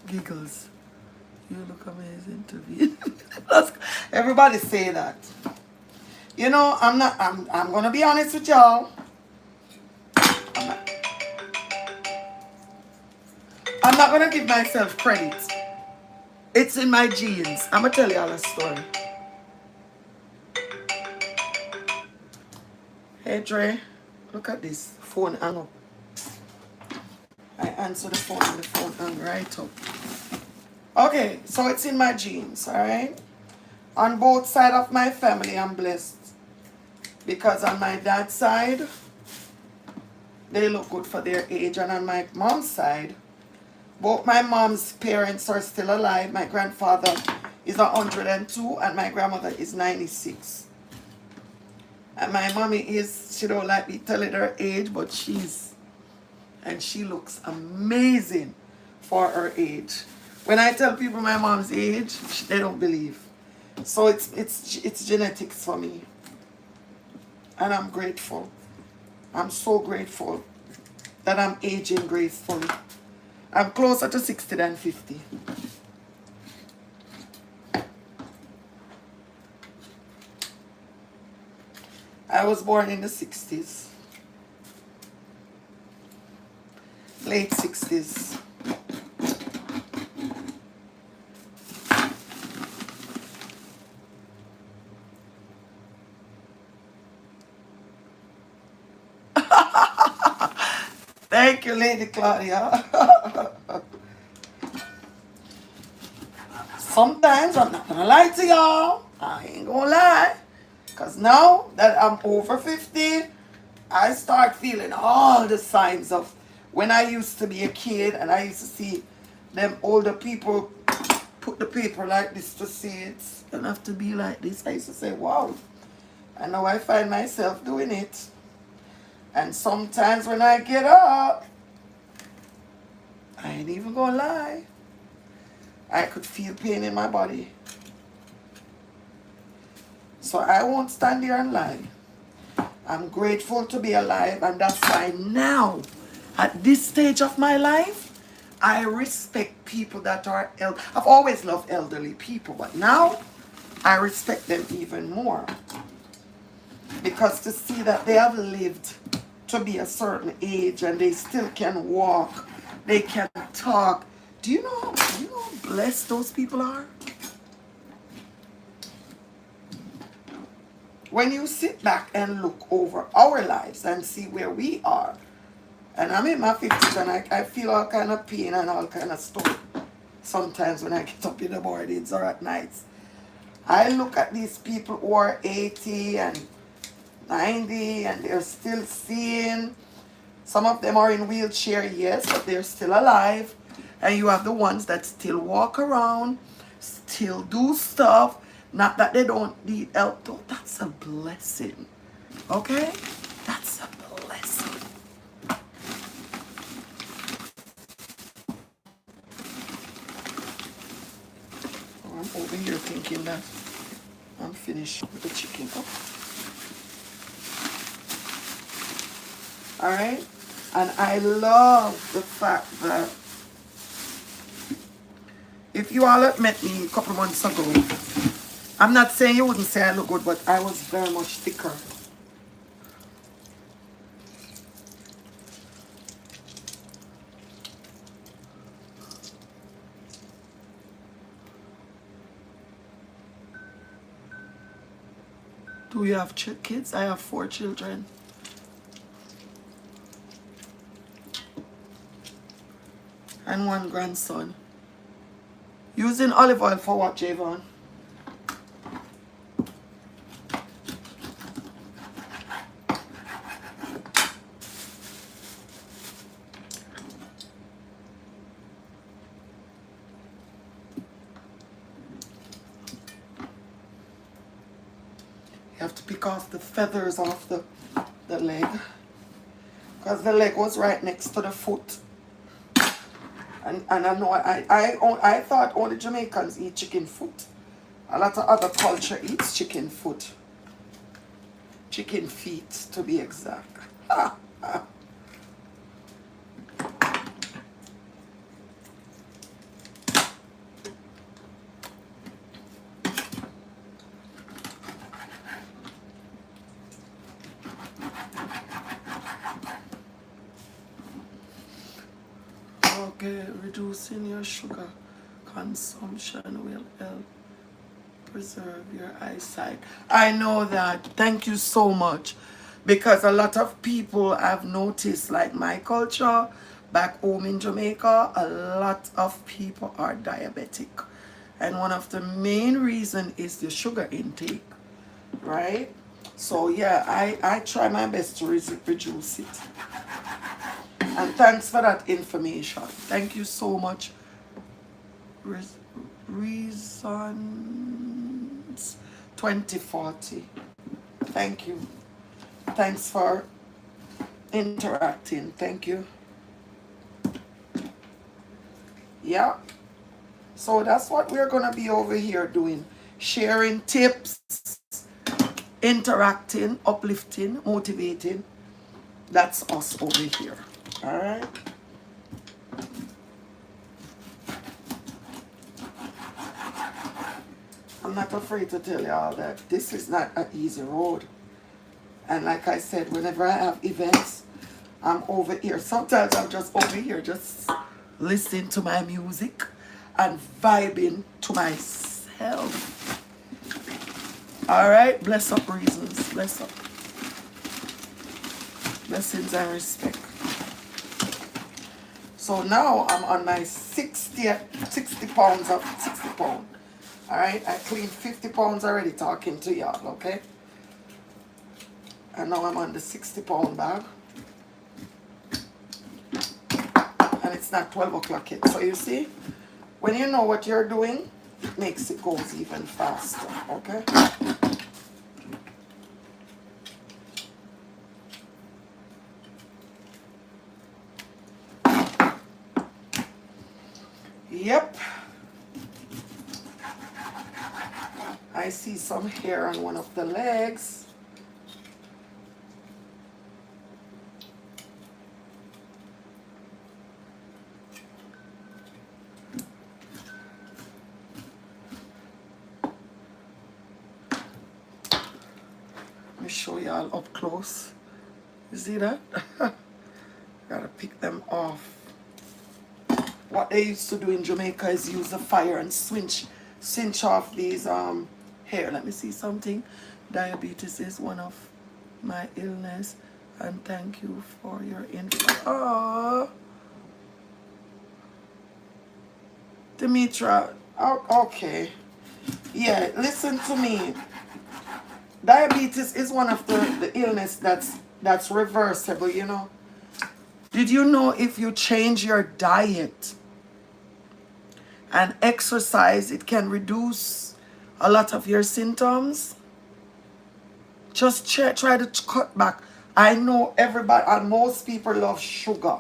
Giggles. You look amazing to me. Everybody say that. You know, I'm gonna be honest with y'all. I'm not gonna give myself credit. It's in my genes. I'm gonna tell y'all a story. Hey Dre, look at this. Phone hang up. I answer the phone and the phone hung right up. Okay, so it's in my genes, alright? On both sides of my family, I'm blessed. Because on my dad's side, they look good for their age. And on my mom's side, both my mom's parents are still alive. My grandfather is 102 and my grandmother is 96. And my mommy she don't like me telling her age, but she looks amazing for her age. When I tell people my mom's age, they don't believe. So it's genetics for me. And I'm grateful. I'm so grateful that I'm aging gracefully. I'm closer to 60 than 50. I was born in the 60s. Late 60s. Thank you, Lady Claudia. Sometimes I'm not gonna lie to y'all. I ain't gonna lie. Because now that I'm over 50, I start feeling all the signs of when I used to be a kid and I used to see them older people put the paper like this to see it's gonna have to be like this. I used to say, wow. And now I find myself doing it. And sometimes when I get up, I ain't even gonna lie, I could feel pain in my body. So I won't stand here and lie. I'm grateful to be alive, and that's why now, at this stage of my life, I respect people that are elderly. I've always loved elderly people, but now I respect them even more. Because to see that they have lived to be a certain age and they still can walk, they can talk. Do you know how blessed those people are? When you sit back and look over our lives and see where we are, and I'm in my 50s and I feel all kind of pain and all kind of stuff sometimes when I get up in the mornings or at nights. I look at these people who are 80 and 90 and they're still seeing. Some of them are in wheelchair, yes, but they're still alive. And you have the ones that still walk around, still do stuff. Not that they don't need help, though. That's a blessing. Okay? That's a blessing. Oh, I'm over here thinking that I'm finished with the chicken. Oh. Alright? And I love the fact that if you all had met me a couple months ago, I'm not saying you wouldn't say I look good, but I was very much thicker. Do you have kids? I have 4 children. And 1 grandson. Using olive oil for what, Javon? You have to pick off the feathers off the leg. Because the leg was right next to the foot. And I know I thought only Jamaicans eat chicken foot. A lot of other culture eats chicken foot. Chicken feet, to be exact. Okay, reducing your sugar consumption will help preserve your eyesight. I know that. Thank you so much. Because a lot of people have noticed, like my culture, back home in Jamaica, a lot of people are diabetic. And one of the main reasons is the sugar intake, right? So yeah, I try my best to reduce it. And thanks for that information. Thank you so much. Reasons 2040. Thank you. Thanks for interacting. Thank you. Yeah. So that's what we're going to be over here doing. Sharing tips, interacting, uplifting, motivating. That's us over here. All right. I'm not afraid to tell y'all that this is not an easy road. And like I said, whenever I have events, I'm over here. Sometimes I'm just over here, just listening to my music and vibing to myself. All right. Bless up reasons. Bless up. Blessings and respect. So now I'm on my 60 pounds of 60 pounds. All right, I cleaned 50 pounds already talking to y'all, okay? And now I'm on the 60-pound bag. And it's not 12 o'clock yet. So you see, when you know what you're doing, it makes it goes even faster, okay? Yep. I see some hair on one of the legs. Let me show y'all up close. You see that? Gotta pick them off. What they used to do in Jamaica is use the fire and cinch off these hair. Let me see something. Diabetes is one of my illness, and thank you for your info. Oh, Demetra. Oh, okay. Yeah, listen to me. Diabetes is one of the illness that's reversible, you know. Did you know if you change your diet and exercise, it can reduce a lot of your symptoms? Just try to cut back. I know everybody and most people love sugar,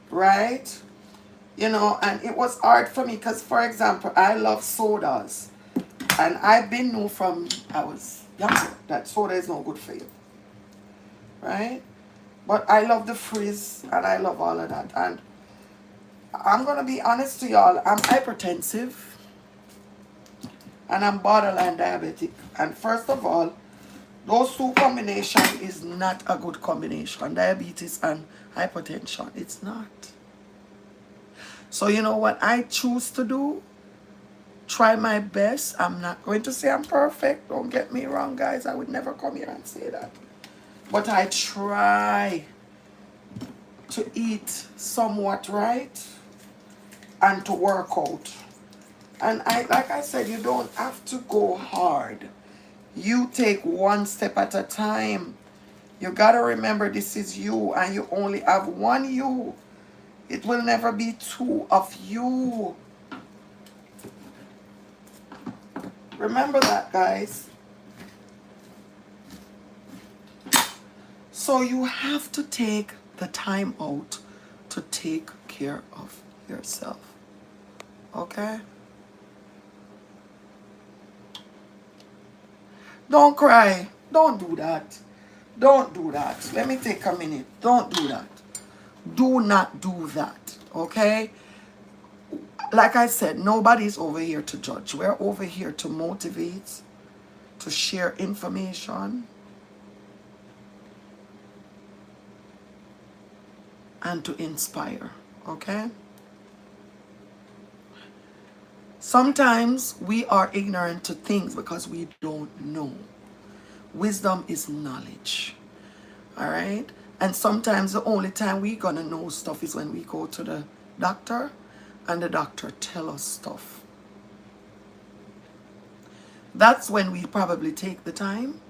right? You know, and it was hard for me because, for example, I love sodas. And I've been known from I was younger that soda is no good for you, right? But I love the frizz and I love all of that. And I'm going to be honest to y'all, I'm hypertensive and I'm borderline diabetic. And first of all, those two combination is not a good combination. Diabetes and hypertension, it's not. So you know what I choose to do? try my best. I'm not going to say I'm perfect. Don't get me wrong, guys. I would never come here and say that. But I try to eat somewhat right and to work out. And like I said, you don't have to go hard. You take one step at a time. You gotta remember this is you and you only have one you. It will never be two of you. Remember that, guys. So you have to take the time out to take care of yourself. Okay? Don't cry. Don't do that. Don't do that. Let me take a minute. Don't do that. Do not do that. Okay? Like I said, nobody's over here to judge. We're over here to motivate, to share information, and to inspire. Okay? Sometimes we are ignorant to things because we don't know. Wisdom is knowledge. All right? And sometimes the only time we're going to know stuff is when we go to the doctor and the doctor tell us stuff. That's when we probably take the time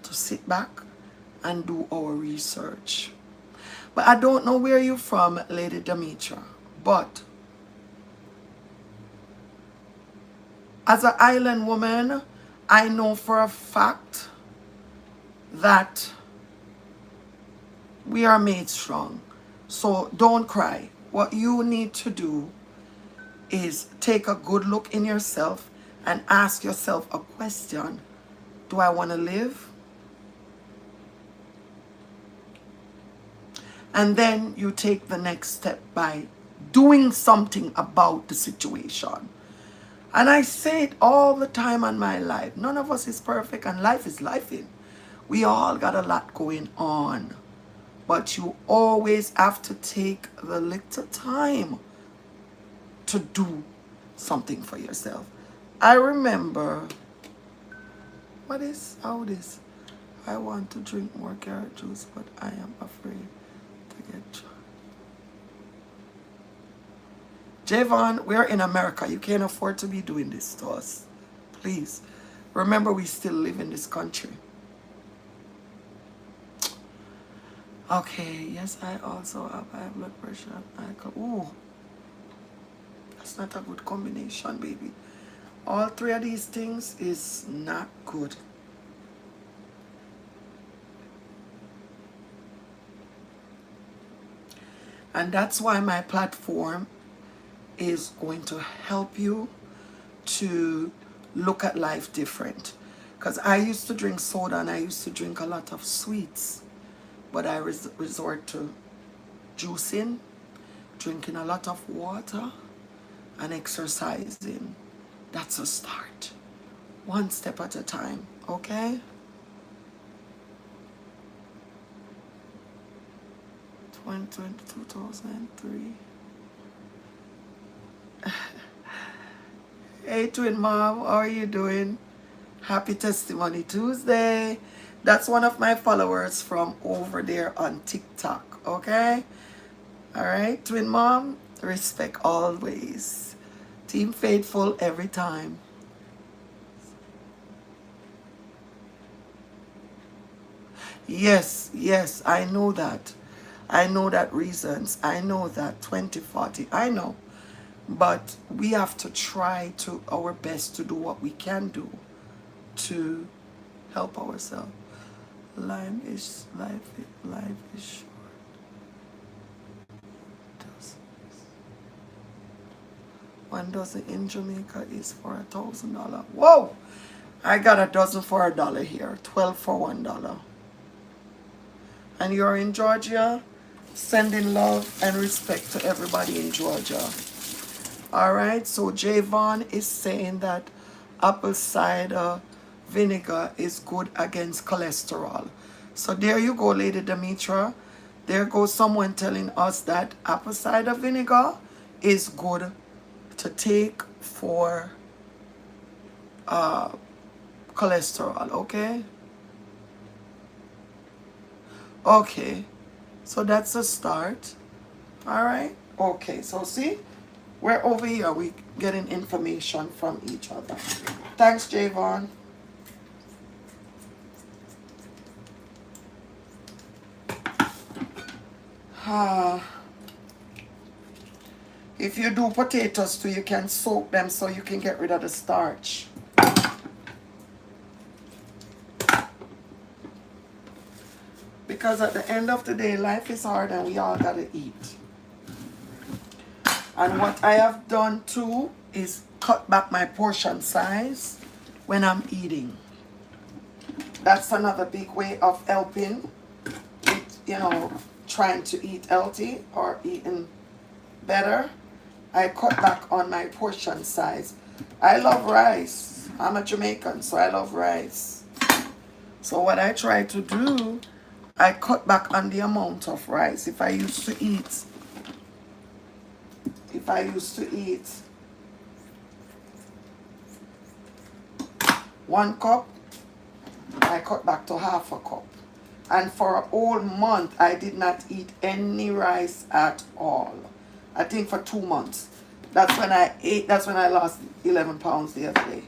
to sit back and do our research. But I don't know where you're from, Lady Demetra, but as an island woman, I know for a fact that we are made strong. So don't cry. What you need to do is take a good look in yourself and ask yourself a question. Do I want to live? And then you take the next step by doing something about the situation. And I say it all the time in my life. None of us is perfect and life is lifing. We all got a lot going on. But you always have to take the little time to do something for yourself. I remember, how this? I want to drink more carrot juice, but I am afraid to get drunk. Javon, we're in America. You can't afford to be doing this to us. Please. Remember, we still live in this country. Okay, yes, I also have high blood pressure. Ooh, that's not a good combination, baby. All three of these things is not good. And that's why my platform is going to help you to look at life different. Because I used to drink soda and I used to drink a lot of sweets. But I resort to juicing, drinking a lot of water, and exercising. That's a start. One step at a time, okay? 2003. Hey, twin mom, how are you doing? Happy Testimony Tuesday. That's one of my followers from over there on TikTok, okay? All right, twin mom, respect always. Team faithful every time. Yes, I know that. I know that reasons. I know that 2040. I know. But we have to try to our best to do what we can do to help ourselves. Life is short. One dozen in Jamaica is for $1,000. Whoa! I got a dozen for $1 here. 12 for $1. And you're in Georgia? Sending love and respect to everybody in Georgia. Alright, so Javon is saying that apple cider vinegar is good against cholesterol. So there you go, Lady Demetra. There goes someone telling us that apple cider vinegar is good to take for uh, cholesterol, okay? Okay, so that's a start. All right, okay, so see, we're over here, we getting information from each other. Thanks, Javon. If you do potatoes too, you can soak them so you can get rid of the starch. Because at the end of the day, life is hard and we all gotta eat. And what I have done too is cut back my portion size when I'm eating. That's another big way of helping with, trying to eat healthy or eating better. I cut back on my portion size. I love rice. I'm a Jamaican, so I love rice. So what I try to do, I cut back on the amount of rice. If I used to eat 1 cup, I cut back to half a cup. And for a whole month, I did not eat any rice at all. I think for 2 months. That's when I lost 11 pounds the other day.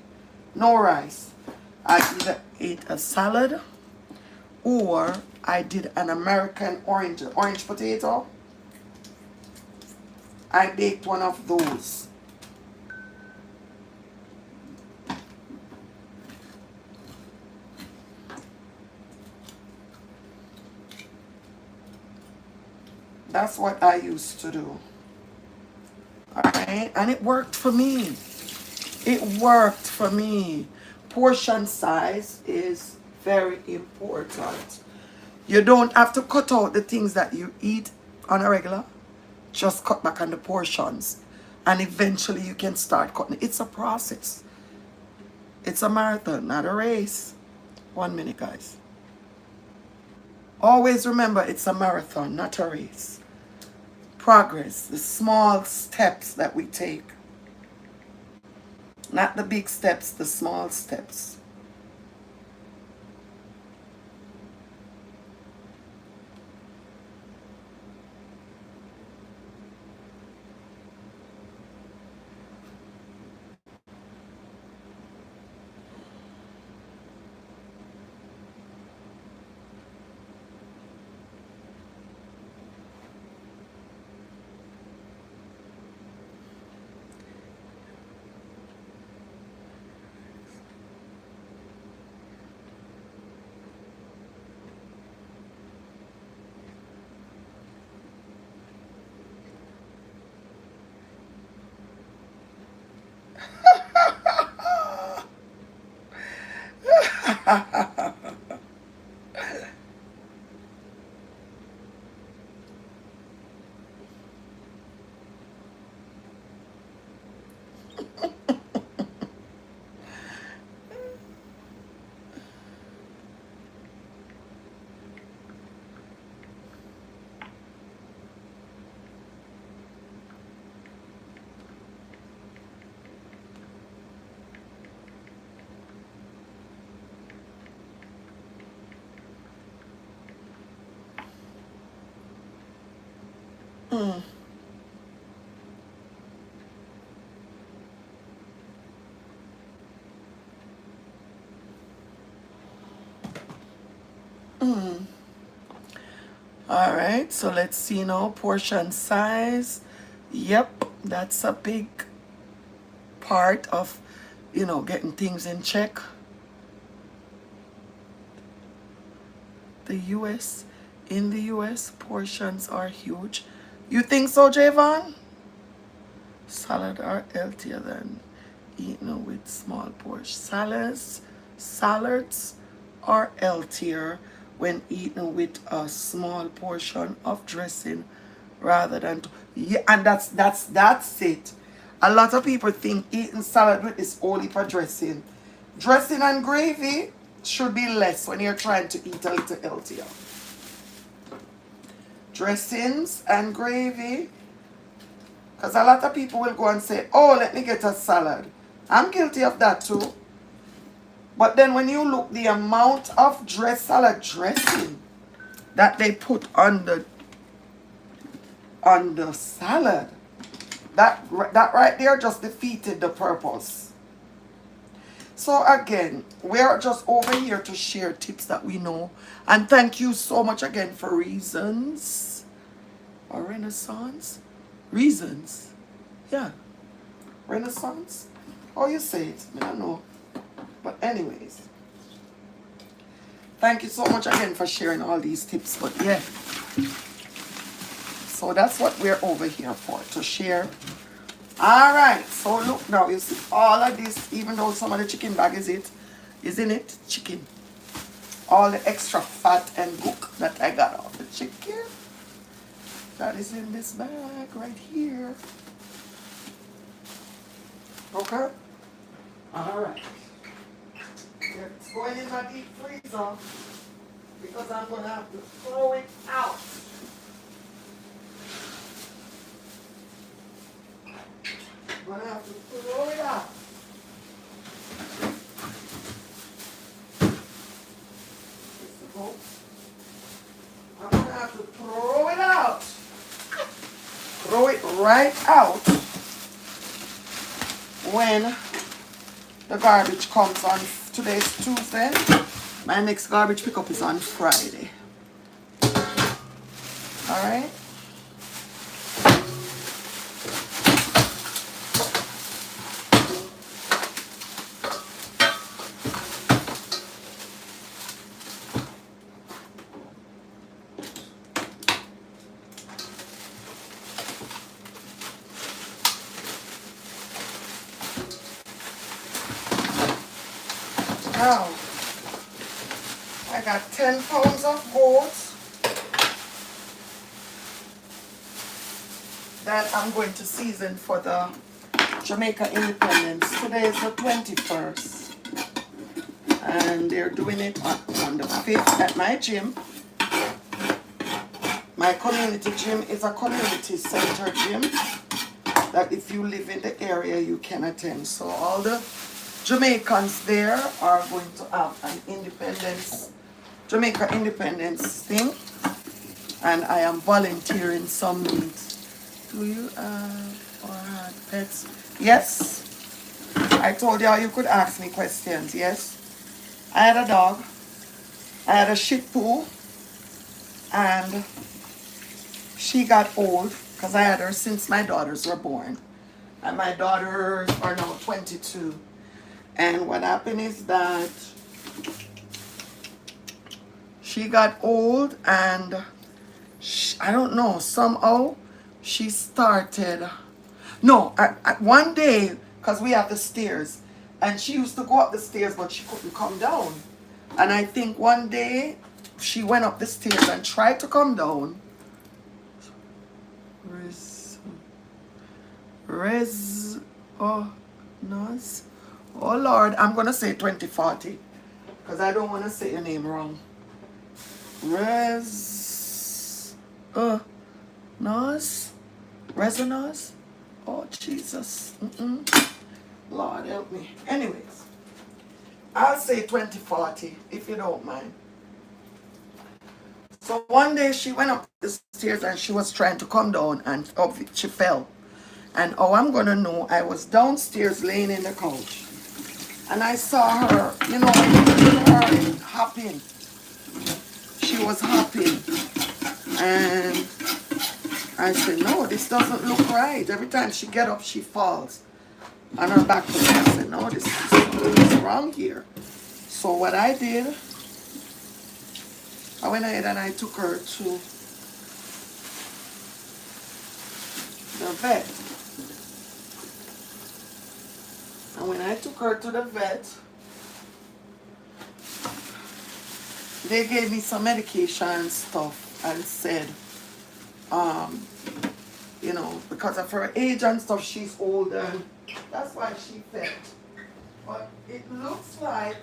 No rice. I either ate a salad or I did an American orange potato. I baked one of those. That's what I used to do. Alright, and it worked for me. It worked for me. Portion size is very important. You don't have to cut out the things that you eat on a regular. Just cut back on the portions. And eventually you can start cutting. It's a process. It's a marathon, not a race. 1 minute, guys. Always remember it's a marathon, not a race. Progress, the small steps that we take. Not the big steps, the small steps. All right, so let's see now, portion size. Yep, that's a big part of, getting things in check. In the US, portions are huge. You think so, Javon? Salad are healthier than eating with small portions. Salads are healthier when eaten with a small portion of dressing rather than yeah, and that's it. A lot of people think eating salad with is only for dressing. Dressing and gravy should be less when you're trying to eat a little healthier. Dressings and gravy, because a lot of people will go and say, oh, let me get a salad. I'm guilty of that too. But then when you look the amount of salad dressing that they put on the salad, that right there just defeated the purpose. So again, we are just over here to share tips that we know. And thank you so much again for Reasons or Renaissance. Reasons. Yeah. Renaissance. How you say it? I don't know. But anyways. Thank you so much again for sharing all these tips. But yeah. So that's what we're over here for, to share. Alright, so look now, you see all of this, even though some of the chicken bag isn't it chicken? All the extra fat and gook that I got off the chicken, that is in this bag right here. Okay? Alright. It's going in my deep freezer because I'm going to have to throw it out. I'm going to have to throw it out. I'm going to have to throw it out. Throw it right out when the garbage comes on. Today's Tuesday. My next garbage pickup is on Friday. Alright? Now, I got 10 pounds of oats that I'm going to season for the Jamaica Independence. Today is the 21st. And they're doing it on the 5th at my gym. My community gym is a community center gym that if you live in the area, you can attend. So all the Jamaicans there are going to have an independence, Jamaica independence thing, and I am volunteering some meat. Do you have or had pets? Yes. I told you you could ask me questions. Yes. I had a dog. I had a Shih Tzu, and she got old because I had her since my daughters were born, and my daughters are now 22. And what happened is that she got old and I don't know, somehow she started, no, one day, because we have the stairs, and she used to go up the stairs, but she couldn't come down. And I think one day she went up the stairs and tried to come down. Oh Lord, I'm going to say 2040 because I don't want to say your name wrong. Resonance? Oh Jesus. Lord help me. Anyways, I'll say 2040 if you don't mind. So one day she went up the stairs and she was trying to come down and she fell. And I'm going to know, I was downstairs laying in the couch. And I saw her, her hopping. She was hopping. And I said, no, this doesn't look right. Every time she get up, she falls on her back. I said, no, this is wrong here. So what I did, I went ahead and I took her to the vet. And when I took her to the vet, they gave me some medication and stuff and said, because of her age and stuff, she's older. That's why she fell. But it looks like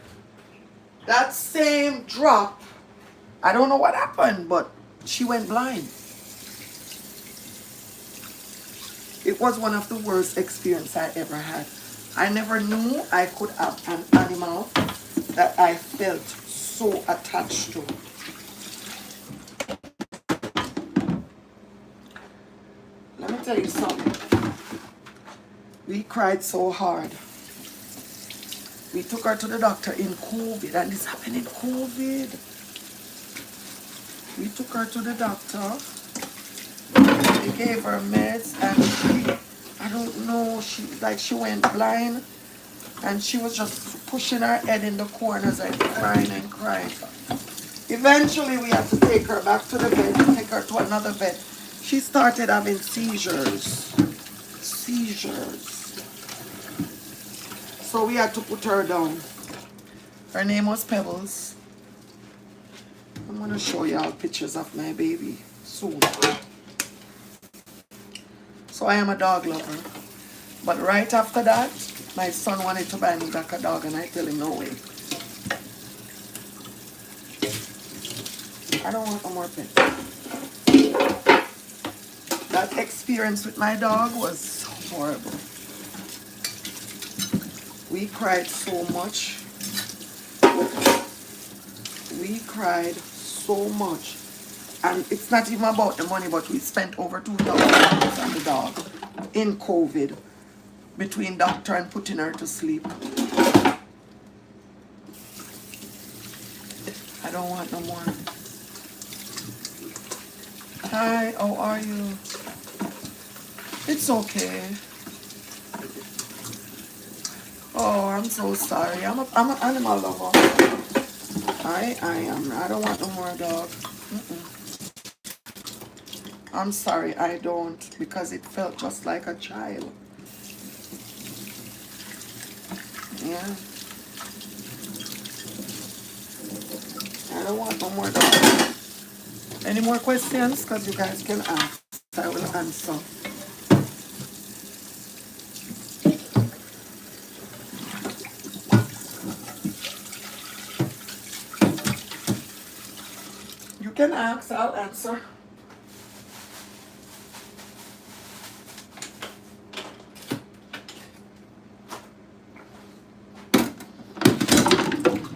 that same drop, I don't know what happened, but she went blind. It was one of the worst experiences I ever had. I never knew I could have an animal that I felt so attached to. Let me tell you something. We cried so hard. We took her to the doctor in COVID, and this happened in COVID. We took her to the doctor. They gave her meds, and I don't know, she went blind, and she was just pushing her head in the corners and crying and crying. Eventually, we had to take her back to the vet, take her to another vet. She started having seizures. So we had to put her down. Her name was Pebbles. I'm going to show you all pictures of my baby soon. So I am a dog lover. But right after that, my son wanted to buy me back a dog, and I tell him no way. I don't want no more pet. That experience with my dog was horrible. We cried so much. We cried so much. And it's not even about the money, but we spent over $2,000 on the dog in COVID between doctor and putting her to sleep. I don't want no more. Hi, how are you? It's okay. Oh, I'm so sorry. I'm an animal lover. I am. I don't want no more dog. I'm sorry, I don't, because it felt just like a child. Yeah. I don't want no more dog. Any more questions? Because you guys can ask. I will answer. You can ask, I'll answer.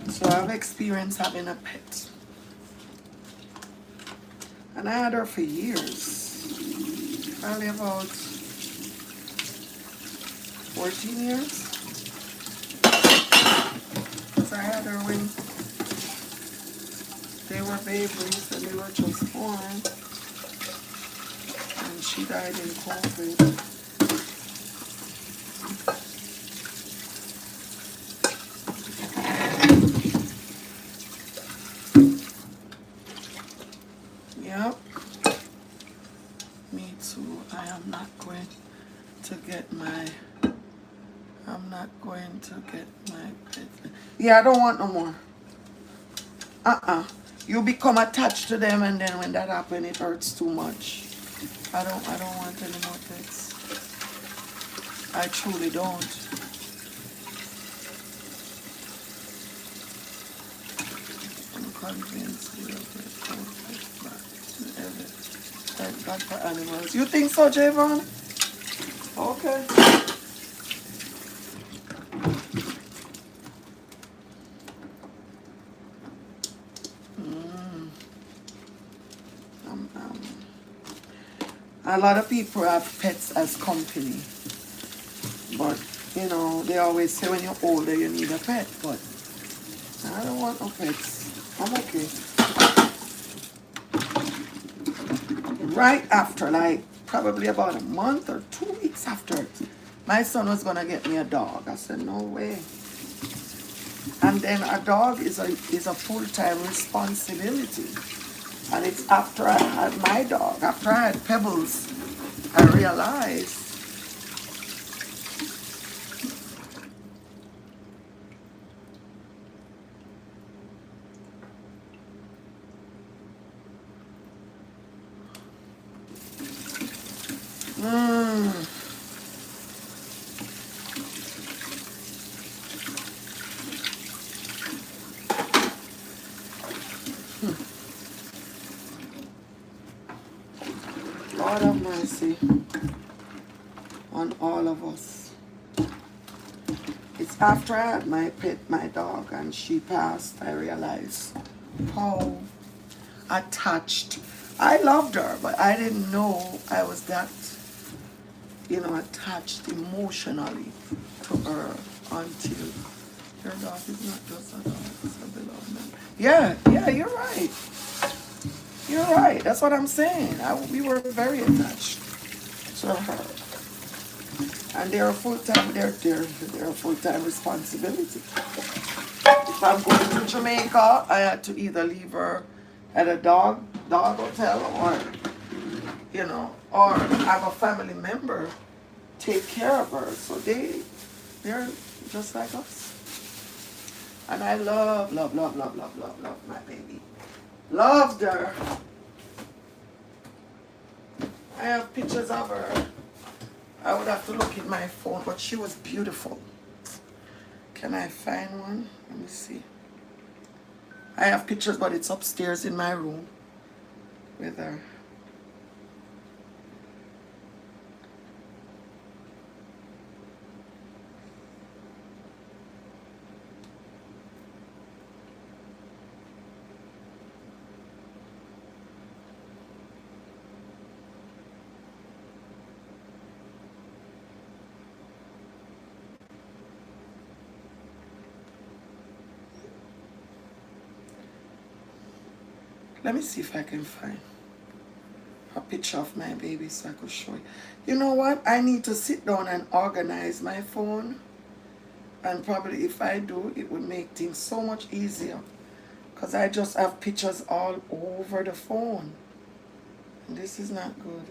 So I've experienced having a pet. And I had her for years. Probably about 14 years. So I had her when they were babies and they were just born. And she died in COVID. Yep. Me too. I am not going to get my pet. Yeah, I don't want no more. You become attached to them, and then when that happens, it hurts too much. I don't want any more pets. I truly don't. I'm convinced we'll get back to ever. Thank God for animals. You think so, Javon? Okay. A lot of people have pets as company, but you know, they always say when you're older you need a pet, but I don't want no pets. I'm okay. Right after, like probably about a month or 2 weeks after, my son was gonna get me a dog. I said, no way. And then a dog is a full-time responsibility. And it's after I had my dog, after I had Pebbles, I realized Lord have mercy on all of us. It's After I had my pet, my dog, and she passed, I realized how attached. I loved her, but I didn't know I was that, attached emotionally to her until your dog is not just a dog, it's a beloved man. Yeah, you're right. You're right. That's what I'm saying. We were very attached to her. And they're a full-time, they're a full-time responsibility. If I'm going to Jamaica, I had to either leave her at a dog hotel or have a family member take care of her. So they're just like us. And I love my baby. Loved her. I have pictures of her. I would have to look in my phone, but she was beautiful. Can I find one? Let me see. I have pictures, but it's upstairs in my room with her. Let me see if I can find a picture of my baby so I could show you. You know what? I need to sit down and organize my phone. And probably if I do, it would make things so much easier. Because I just have pictures all over the phone. And this is not good.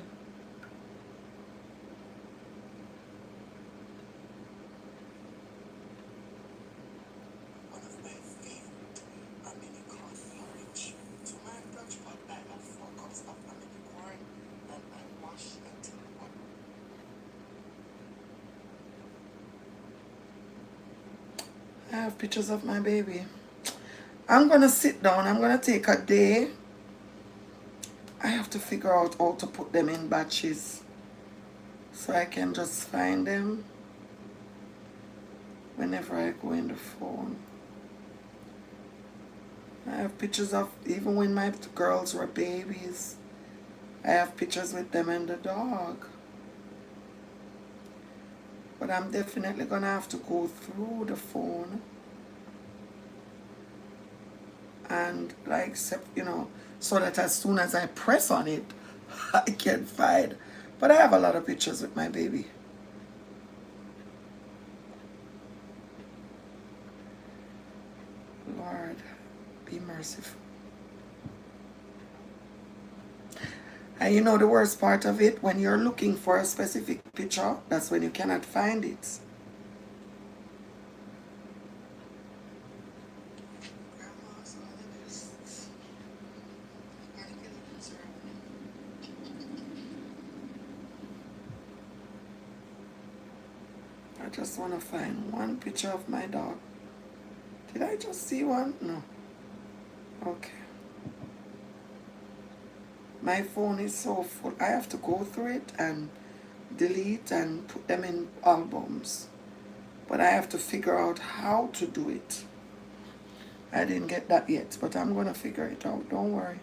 I have pictures of my baby. I'm going to sit down. I'm going to take a day. I have to figure out how to put them in batches so I can just find them whenever I go in the phone. I have pictures of even when my girls were babies. I have pictures with them and the dog. But I'm definitely going to have to go through the phone and so that as soon as I press on it, I can find. But I have a lot of pictures with my baby. Lord, be merciful. And you know the worst part of it, when you're looking for a specific picture, that's when you cannot find it. I just want to find one picture of my dog. Did I just see one? No. Okay. My phone is so full. I have to go through it and delete and put them in albums. But I have to figure out how to do it. I didn't get that yet, but I'm going to figure it out. Don't worry.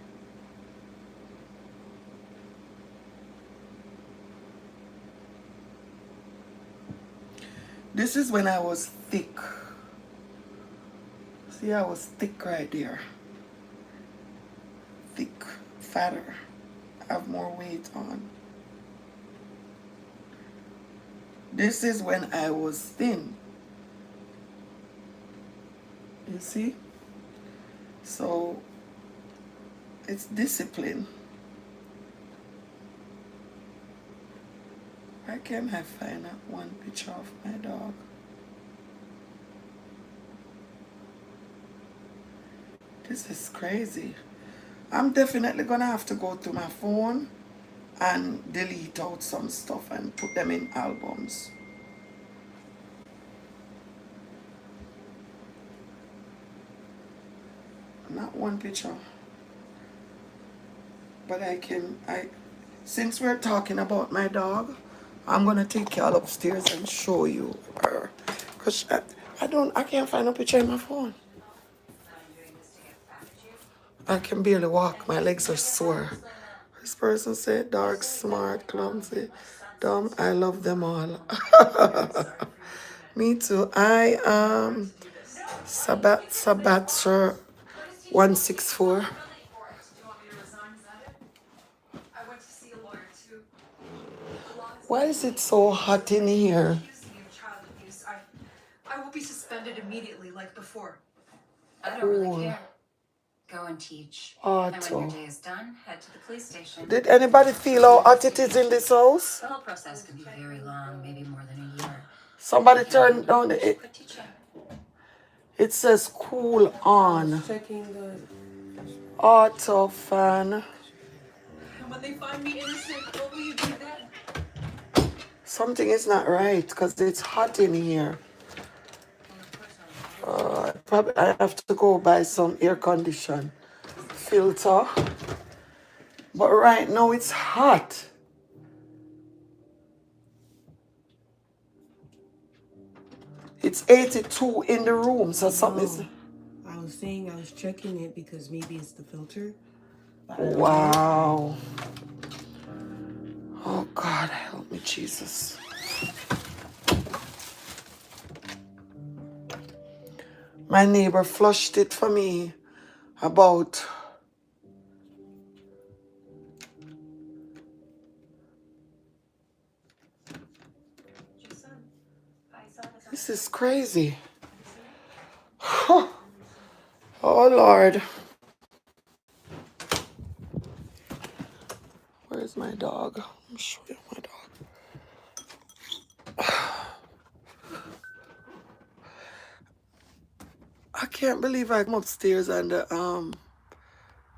This is when I was thick. See, I was thick right there. Thick, fatter. Have more weight on. This is when I was thin. You see? So it's discipline. Why can't I find that one picture of my dog? This is crazy. I'm definitely gonna have to go through my phone and delete out some stuff and put them in albums. Not one picture. But since we're talking about my dog, I'm gonna take y'all upstairs and show you her. Cause I can't find a picture in my phone. I can barely walk. My legs are sore. This person said dark, smart, clumsy, dumb. I love them all. Me too. I am Sabatzer 164. Why is it so hot in here? I will be suspended immediately like before. I don't really care. Go and teach. And when your Otto. day is done, head to the police station. Did anybody feel how hot it is in this house? The whole process could be very long, maybe more than a year. Somebody turn down the. Quit teaching. It says cool on. Checking the. Auto fan. And when they find me innocent, what will you do then? Something is not right because it's hot in here. Probably I have to go buy some air condition filter. But right now it's hot. It's 82 in the room, so something is. I was saying I was checking it because maybe it's the filter. Wow. Oh God, help me, Jesus. My neighbor flushed it for me about this is crazy. Oh Lord. Where's my dog? I'll show you my dog. I can't believe I come upstairs and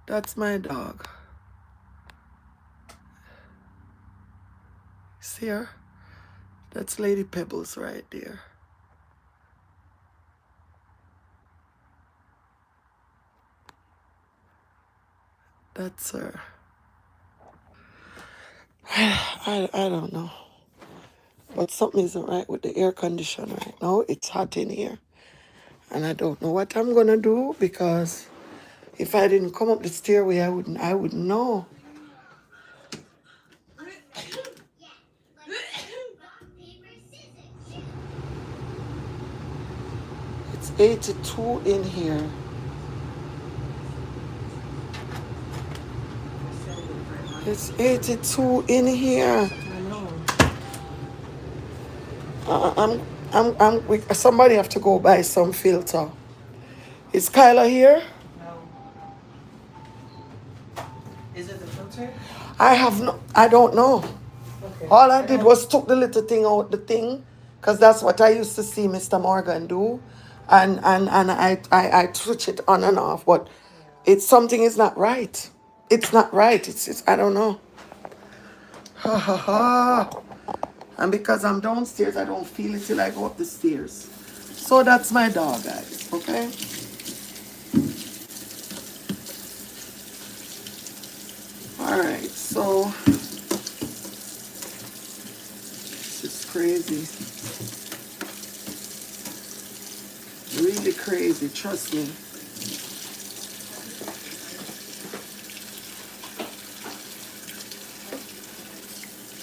that's my dog. See her? That's Lady Pebbles right there. That's her. I don't know. But something isn't right with the air conditioner right now. It's hot in here. And I don't know what I'm gonna do because if I didn't come up the stairway, I wouldn't know. It's 82 in here. It's 82 in here. Somebody have to go buy some filter. Is Kyla here? No. Is it the filter? I don't know. Okay. All I did was took the little thing out the thing, because that's what I used to see Mr. Morgan do. And I switch it on and off, but it's something is not right. It's not right. It's I don't know. Ha ha ha. And because I'm downstairs, I don't feel it till I go up the stairs. So that's my dog, guys, okay? All right, so this is crazy. Really crazy, trust me.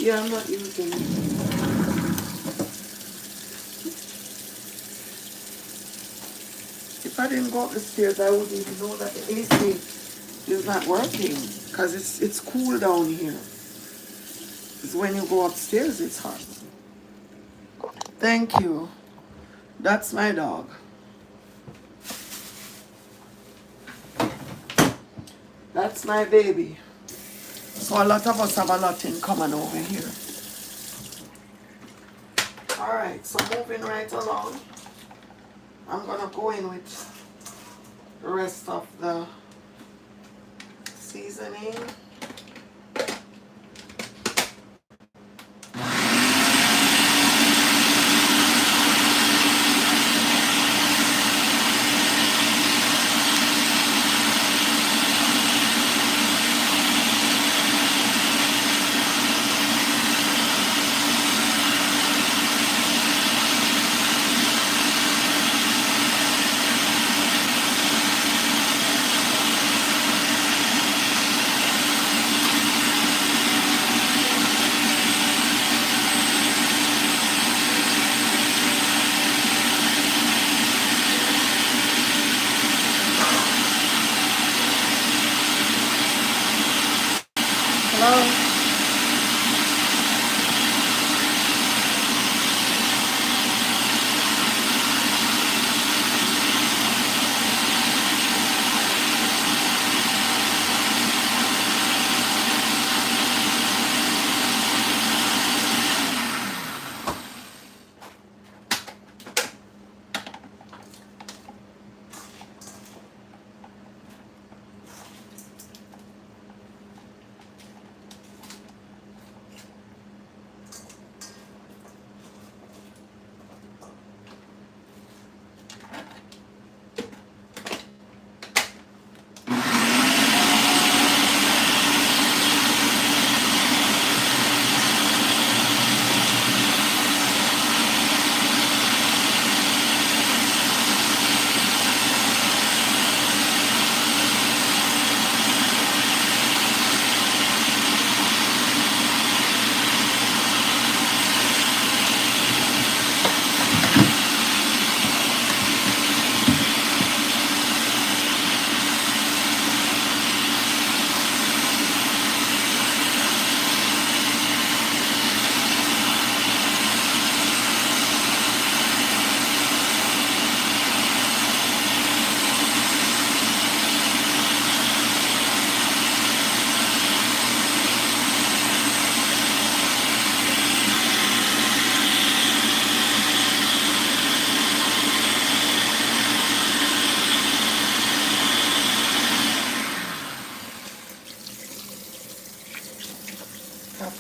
Yeah, I'm not using it. If I didn't go up the stairs, I wouldn't even know that the AC is not working because it's cool down here. Because when you go upstairs, it's hot. Thank you. That's my dog. That's my baby. So a lot of us have a lot in common over here. All right, so moving right along. I'm gonna go in with the rest of the seasoning.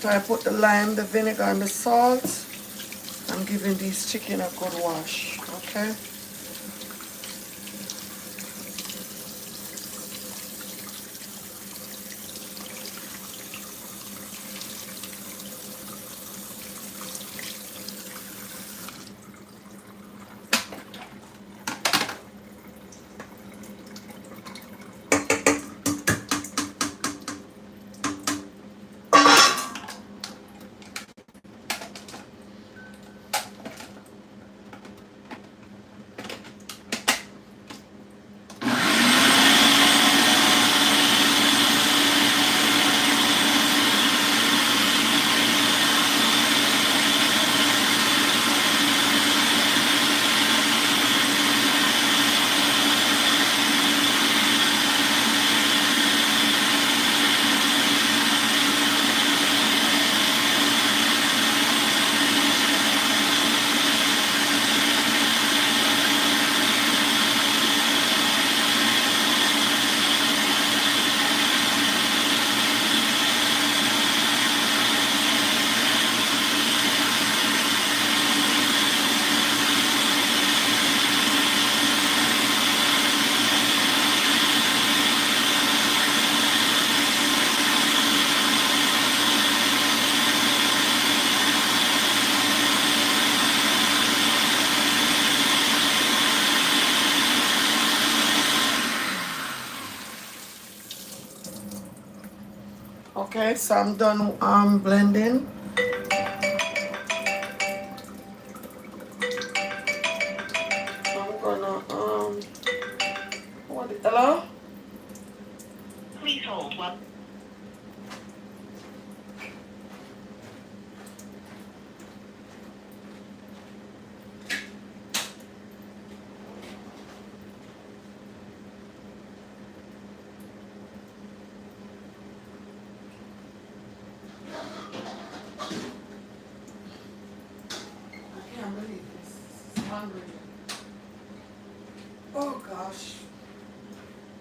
After I put the lime, the vinegar, and the salt, I'm giving these chicken a good wash, okay? Okay, so I'm done blending. I'm gonna hello? Please hold while I can't believe this. This is hungry. Oh gosh.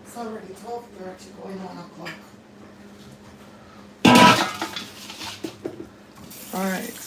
It's already 12:30 going on o'clock. Alright.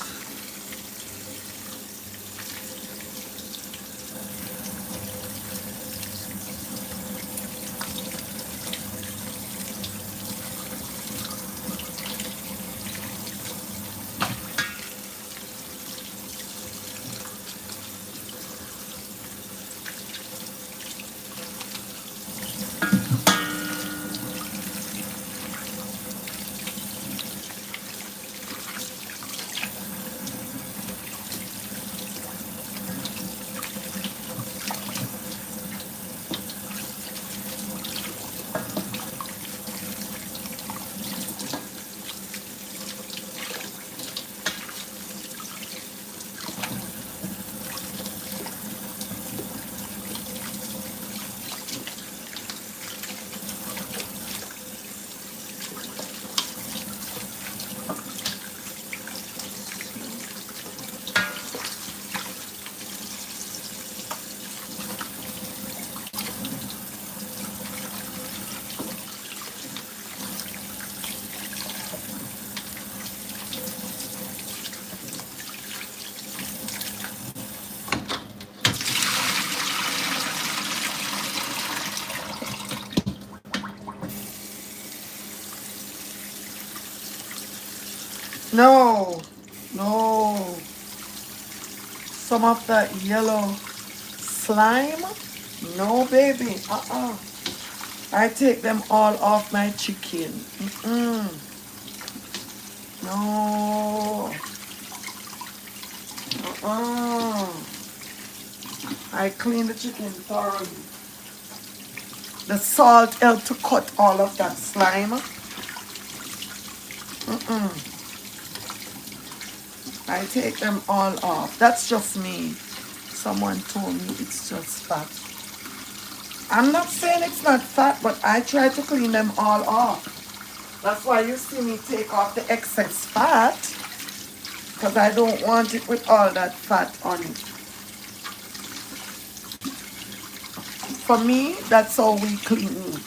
No, no. Some of that yellow slime? No, baby. I take them all off my chicken. No. I clean the chicken thoroughly. The salt helps to cut all of that slime. I take them all off. That's just me. Someone told me it's just fat. I'm not saying it's not fat, but I try to clean them all off. That's why you see me take off the excess fat, because I don't want it with all that fat on it. For me, that's how we clean meat.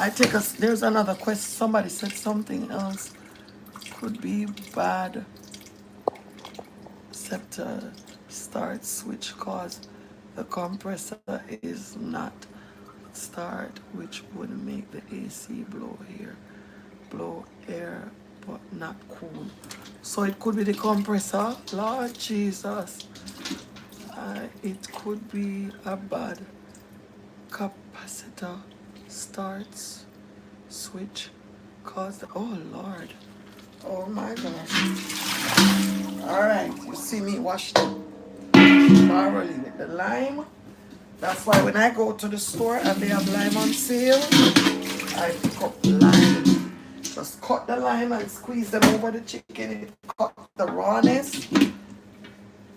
I take us. There's another question. Somebody said something else. Could be bad. Scepter start switch cause the compressor is not start, which would make the AC blow air, but not cool. So it could be the compressor. Lord Jesus. It could be a bad capacitor starts switch cause the, oh Lord. Oh my gosh. All right, you see me wash them thoroughly with the lime. That's why when I go to the store and they have lime on sale, I pick up lime. Just cut the lime and squeeze them over the chicken. It cut the rawness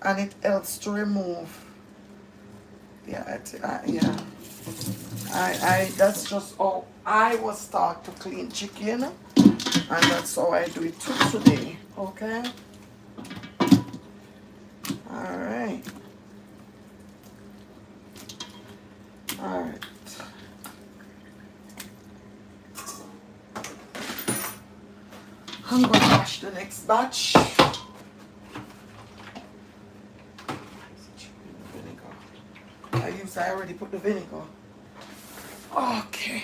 and it helps to remove. Yeah, yeah. That's just how I was taught to clean chicken, and that's how I do it too today. Okay. All right. All right. I'm going to wash the next batch. I already put the vinegar. Okay.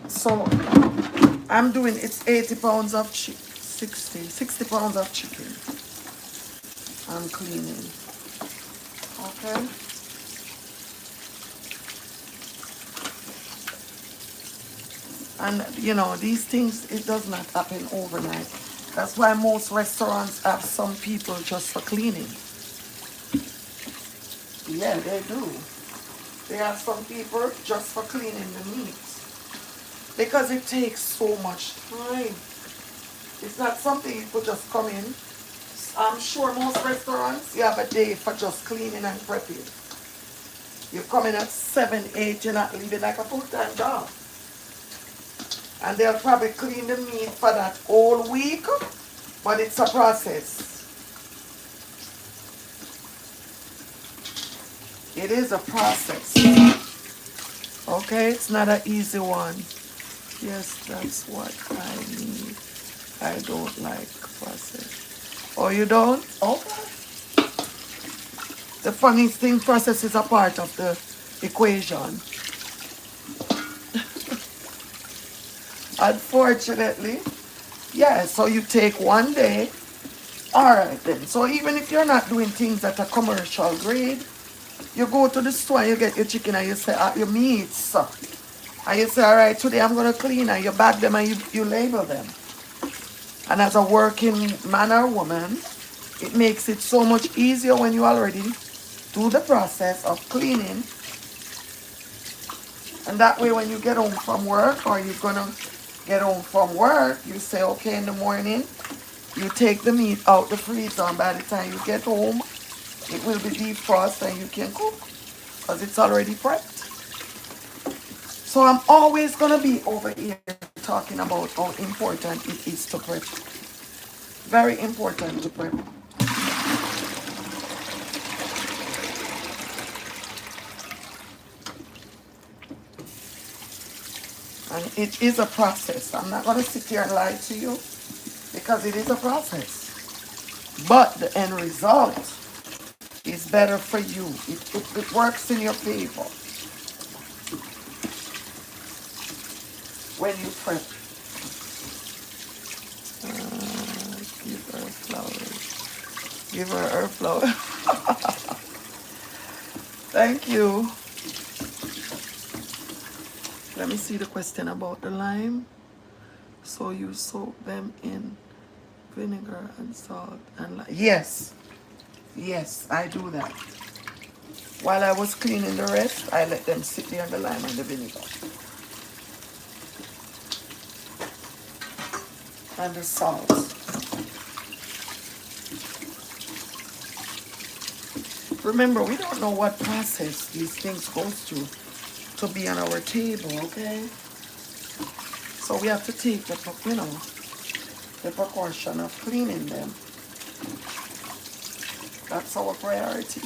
So I'm doing, it's 80 pounds of chicken, 60 pounds of chicken. I'm cleaning. Okay. And you know, these things, it does not happen overnight. That's why most restaurants have some people just for cleaning. Yeah, they do. They have some people just for cleaning the meat. Because it takes so much time. It's not something you could just come in. I'm sure most restaurants, you have a day for just cleaning and prepping. You come in at 7, 8, you're not leaving like a full-time job. And they'll probably clean the meat for that whole week, but it's a process. It is a process. Okay, it's not an easy one. Yes, that's what I need. I don't like process. Oh, you don't? Okay. The funniest thing, process is a part of the equation. Unfortunately. Yeah, so you take one day. All right then. So even if you're not doing things at a commercial grade, you go to the store and you get your chicken and you say, your meats. And you say, all right, today I'm going to clean, and you bag them and you label them. And as a working man or woman, it makes it so much easier when you already do the process of cleaning. And that way when you get home from work, or you're going to get home from work, you say, okay, in the morning, you take the meat out the freezer, and by the time you get home, it will be defrosted and you can cook because it's already prepped. So I'm always going to be over here talking about how important it is to prep. Very important to prep. And it is a process. I'm not going to sit here and lie to you because it is a process. But the end result is better for you. It works in your favor when you prep. Give her flowers. Give her flowers. Thank you. Let me see the question about the lime. So you soak them in vinegar and salt and lime. Yes. Yes, I do that. While I was cleaning the rest, I let them sit there on the lime and the vinegar. And the salt. Remember, we don't know what process these things go through to be on our table, okay? So we have to take the, the precaution of cleaning them. That's our priority.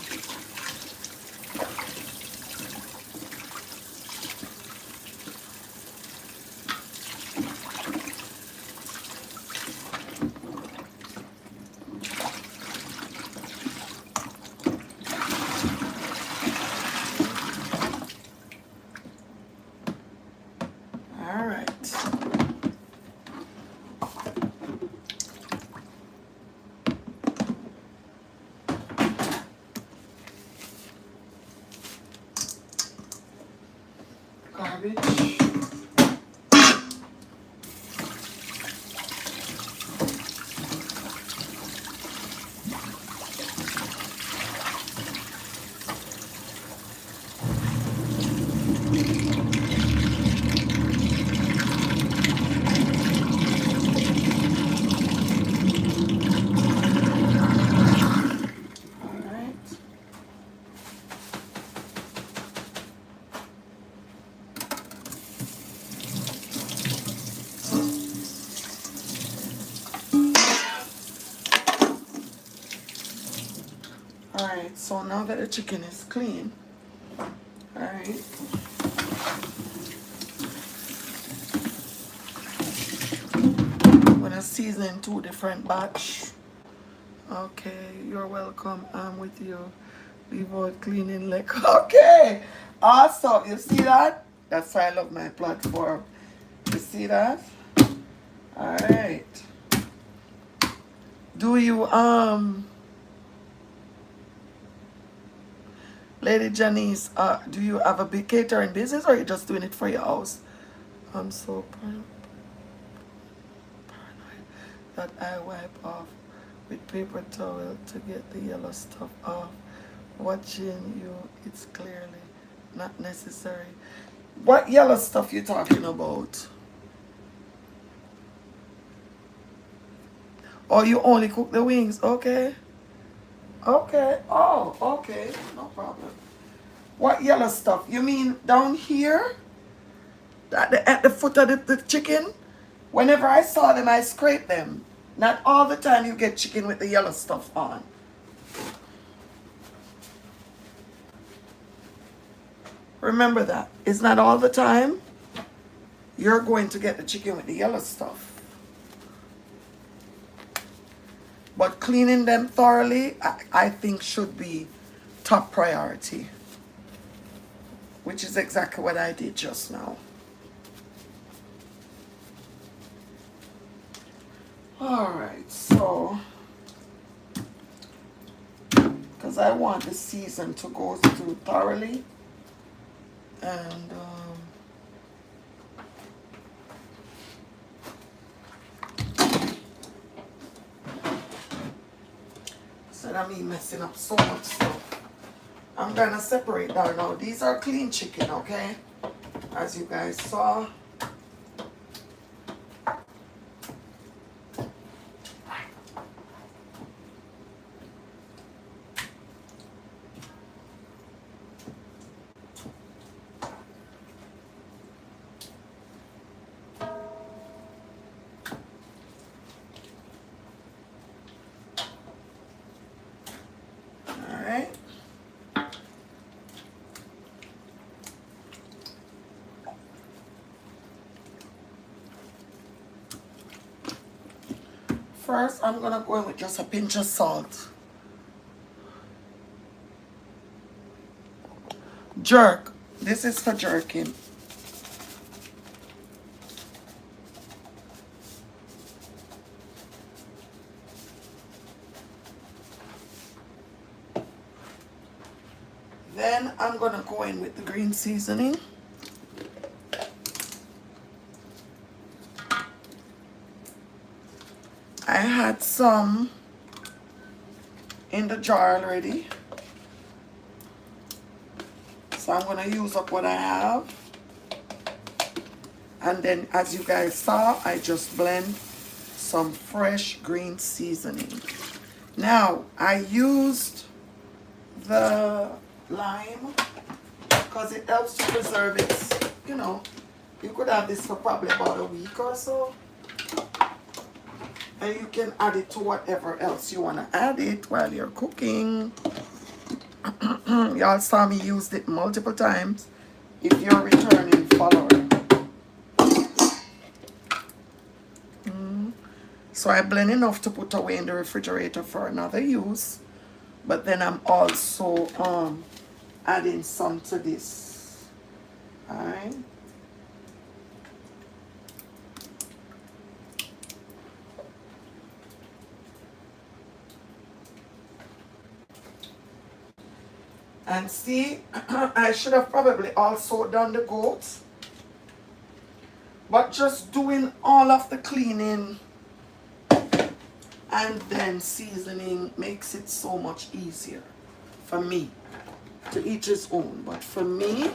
So now that the chicken is clean, all right. I'm gonna season 2 different batch. Okay, you're welcome. I'm with you. Leave out cleaning like okay. Awesome. You see that? That's why I love my platform. You see that? Alright. Do you Lady Janice, do you have a big catering business or are you just doing it for your house? I'm so paranoid that I wipe off with paper towel to get the yellow stuff off. Watching you, it's clearly not necessary. What yellow stuff you talking about? Oh, you only cook the wings, okay? Okay, oh, okay, no problem. What yellow stuff? You mean down here? At the foot of the chicken? Whenever I saw them, I scraped them. Not all the time you get chicken with the yellow stuff on. Remember that. It's not all the time you're going to get the chicken with the yellow stuff. But cleaning them thoroughly, I think should be top priority. Which is exactly what I did just now. Alright, so, because I want the season to go through thoroughly. And, instead of me messing up so much stuff, I'm gonna separate that now. These are clean chicken, okay? As you guys saw. First, I'm gonna go in with just a pinch of salt. Jerk. This is for jerking. Then I'm gonna go in with the green seasoning. I had some in the jar already. So I'm gonna use up what I have. And then as you guys saw, I just blend some fresh green seasoning. Now, I used the lime because it helps to preserve it. You know, you could have this for probably about a week or so. And you can add it to whatever else you want to add it while you're cooking. Y'all saw me use it multiple times if you're a returning follower. So I blend enough to put away in the refrigerator for another use. But then I'm also adding some to this. Alright. And see, I should have probably also done the goat. But just doing all of the cleaning and then seasoning makes it so much easier for me. To each his own. But for me,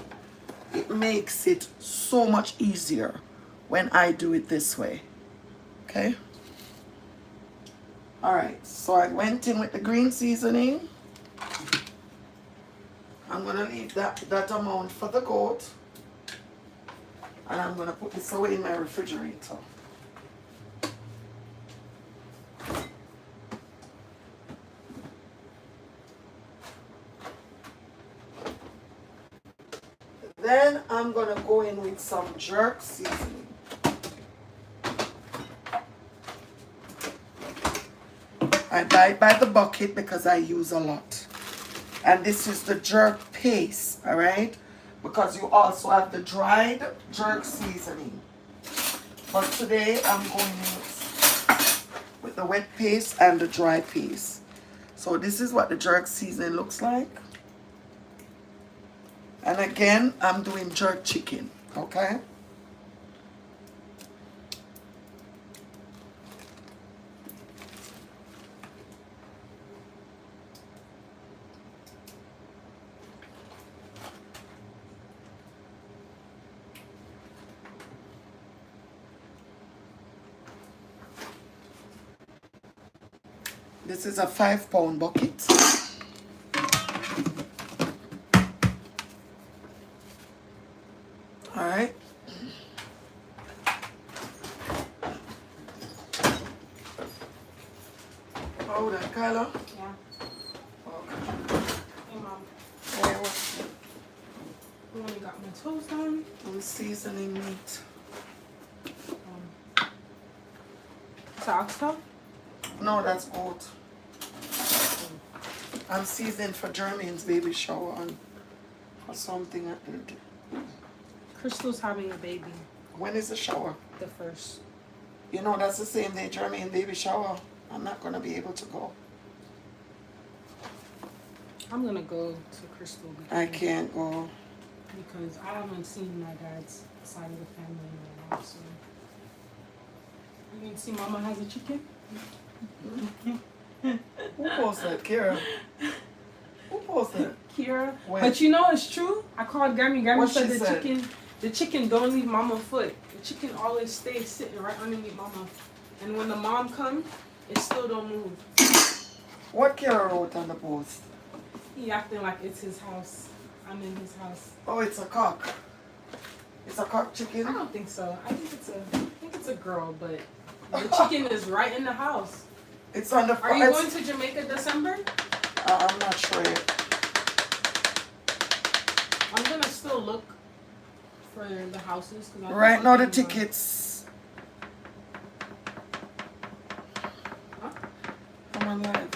it makes it so much easier when I do it this way. Okay? Alright, so I went in with the green seasoning. I'm going to leave that amount for the goat. And I'm going to put this away in my refrigerator. go in with some jerk seasoning. I buy it by the bucket because I use a lot. And this is the jerk paste, all right? Because you also have the dried jerk seasoning. But today I'm going with the wet paste and the dry paste. So this is what the jerk seasoning looks like. And again, I'm doing jerk chicken, okay? This is a 5-pound bucket. All right. Oh, that color? Yeah. Okay. Hey, Mom. Hey, what? I only got my toes done. I'm seasoning meat. It's oxtail? No, that's goat. I'm seasoning for Jermaine's baby shower and for something at the... Crystal's having a baby. When is the shower? The first. You know, that's the same day Jermaine baby shower. I'm not going to be able to go. I'm gonna go to Crystal I can't go. because I haven't seen my dad's side of the family in a while. So you can see Mama has a chicken. Who posted? Kira? Who posted? Kira. When? But you know it's true. I called Grammy. Grammy What said she the said? chicken don't leave Mama foot. The chicken always stays sitting right underneath Mama. And when the mom comes, it still don't move. What Kira wrote on the post? He acting like it's his house. I'm in his house. Oh, it's a cock. It's a cock chicken? I don't think so. I think it's a girl, but the chicken is right in the house. It's on the... Are you going to Jamaica December? I'm not sure yet. I'm gonna still look for the houses. Right now the tickets... Huh? I'm on live.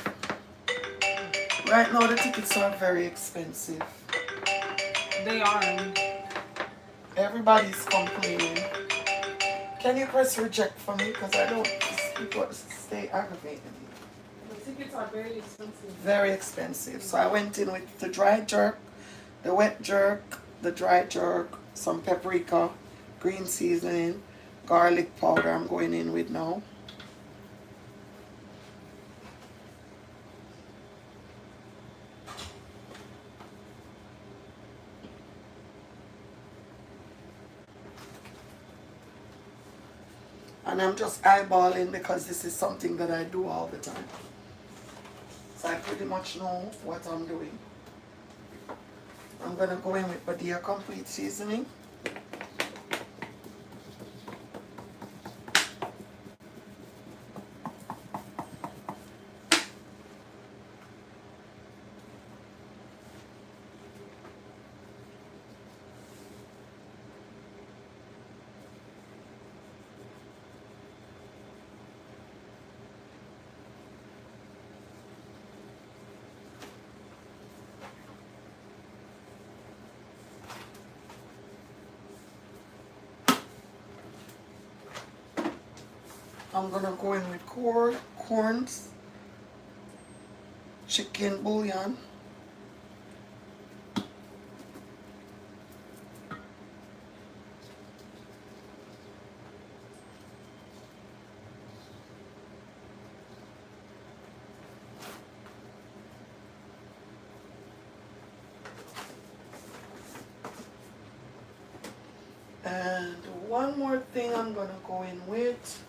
Right now the tickets are very expensive. They are. Everybody's complaining. Can you press reject for me? Because I don't... These people stay aggravating me. The tickets are very expensive. Very expensive. So I went in with the dry jerk, the wet jerk, the dry jerk, some paprika, green seasoning, garlic powder I'm going in with now. And I'm just eyeballing because this is something that I do all the time. So I pretty much know what I'm doing. I'm gonna go in with Badia Complete Seasoning. I'm gonna go in with corns, chicken bouillon, and one more thing I'm gonna go in with.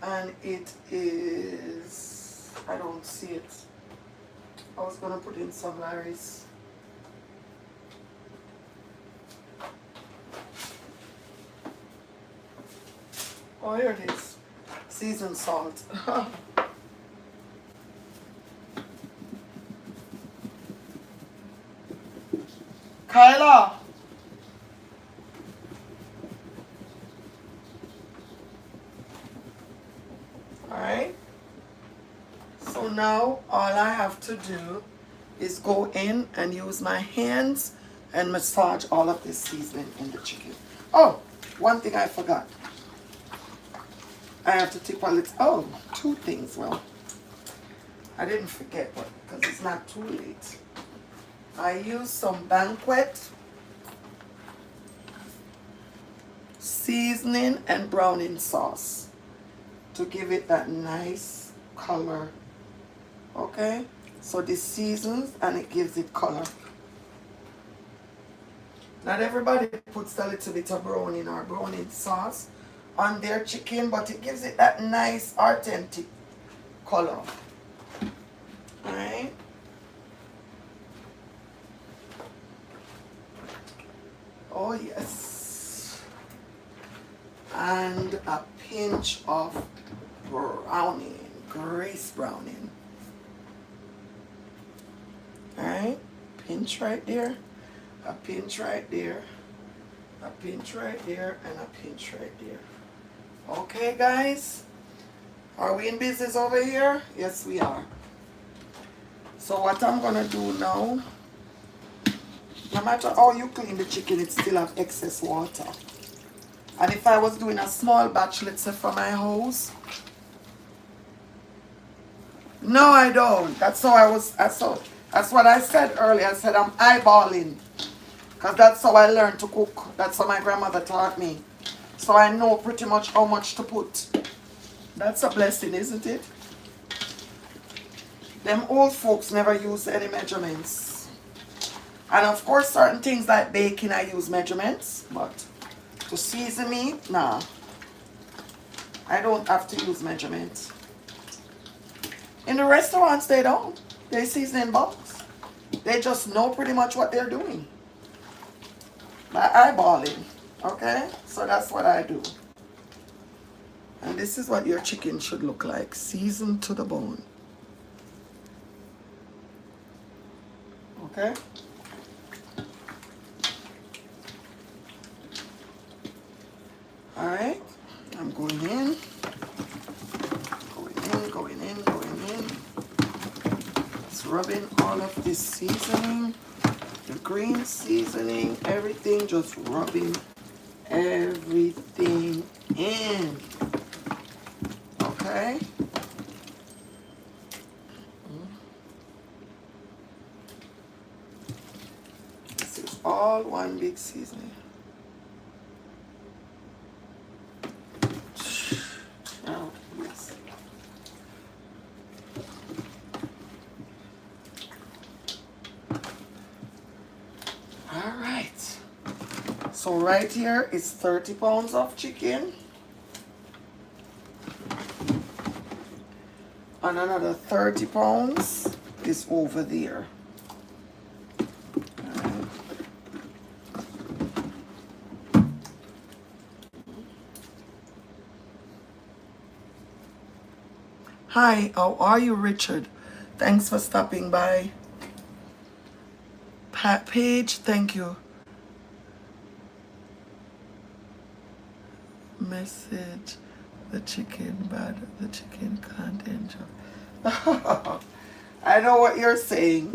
And it is, I don't see it. I was gonna put in some Larry's. Oh, here it is. Seasoned salt. Kyla, now all I have to do is go in and use my hands and massage all of this seasoning in the chicken. Oh, one thing I forgot. I have to tip a little, oh, two things. Well, I didn't forget, but because it's not too late. I use some Banquet seasoning and browning sauce to give it that nice color. Okay, so this seasons and it gives it color. Not everybody puts a little bit of browning or browning sauce on their chicken, but it gives it that nice authentic color. Alright. Oh yes. And a pinch of browning, grace browning. Alright, pinch right there, a pinch right there, a pinch right there, and a pinch right there. Okay guys, are we in business over here? Yes we are. So what I'm gonna do now, no matter how you clean the chicken, it still have excess water. And if I was doing a small batch, let's say for my house, no I don't. That's what I said earlier. I said I'm eyeballing. Because that's how I learned to cook. That's how my grandmother taught me. So I know pretty much how much to put. That's a blessing, isn't it? Them old folks never use any measurements. And of course, certain things like baking, I use measurements. But to season meat, nah. I don't have to use measurements. In the restaurants, they don't. They season in bulks. They just know pretty much what they're doing. By eyeballing. Okay? So that's what I do. And this is what your chicken should look like. Seasoned to the bone. Okay? Alright. I'm going in. Going in. Just rubbing all of this seasoning. The green seasoning. Everything. Just rubbing everything in. Okay? This is all one big seasoning. Oh, yes. All right. So right here is 30 pounds of chicken. And another 30 pounds is over there. Right. Hi, how are you, Richard? Thanks for stopping by. Pat Page, thank you. Message, the chicken bad, the chicken can't enjoy. I know what you're saying.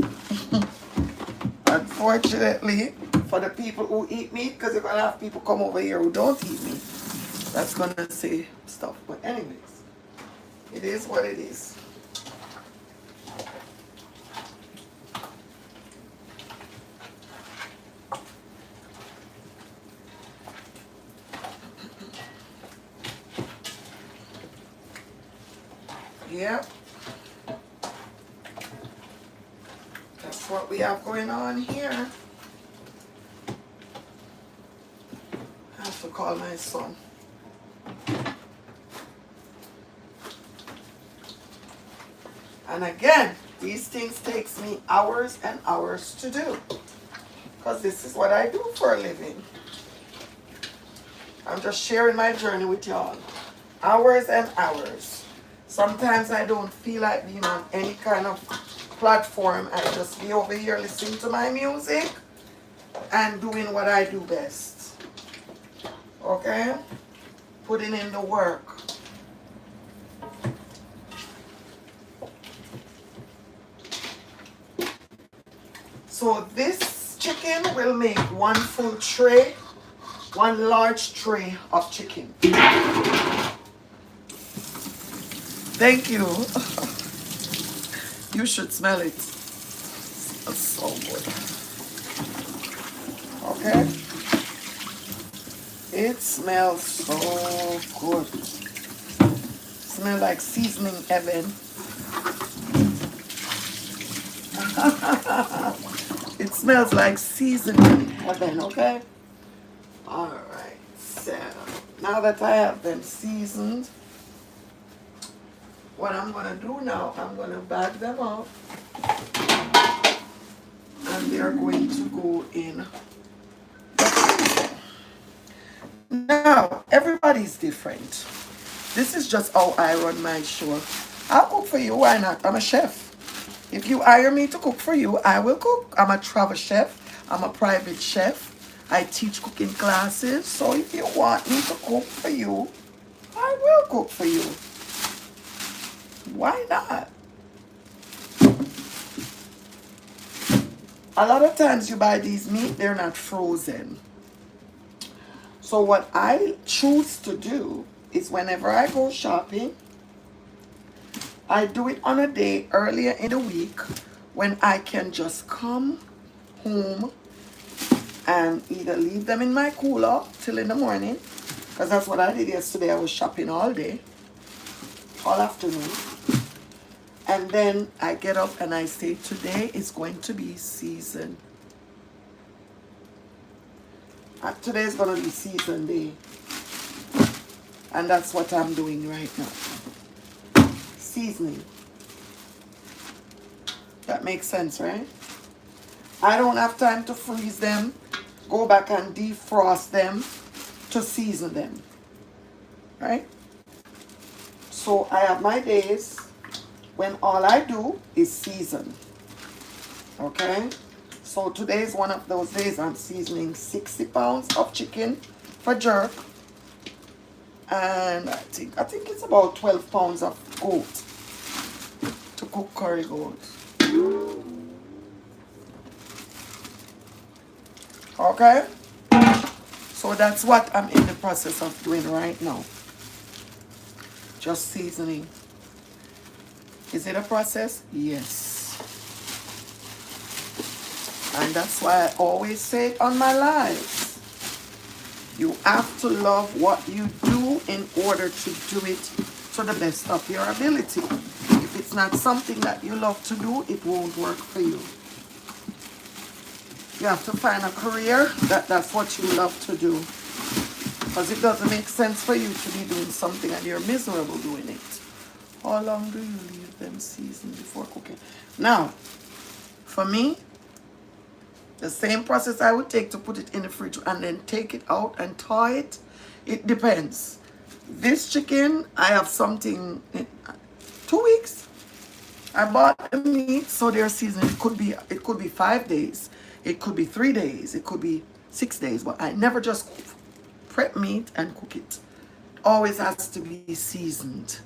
Unfortunately, for the people who eat meat, because you're going to have people come over here who don't eat meat, that's going to say stuff. But anyways, it is what it is. Yep. That's what we have going on here. I have to call my son. And again, these things takes me hours and hours to do. Because this is what I do for a living. I'm just sharing my journey with y'all. Hours and hours. Sometimes I don't feel like being on any kind of platform. I just be over here listening to my music and doing what I do best. Okay? Putting in the work. So this chicken will make one full tray, one large tray of chicken. Thank you. You should smell it. It's so good. Okay? It smells so good. Smells like seasoning heaven. It smells like seasoning heaven, okay? Alright, so now that I have them seasoned, what I'm gonna do now, I'm gonna bag them up and they're going to go in the freezer. Now, everybody's different. This is just how I run my show. I'll cook for you, why not? I'm a chef. If you hire me to cook for you, I will cook. I'm a travel chef. I'm a private chef. I teach cooking classes. So if you want me to cook for you, I will cook for you. Why not? A lot of times you buy these meat, they're not frozen. So what I choose to do is whenever I go shopping, I do it on a day earlier in the week when I can just come home and either leave them in my cooler till in the morning, because that's what I did yesterday. I was shopping all day, all afternoon. And then I get up and I say, today is going to be seasoned. Today is going to be seasoned day. And that's what I'm doing right now. Seasoning. That makes sense, right? I don't have time to freeze them, go back and defrost them to season them, right? So I have my days when all I do is season, okay? So today is one of those days. I'm seasoning 60 pounds of chicken for jerk, and I think it's about 12 pounds of goat to cook curry goat. Okay? So that's what I'm in the process of doing right now. Just seasoning. Is it a process? Yes. And that's why I always say it on my lives. You have to love what you do in order to do it to the best of your ability. If it's not something that you love to do, it won't work for you. You have to find a career that's what you love to do. Because it doesn't make sense for you to be doing something and you're miserable doing it. How long do you leave them seasoned before cooking? Now, for me, the same process I would take to put it in the fridge and then take it out and thaw it, it depends. This chicken, I have something in 2 weeks. I bought the meat, so they're seasoned. It could be 5 days. It could be 3 days. It could be 6 days. But I never just prep meat and cook it. Always has to be seasoned.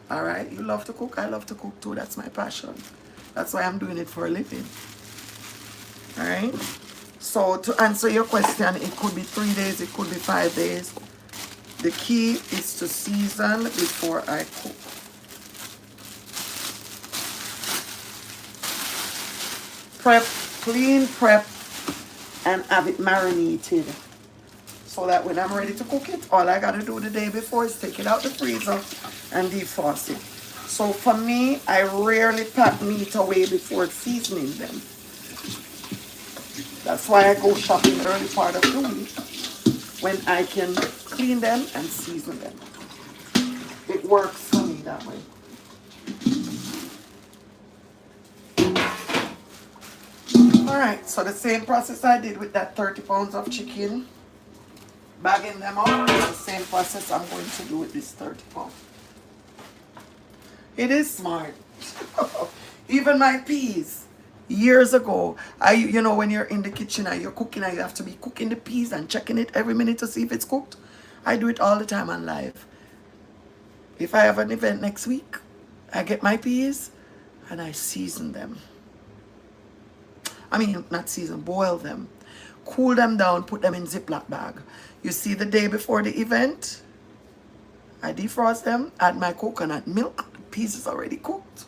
All right? You love to cook? I love to cook too. That's my passion. That's why I'm doing it for a living. All right? So to answer your question, it could be 3 days. It could be 5 days. The key is to season before I cook. Prep, clean, prep, and have it marinated. So that when I'm ready to cook it, all I gotta do the day before is take it out the freezer and defrost it. So for me, I rarely pack meat away before seasoning them. That's why I go shopping early part of the week when I can clean them and season them. It works for me that way. All right, so the same process I did with that 30 pounds of chicken, bagging them up, is the same process I'm going to do with this 30 pounds. It is smart. Even my peas, years ago, you know, when you're in the kitchen and you're cooking and you have to be cooking the peas and checking it every minute to see if it's cooked. I do it all the time on live. If I have an event next week, I get my peas and I season them. I mean, not season, boil them. Cool them down, put them in Ziploc bag. You see the day before the event, I defrost them, add my coconut milk. The piece is already cooked.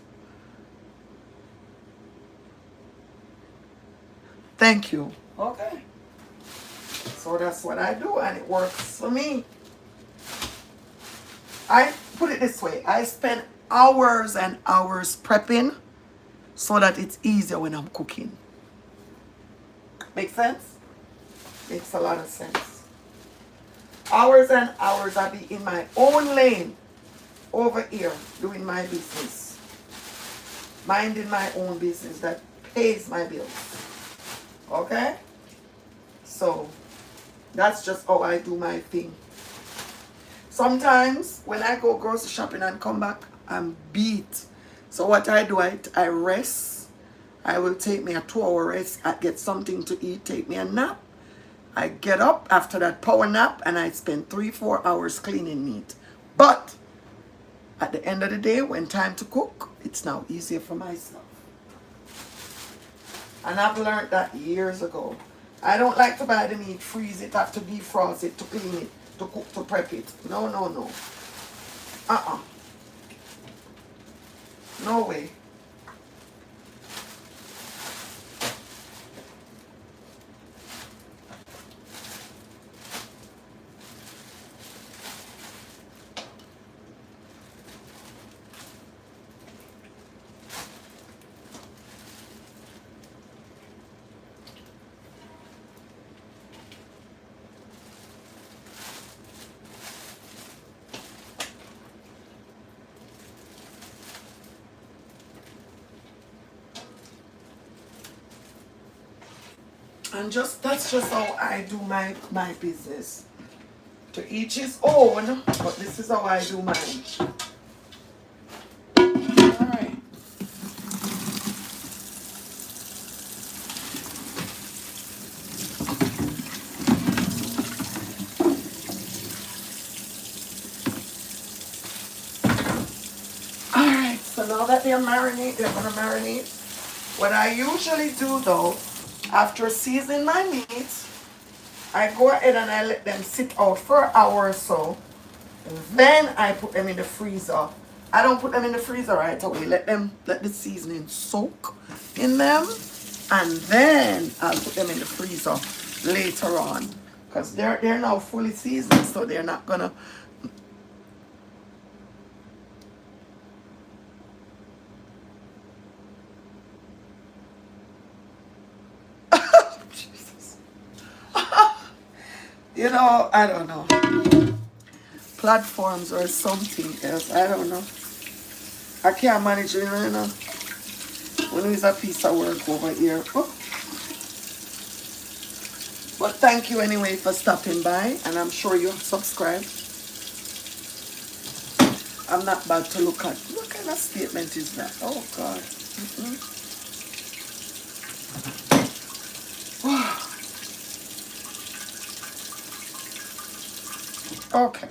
Thank you. Okay. So that's what I do, and it works for me. I put it this way. I spend hours and hours prepping so that it's easier when I'm cooking. Make sense? Makes a lot of sense. Hours and hours I be in my own lane over here doing my business. Minding my own business that pays my bills. Okay? So, that's just how I do my thing. Sometimes when I go grocery shopping and come back, I'm beat. So what I do, I rest. I will take me a 2-hour rest. I get something to eat, take me a nap. I get up after that power nap and I spend 3-4 hours cleaning meat. But at the end of the day, when time to cook, it's now easier for myself. And I've learned that years ago. I don't like to buy the meat, freeze it, have to defrost it, to clean it, to cook, to prep it. No, no, no. No way. And that's just how I do my business. To each his own, but this is how I do mine. Alright. Alright, so now that they're gonna marinate. What I usually do though, after seasoning my meat, I go ahead and I let them sit out for an hour or so. Then I put them in the freezer. I don't put them in the freezer right away. Let the seasoning soak in them. And then I'll put them in the freezer later on. Because they're now fully seasoned, so they're not gonna. You know, I don't know. Platforms or something else. I don't know. I can't manage it, you know. When it's a piece of work over here. Oh. But thank you anyway for stopping by. And I'm sure you have subscribed. I'm not bad to look at. What kind of statement is that? Oh, God. Okay.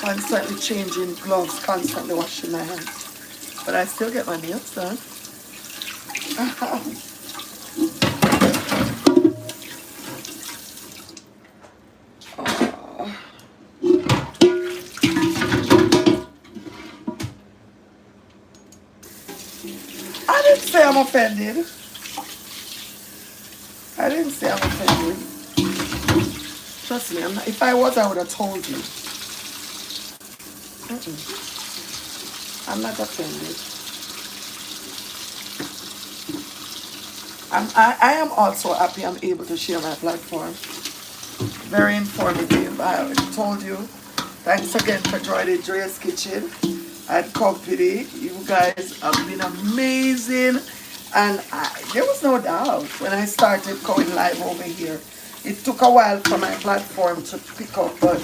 Constantly changing gloves, constantly washing my hands. But I still get my nails done. I didn't say I'm offended. I didn't say I'm offended. Trust me, I'm not, if I was, I would have told you. I'm not offended. I am also happy I'm able to share my platform. Very informative. I already told you. Thanks again for joining Drea's Kitchen and Company. You guys have been amazing. And there was no doubt when I started going live over here. It took a while for my platform to pick up, but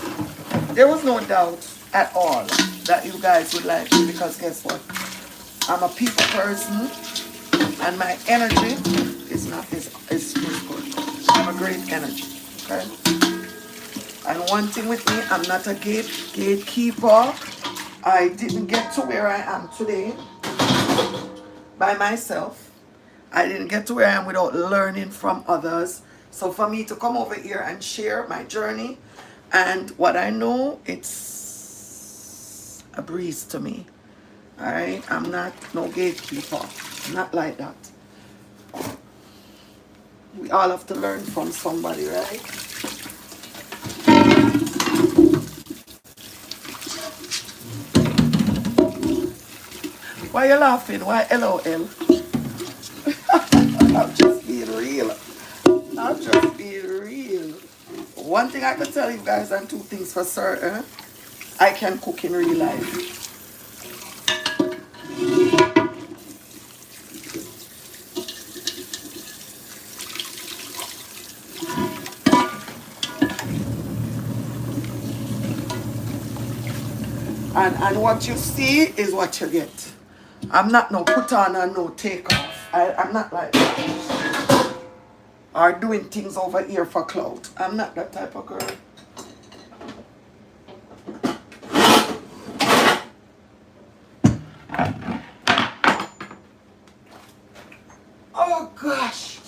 there was no doubt at all that you guys would like me, because guess what? I'm a people person and my energy is good. I have a great energy, okay? And one thing with me, I'm not a gatekeeper. I didn't get to where I am today by myself. I didn't get to where I am without learning from others. So for me to come over here and share my journey and what I know, it's a breeze to me. Alright? I'm not no gatekeeper. I'm not like that. We all have to learn from somebody, right? Why you laughing? Why LOL? I'm just being real. I'm just being real. One thing I can tell you guys, and two things for certain, I can cook in real life. And what you see is what you get. I'm not no put on and no take off. I'm not like that. Or doing things over here for clout. I'm not that type of girl. Oh gosh.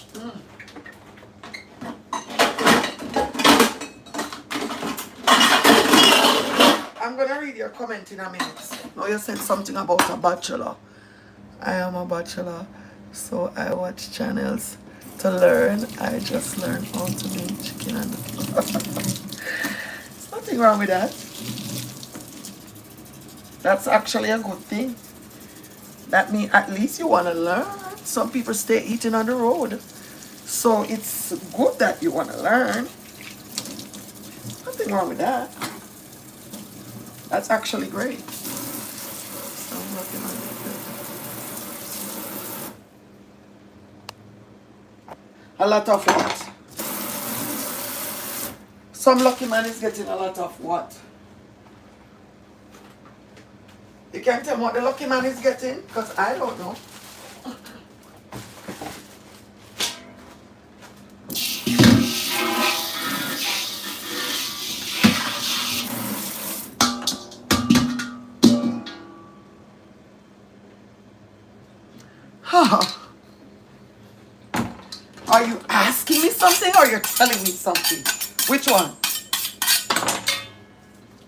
I'm gonna read your comment in a minute. Now you said something about a bachelor. I am a bachelor, so I watch channels to learn. I just learn how to make chicken and there's nothing wrong with that. That's actually a good thing. That means at least you want to learn. Some people stay eating on the road, so it's good that you want to learn. Nothing wrong with that. That's actually great. So I'm working on it. A lot of what? Some lucky man is getting a lot of what? You can't tell me what the lucky man is getting? Because I don't know. Are you asking me something or you're telling me something? Which one?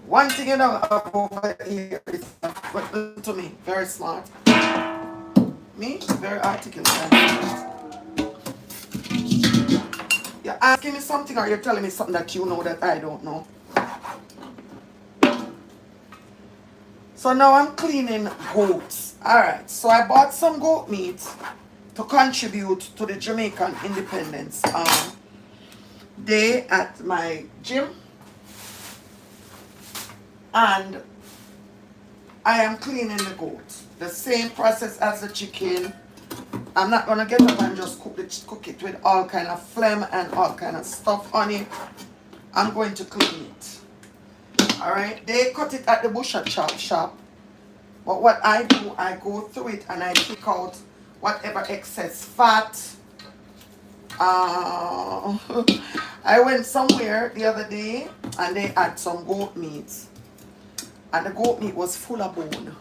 One thing you know over here is, but listen to me, very smart. Me, very articulate. You're asking me something or you're telling me something that you know that I don't know. So now I'm cleaning goats. Alright, so I bought some goat meat to contribute to the Jamaican Independence Day at my gym. And I am cleaning the goat. The same process as the chicken. I'm not gonna get up and just cook it with all kind of phlegm and all kind of stuff on it. I'm going to clean it. Alright, they cut it at the butcher shop. But what I do, I go through it and I take out whatever excess fat. I went somewhere the other day and they had some goat meat. And the goat meat was full of bone.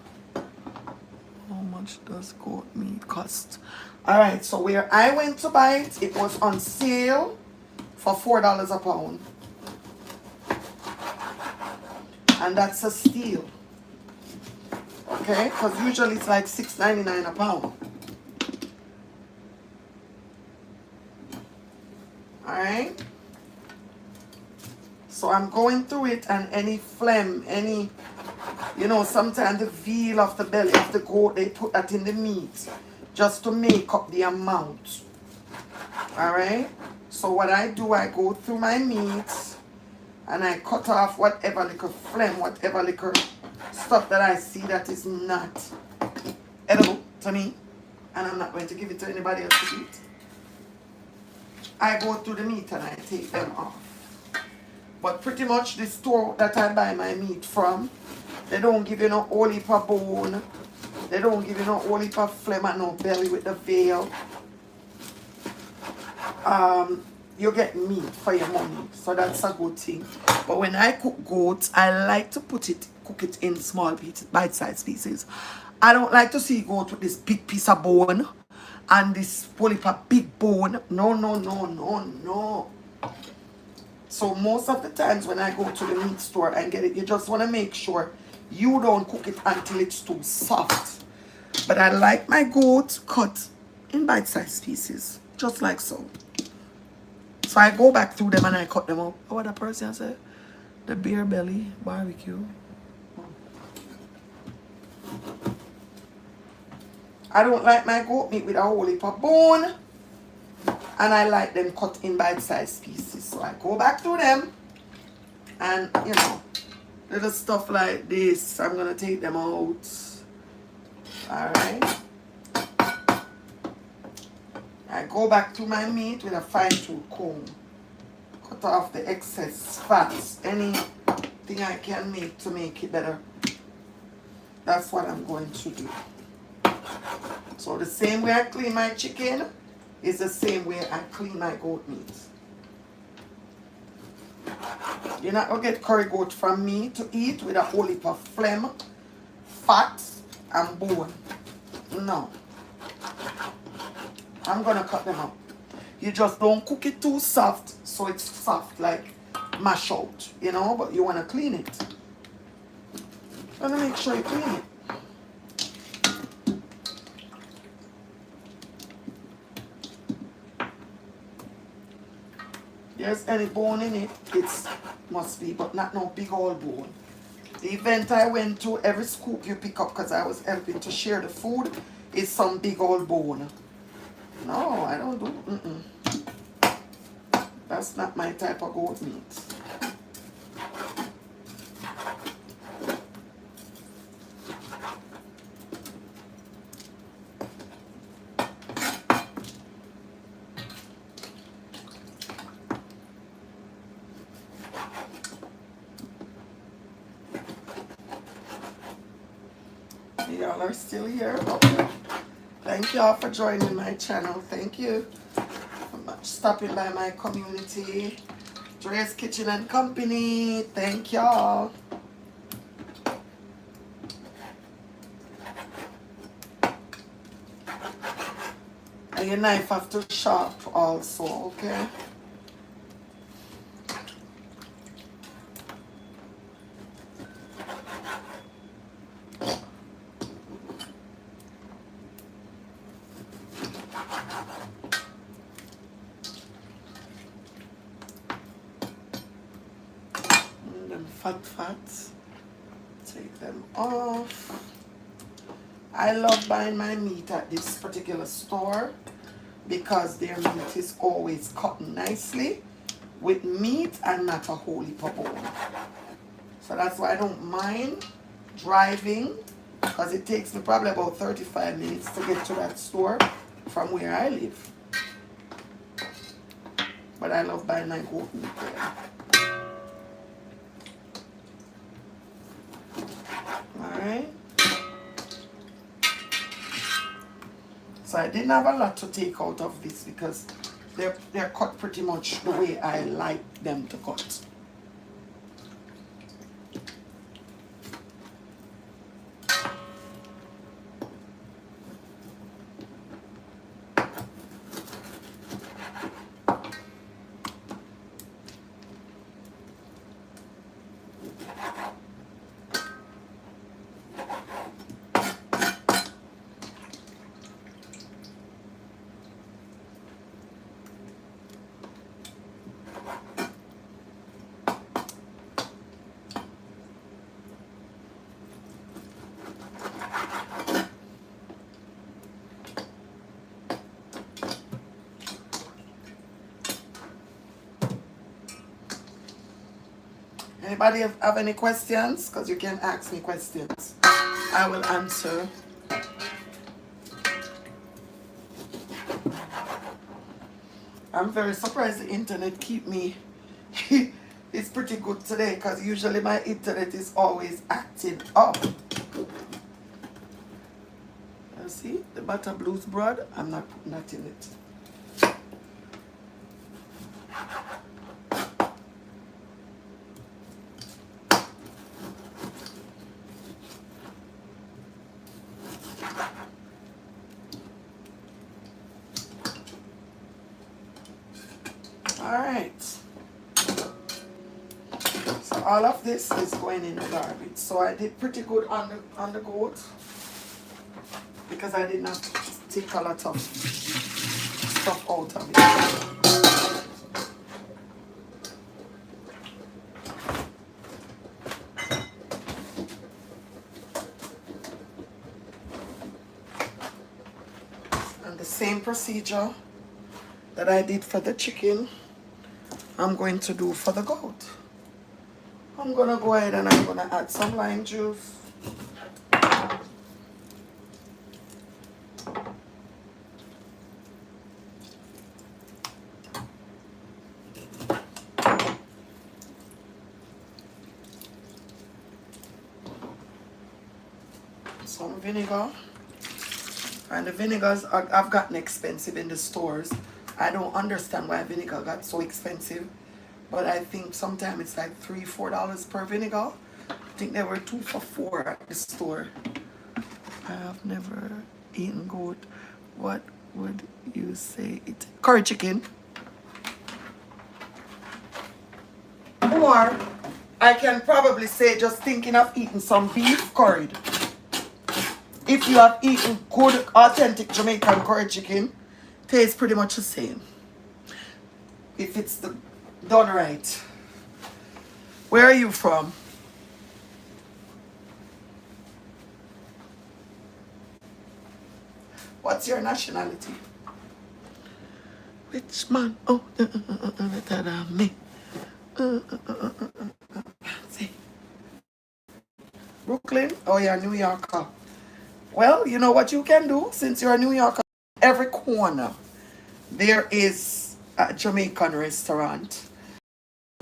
How much does goat meat cost? Alright, so where I went to buy it, it was on sale for $4 a pound. And that's a steal. Okay, because usually it's like $6.99 a pound. Alright. So I'm going through it and any phlegm, any, you know, sometimes the veal of the belly of the goat, they put that in the meat just to make up the amount. Alright. So what I do, I go through my meat and I cut off whatever little phlegm, whatever little stuff that I see that is not edible to me, and I'm not going to give it to anybody else to eat. I go through the meat and I take them off. But pretty much the store that I buy my meat from, they don't give you no whole heap of bone. They don't give you no whole heap of phlegm and no belly with the veal. you get meat for your money, so that's a good thing. But when I cook goat, I like to cook it in small pieces, bite-sized pieces. I don't like to see goat with this big piece of bone and this whole heap of big bone. No, no, no, no, no. So most of the times when I go to the meat store and get it, you just want to make sure you don't cook it until it's too soft. But I like my goat cut in bite-sized pieces, just like so. So I go back through them and I cut them up. What that person said? The beer belly barbecue. I don't like my goat meat with a whole heap of bone. And I like them cut in bite-sized pieces. So I go back through them. And, you know, little stuff like this, I'm going to take them out. Alright. I go back to my meat with a fine-tooth comb. Cut off the excess fats. Anything I can make to make it better. That's what I'm going to do. So the same way I clean my chicken is the same way I clean my goat meat. You're not going to get curry goat from me to eat with a whole heap of phlegm, fat, and bone. No. I'm going to cut them up. You just don't cook it too soft, so it's soft like mash out, you know, but you want to clean it. You want to make sure you clean it. There's any bone in it, it must be, but not no big old bone. The event I went to, every scoop you pick up, because I was helping to share the food, is some big old bone. No, I don't do, That's not my type of goat meat. Y'all are still here. Okay. Thank y'all for joining my channel. Thank you for stopping by my community. Drea's Kitchen and Company. Thank y'all. And your knife have to sharp also, okay? Fat. Take them off. I love buying my meat at this particular store because their meat is always cut nicely with meat and not a whole heap of bone. So that's why I don't mind driving, because it takes me probably about 35 minutes to get to that store from where I live. But I love buying my goat meat there. Alright. So I didn't have a lot to take out of this because they're cut pretty much the way I like them to cut. Anybody have any questions? Because you can ask me questions. I will answer. I'm very surprised the internet keep me. It's pretty good today because usually my internet is always acting up. You see the butter blues bread? I'm not putting that in it. Alright. So all of this is going in the garbage. So I did pretty good on the goat because I did not take a lot of stuff out of it. And the same procedure that I did for the chicken, I'm going to do for the goat. I'm gonna go ahead and I'm gonna add some lime juice. Some vinegar. And the vinegars I've gotten expensive in the stores. I don't understand why vinegar got so expensive. But I think sometimes it's like $3-4 per vinegar. I think they were 2 for $4 at the store. I have never eaten goat. What would you say it? Curry chicken. Or I can probably say just thinking of eating some beef curried. If you have eaten good, authentic Jamaican curry chicken, tastes pretty much the same. If it's done right. Where are you from? What's your nationality? Which man? Oh, me. See. Brooklyn? Oh yeah, New Yorker. Well, you know what you can do since you're a New Yorker? Every corner there is a Jamaican restaurant.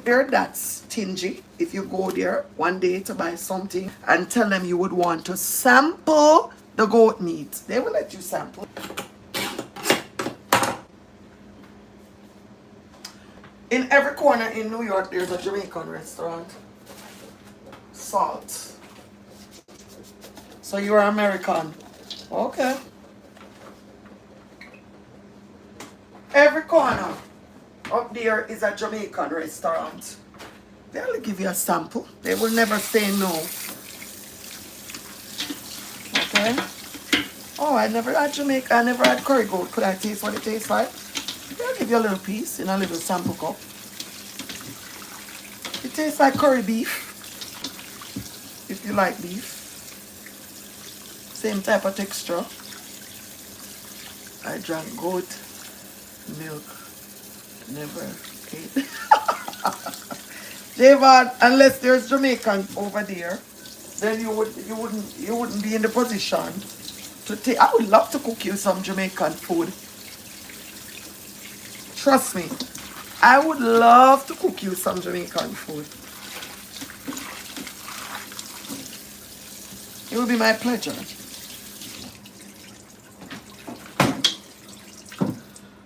They're that stingy if you go there one day to buy something and tell them you would want to sample the goat meat. They will let you sample. In every corner in New York, there's a Jamaican restaurant. Salt. So you're American. Okay. Every corner up there is a Jamaican restaurant. They'll give you a sample. They will never say no. Okay. Oh, I never had Jamaica. I never had curry goat. Could I taste what it tastes like? They'll give you a little piece in a little sample cup. It tastes like curry beef. If you like beef. Same type of texture. I drank goat milk. Never ate. Javon, unless there's Jamaican over there, then you wouldn't be in the position to take. I would love to cook you some Jamaican food. Trust me. I would love to cook you some Jamaican food. It would be my pleasure.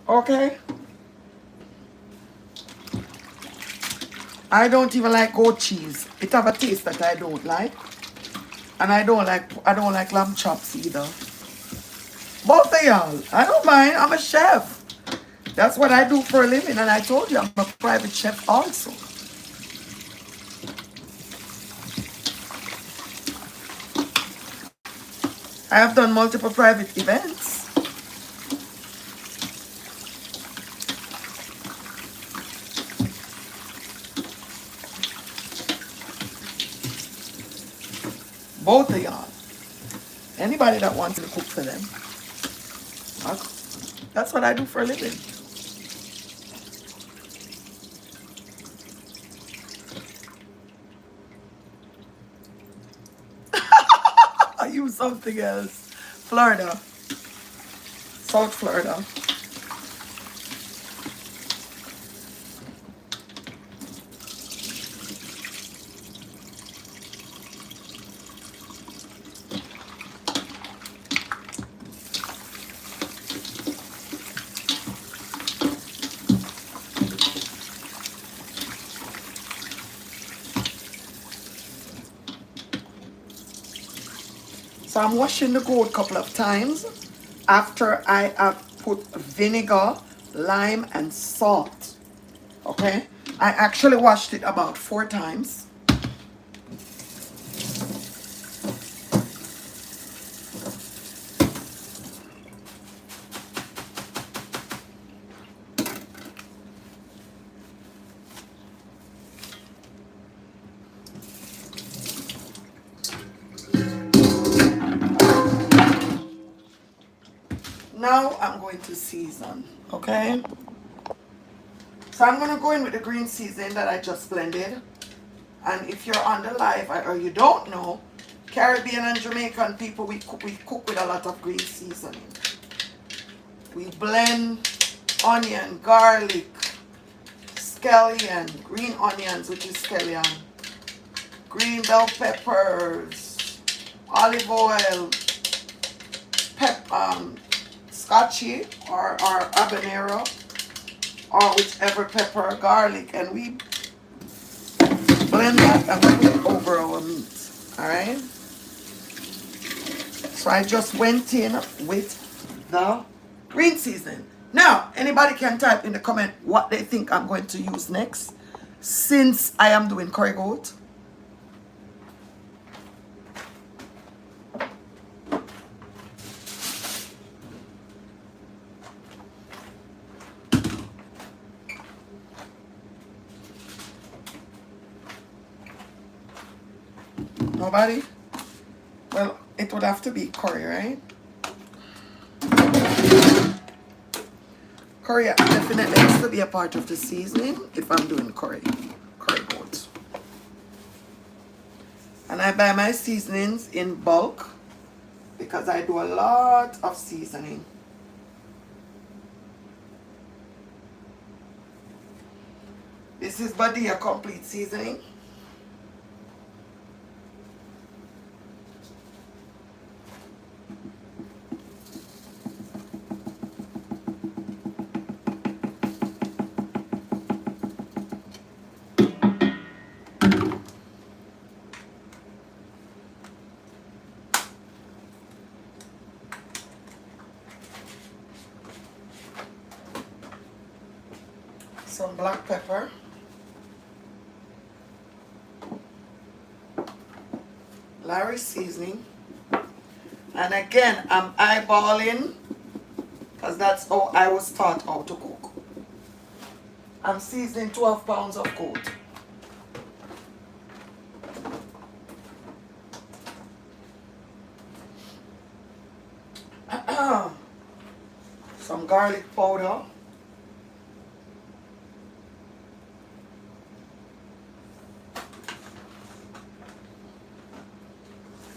Okay? I don't even like goat cheese. It have a taste that I don't like. And I don't like lamb chops either. Both of y'all. I don't mind. I'm a chef. That's what I do for a living. And I told you I'm a private chef also. I have done multiple private events. Both of y'all. Anybody that wants to cook for them. That's what I do for a living. I use something else. Florida. South Florida. So I'm washing the goat a couple of times after I have put vinegar, lime, and salt Okay? I actually washed it about 4 times. Now I'm going to season, okay? So I'm going to go in with the green seasoning that I just blended. And if you're on the live or you don't know, Caribbean and Jamaican people, we cook with a lot of green seasoning. We blend onion, garlic, scallion, green onions, which is scallion, green bell peppers, olive oil, scotchy or habanero, or whichever pepper, garlic, and we blend that and put it over our meat. Alright? So I just went in with the green seasoning. Now, anybody can type in the comment what they think I'm going to use next, since I am doing curry goat. Nobody? Well, it would have to be curry, right? Curry definitely has to be a part of the seasoning if I'm doing curry goat. And I buy my seasonings in bulk because I do a lot of seasoning. This is Drea complete seasoning. Some black pepper, Larry's seasoning, and again I'm eyeballing because that's how I was taught how to cook. I'm seasoning 12 pounds of goat. Some garlic powder.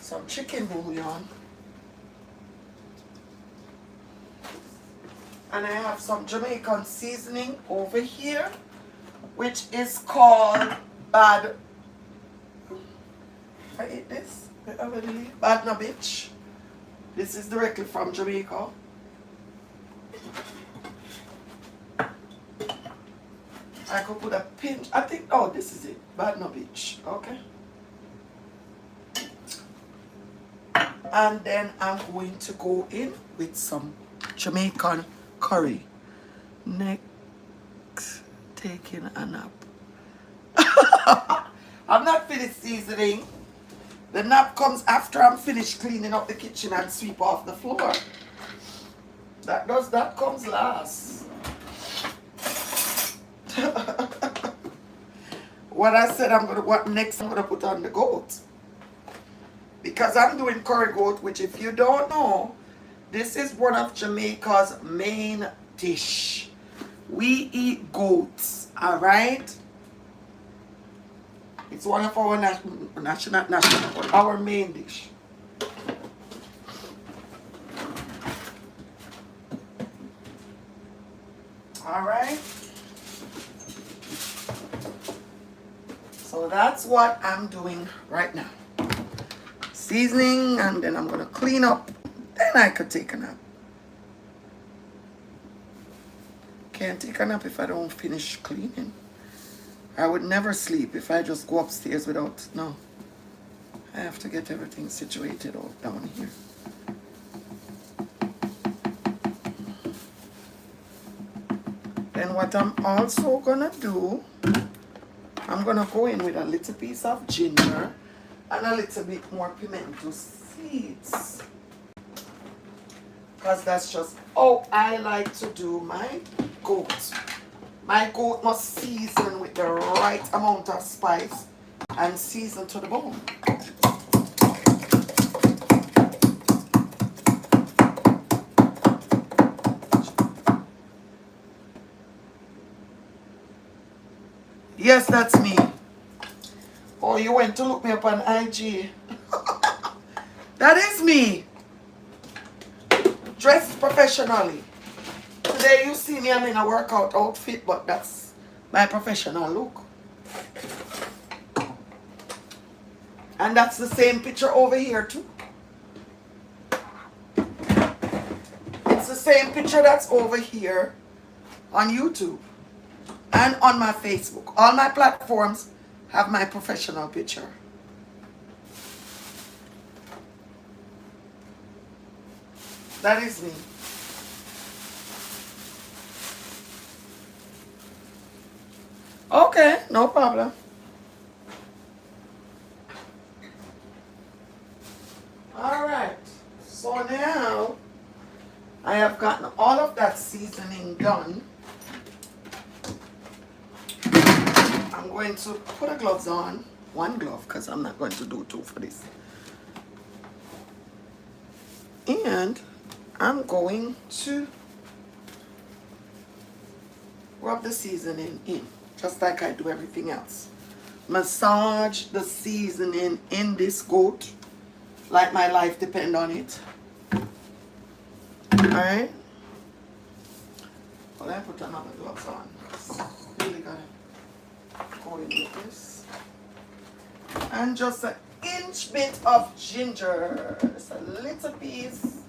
Some chicken bouillon. And I have some Jamaican seasoning over here, which is called bad. I eat this, bad no bitch. This is directly from Jamaica. I could put a pinch. I think, oh, this is it. Bad no bitch. Okay. And then I'm going to go in with some Jamaican curry. Next, taking a nap. I'm not finished seasoning. The nap comes after I'm finished cleaning up the kitchen and sweep off the floor. That comes last. What I said what next I'm gonna put on the goat. Because I'm doing curry goat, which if you don't know, this is one of Jamaica's main dish. We eat goats, alright? It's one of our our main dish. Alright? So that's what I'm doing right now. Seasoning, and then I'm gonna clean up. Then I could take a nap. Can't take a nap if I don't finish cleaning. I would never sleep if I just go upstairs without, no. I have to get everything situated out down here. Then And what I'm also gonna do, I'm gonna go in with a little piece of ginger and a little bit more pimento seeds. Because that's just how I like to do my goat. My goat must season with the right amount of spice and season to the bone. Yes, that's me. Oh, you went to look me up on IG. That is me. Dressed professionally. Today you see me, I'm in a workout outfit, but that's my professional look. And that's the same picture over here too. It's the same picture that's over here on YouTube and on my Facebook. All my platforms have my professional picture. That is me. Okay, no problem. All right. So now I have gotten all of that seasoning done. I'm going to put the gloves on. One glove, because I'm not going to do two for this. And I'm going to rub the seasoning in, just like I do everything else. Massage the seasoning in this goat like my life depends on it. Alright? Well, I put another gloves on. Really gotta go in with this. And just an inch bit of ginger. Just a little piece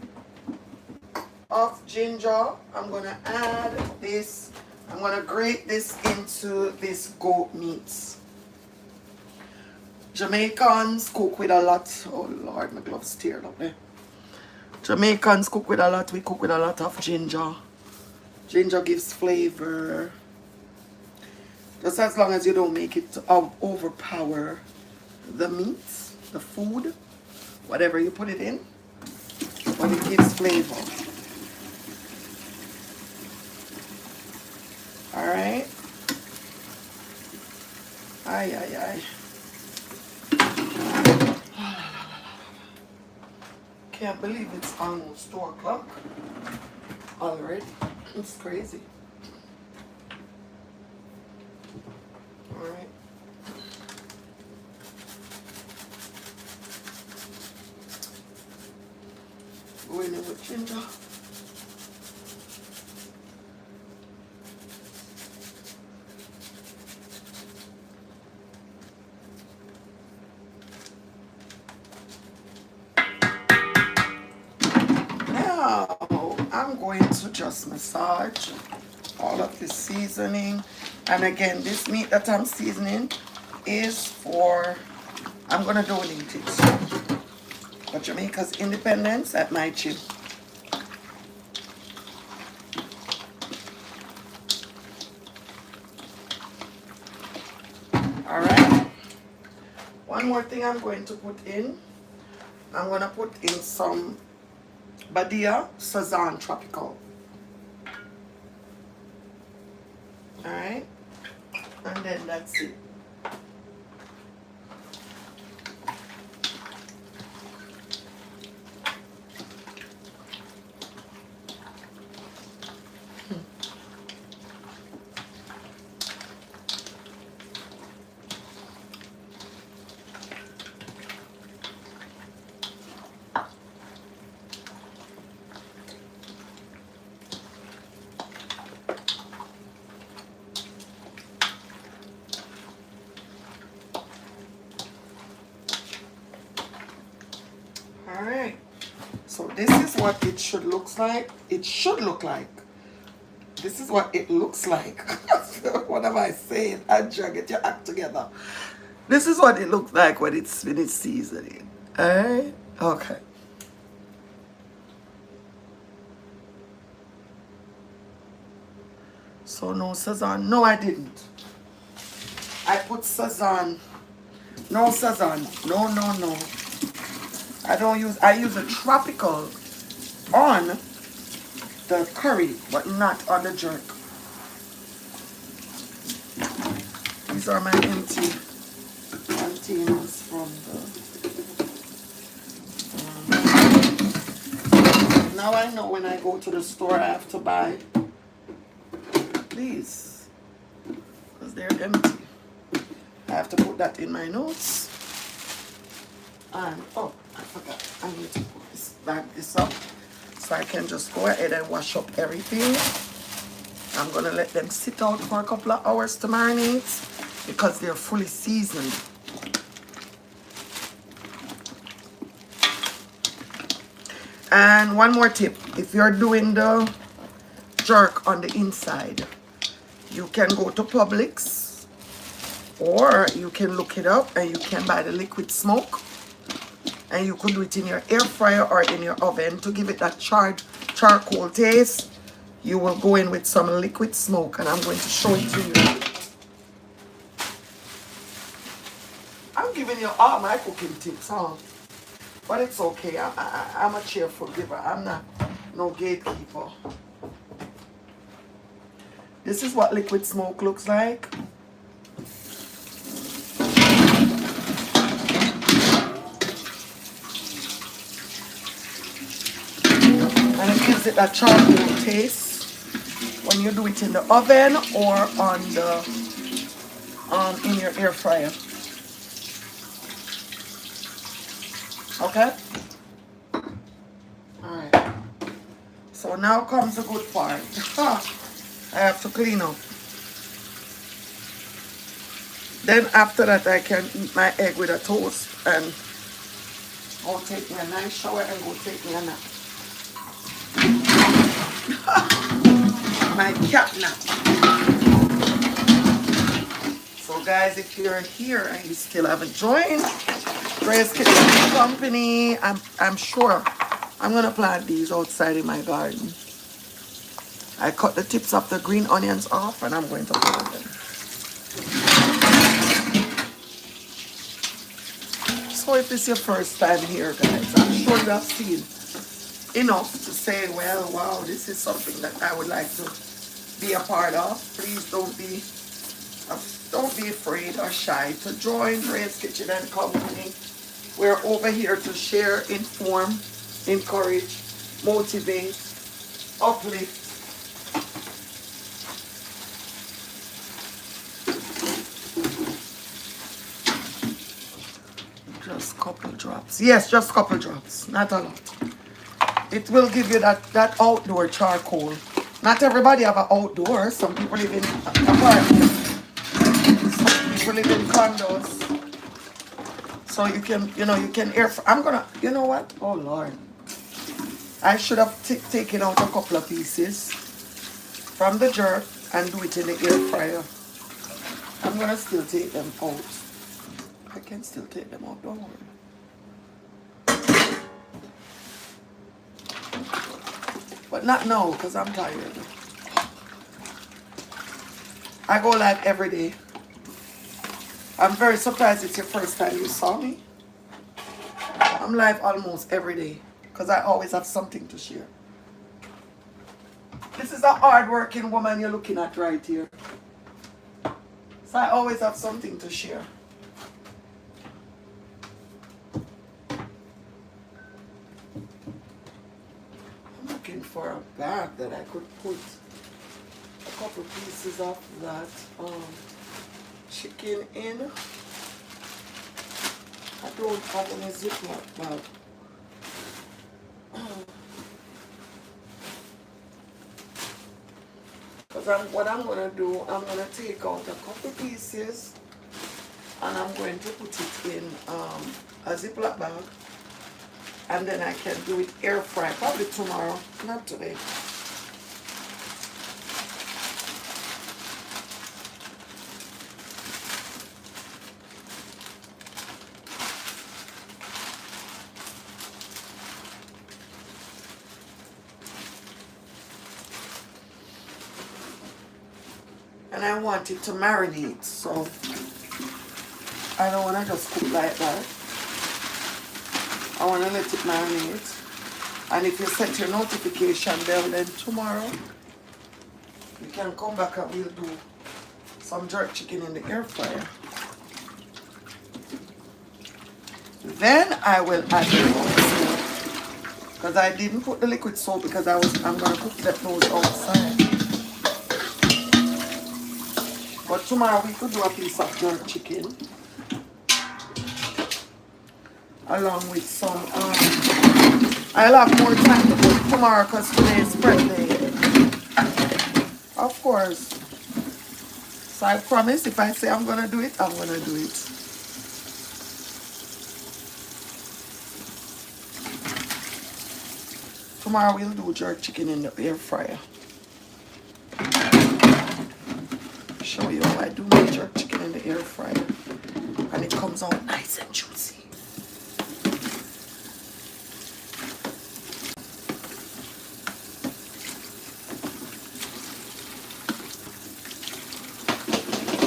of ginger. I'm gonna add this. I'm gonna grate this into this goat meat. Jamaicans cook with a lot. Oh Lord, my gloves teared up there. Jamaicans cook with a lot. We cook with a lot of ginger. Ginger gives flavor. Just as long as you don't make it overpower the meat, the food, whatever you put it in, but it gives flavor. Alright? Ay, ay, ay. Can't believe it's almost 2 o'clock already. It's crazy. Alright. Going in with ginger. Now I'm going to just massage all of the seasoning. And again, this meat that I'm seasoning is for, I'm gonna donate it for Jamaica's independence at my gym. Alright. One more thing I'm going to put in. I'm gonna put in some Badia Sazan Tropical. Alright. And then that's it. Alright, so this is what it should look like. It should look like. This is what it looks like. What am I saying? Andrea, get your act together. This is what it looks like when it's finished seasoning. Alright? Okay. So So no Sazon. No, I didn't. I put Sazon. No Sazon. No, no, no. I use a tropical on the curry, but not on the jerk. These are my empty containers from the... now I know when I go to the store I have to buy these. Because they're empty. I have to put that in my notes. And, oh, I forgot. I need to put bag this up. So I can just go ahead and wash up everything. I'm going to let them sit out for a couple of hours to marinate because they're fully seasoned. And one more tip. If you're doing the jerk on the inside, you can go to Publix or you can look it up and you can buy the liquid smoke. And you could do it in your air fryer or in your oven to give it that charcoal taste. You will go in with some liquid smoke and I'm going to show it to you. I'm giving you all my cooking tips, huh? But it's okay. I'm a cheerful giver. I'm not no gatekeeper. This is what liquid smoke looks like. And it gives it that charcoal taste when you do it in the oven or on the in your air fryer. Okay? Alright. So now comes the good part. I have to clean up. Then after that I can eat my egg with a toast and go take me a nice shower and go take me a nap. My cat nap. So guys, if you're here and you still haven't joined Drea's Kitchen Company, I'm sure I'm gonna plant these outside in my garden. I cut the tips of the green onions off and I'm going to plant them. So if it's your first time here, guys, I'm sure you have seen enough to say, well, wow, this is something that I would like to be a part of. Please don't be afraid or shy to join Drea's Kitchen and Company. We're over here to share, inform, encourage, motivate, uplift. Just couple drops. Yes, just couple drops, not a lot. It will give you that outdoor charcoal. Not everybody have an outdoor. Some people live in apartments. Some people live in condos. So you can, you can air. I'm gonna, you know what? Oh Lord, I should have taken out a couple of pieces from the jerk and do it in the air fryer. I'm gonna still take them out. I can still take them out. Don't worry. But not now, because I'm tired. I go live every day. I'm very surprised it's your first time you saw me. I'm live almost every day, because I always have something to share. This is a hard-working woman you're looking at right here. So I always have something to share. For a bag that I could put a couple pieces of that chicken in. I don't have any Ziploc bag. Because what I'm going to do, I'm going to take out a couple pieces and I'm going to put it in a Ziploc bag. And then I can do it air fry, probably tomorrow, not today. and I want it to marinate, so I don't want to just cook like that. I want to let it marinate. And if you set your notification bell, then tomorrow you can come back and we'll do some jerk chicken in the air fryer. Then I will add the soap, because I didn't put the liquid soap because I'm gonna cook those outside. But tomorrow we could do a piece of jerk chicken along with some. I'll have more time to cook tomorrow because today is prep day. Of course. So I promise if I say I'm gonna do it, I'm gonna do it. Tomorrow we'll do jerk chicken in the air fryer. Show you how I do my jerk chicken in the air fryer. And it comes out nice and juicy.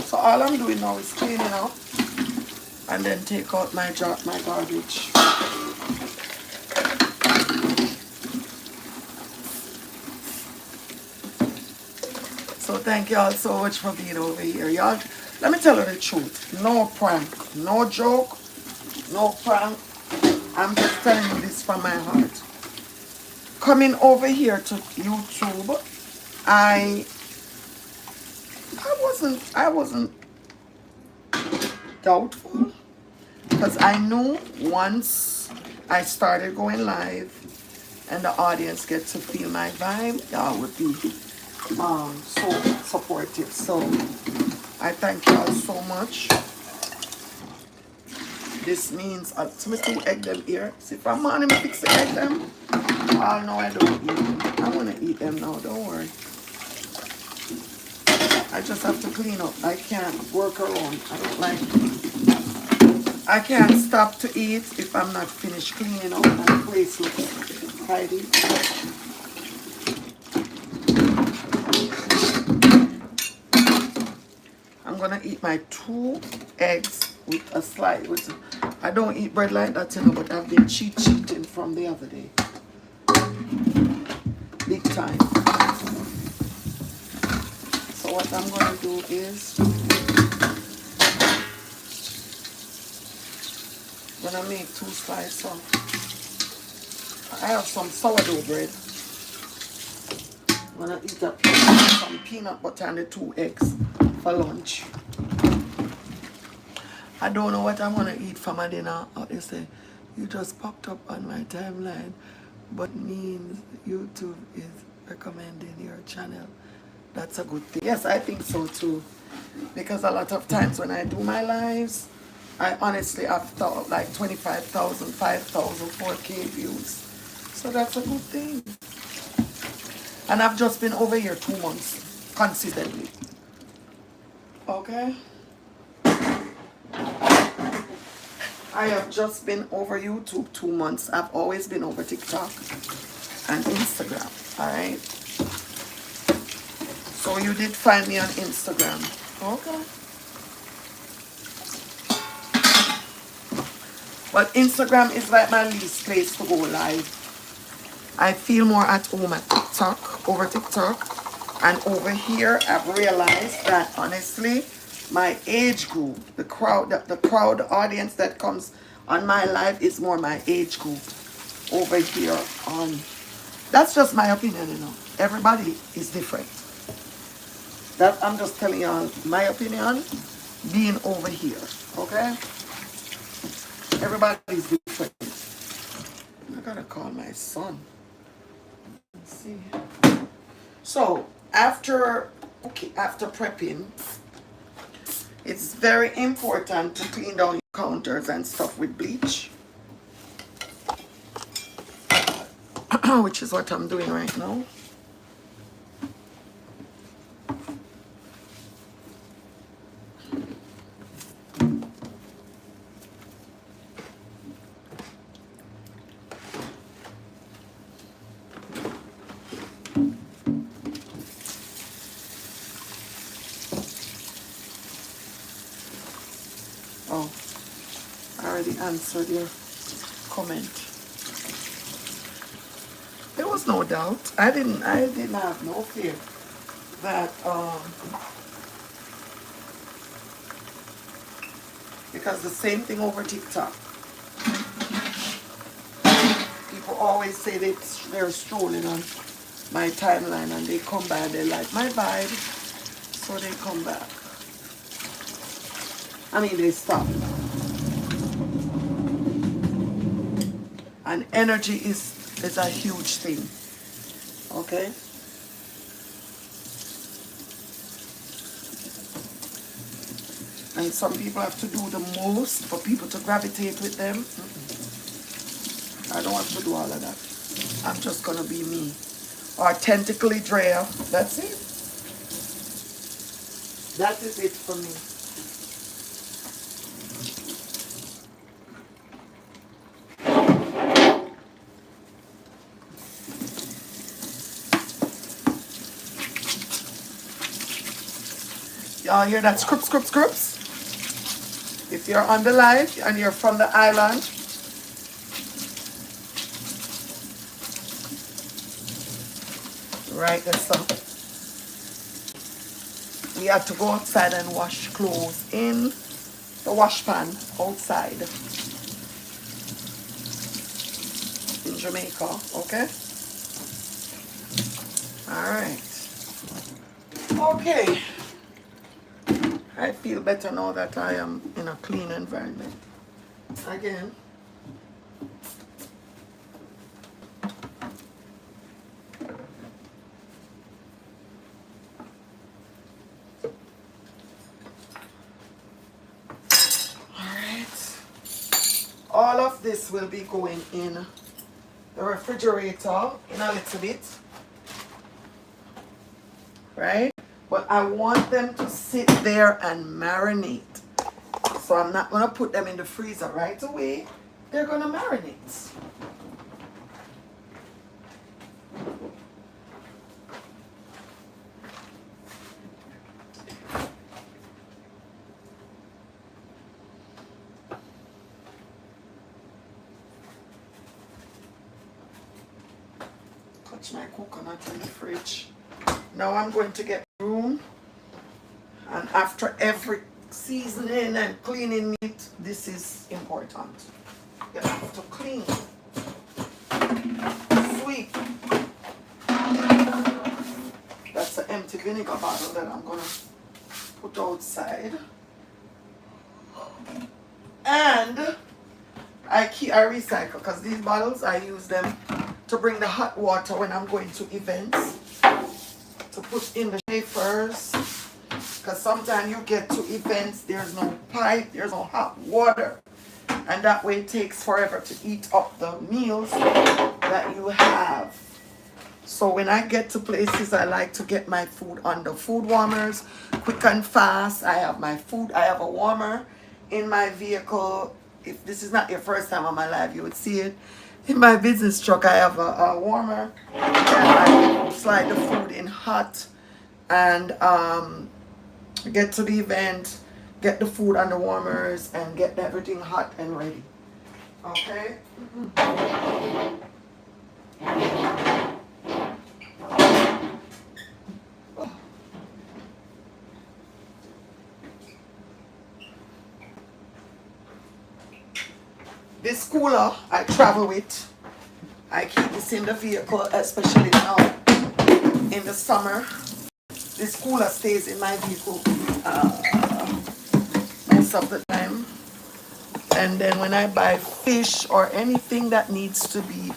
So all I'm doing now is cleaning up and then take out my garbage. So thank y'all so much for being over here. Y'all, let me tell you the truth. No prank, no joke, no prank. I'm just telling you this from my heart. Coming over here to YouTube, I wasn't doubtful, because I knew once I started going live and the audience gets to feel my vibe, y'all would be so supportive. So I thank y'all so much. This means to me to egg them here. See, if I'm on him fix the egg them. Oh no, I don't eat them. I want to eat them now, don't worry. I just have to clean up. I can't work around. I can't stop to eat if I'm not finished cleaning up and the place looks tidy. I'm gonna eat my 2 eggs with a slice. I don't eat bread like that, you know, but I've been cheating from the other day. Big time. So what I'm gonna do is I'm gonna make 2 slices. I have some sourdough bread. I'm gonna eat some peanut butter and the 2 eggs for lunch. I don't know what I'm gonna eat for my dinner. They say, you just popped up on my timeline, but means YouTube is recommending your channel. That's a good thing. Yes, I think so too. Because a lot of times when I do my lives, I honestly have thought like 25,000, 5,000, 4K views. So that's a good thing. And I've just been over here 2 months consistently. Okay? I have just been over YouTube 2 months. I've always been over TikTok and Instagram. Alright? So you did find me on Instagram. Okay. But Instagram is like my least place to go live. I feel more at home at TikTok, over TikTok. And over here, I've realized that honestly, my age group, the crowd audience that comes on my live is more my age group over here on. That's just my opinion, you know. Everybody is different. That I'm just telling y'all my opinion being over here, okay? Everybody's different. I gotta call my son. Let's see. So after prepping, it's very important to clean down your counters and stuff with bleach, which is what I'm doing right now. Oh, I already answered your comment. There was no doubt. I didn't have no fear that because the same thing over TikTok. People always say they're strolling on my timeline and they come by, they like my vibe, so they come back. I mean, they stop. And energy is a huge thing. Okay? And some people have to do the most for people to gravitate with them. I don't have to do all of that. I'm just gonna be me. Authentically Drea. That's it. That is it for me. Y'all hear that scrub, scrub, scrubs? If you're on the live and you're from the island, write this up. We had to go outside and wash clothes in the wash pan outside in Jamaica, okay? All right. Okay. I feel better now that I am in a clean environment. Again. Alright. All of this will be going in the refrigerator in a little bit. Right? But I want them to sit there and marinate. So I'm not going to put them in the freezer right away. They're going to marinate. Touch my coconut in the fridge. Now I'm going to get room, and after every seasoning and cleaning meat, this is important. You have to clean, sweep. That's an empty vinegar bottle that I'm gonna put outside. And I recycle, because these bottles I use them to bring the hot water when I'm going to events. To put in the shakers, because sometimes you get to events, there's no pipe, there's no hot water, and that way it takes forever to eat up the meals that you have. So when I get to places, I like to get my food on the food warmers, quick and fast. I have my food, I have a warmer in my vehicle. If this is not your first time on my live, you would see it. In my business truck, I have a warmer, and I slide the food in hot, and get to the event, get the food on the warmers, and get everything hot and ready. Okay? This cooler I travel with. I keep this in the vehicle, especially now in the summer. This cooler stays in my vehicle most of the time. And then when I buy fish or anything that needs to be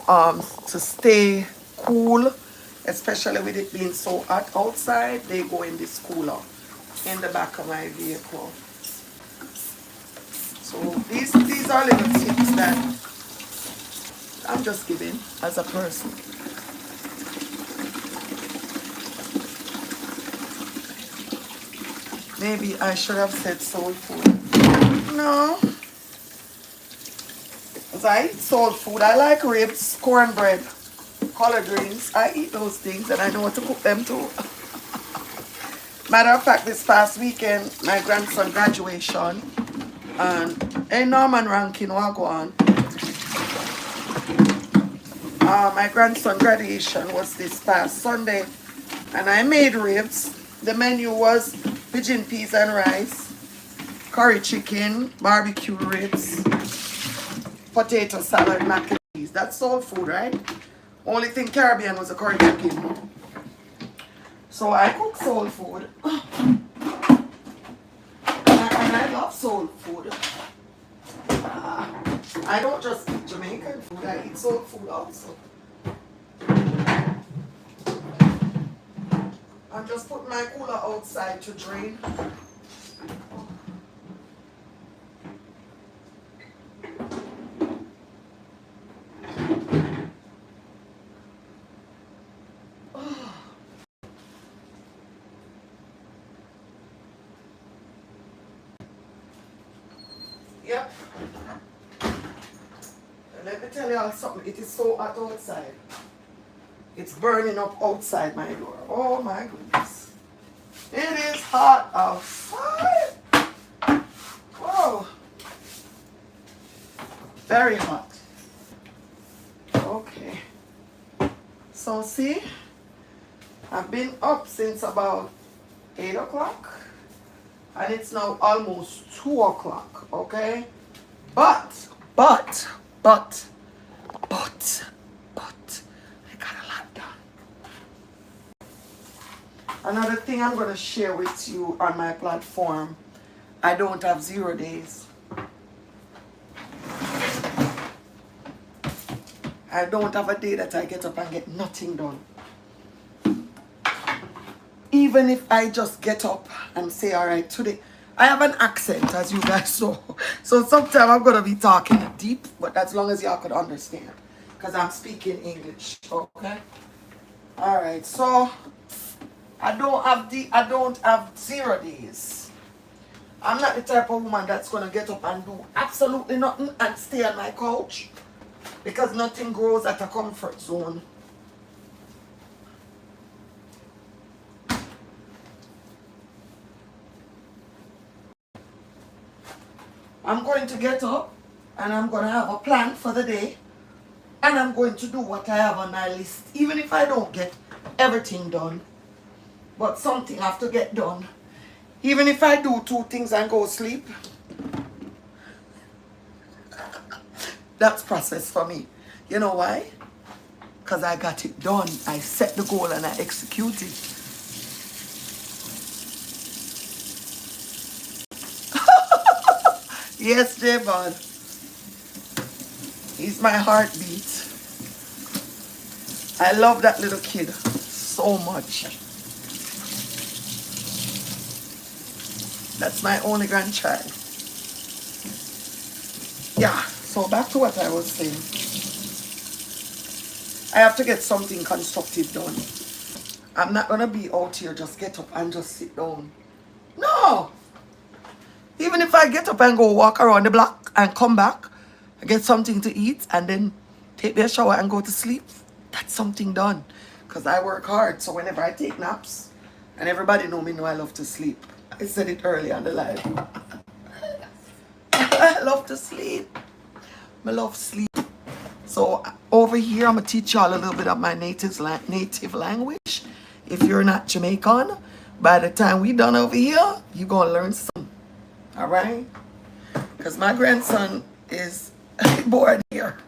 to stay cool, especially with it being so hot outside, they go in this cooler in the back of my vehicle. So these are little tips that I'm just giving as a person. Maybe I should have said soul food. No. Because I eat soul food. I like ribs, cornbread, collard greens. I eat those things and I know how to cook them too. Matter of fact, this past weekend, my grandson graduation, And hey, Norman Rankin, what go on? My grandson graduation was this past Sunday, and I made ribs. The menu was pigeon peas and rice, curry chicken, barbecue ribs, potato salad, mac and cheese. That's soul food, right? Only thing Caribbean was a curry chicken. So I cook soul food. And I love soul food. I don't just eat Jamaican food, I eat soul food also. I'm just putting my cooler outside to drain. Yep. And let me tell y'all something, it is so hot outside. It's burning up outside my door. Oh my goodness. It is hot outside. Whoa. Very hot. Okay. So see, I've been up since about 8 o'clock. And it's now almost 2 o'clock, okay? But, I got a lot done. Another thing I'm gonna share with you on my platform, I don't have 0 days. I don't have a day that I get up and get nothing done. Even if I just get up and say, all right, today, I have an accent, as you guys saw. So sometimes I'm going to be talking deep, but as long as y'all could understand, because I'm speaking English, okay? All right, so I don't have 0 days. I'm not the type of woman that's going to get up and do absolutely nothing and stay on my couch, because nothing grows at a comfort zone. I'm going to get up and I'm going to have a plan for the day, and I'm going to do what I have on my list, even if I don't get everything done. But something have to get done. Even if I do 2 things and go sleep, that's process for me. You know why? Because I got it done. I set the goal and I execute it. Yes, J-Bud. He's my heartbeat. I love that little kid so much. That's my only grandchild. Yeah, so back to what I was saying. I have to get something constructive done. I'm not going to be out here just get up and just sit down. No! Even if I get up and go walk around the block and come back, I get something to eat and then take me a shower and go to sleep, that's something done. Because I work hard, so whenever I take naps, and everybody know I love to sleep. I said it early on the live. I love to sleep. I love sleep. So over here, I'm going to teach y'all a little bit of my native language. If you're not Jamaican, by the time we done over here, you're going to learn something. All right? Because my grandson is born here.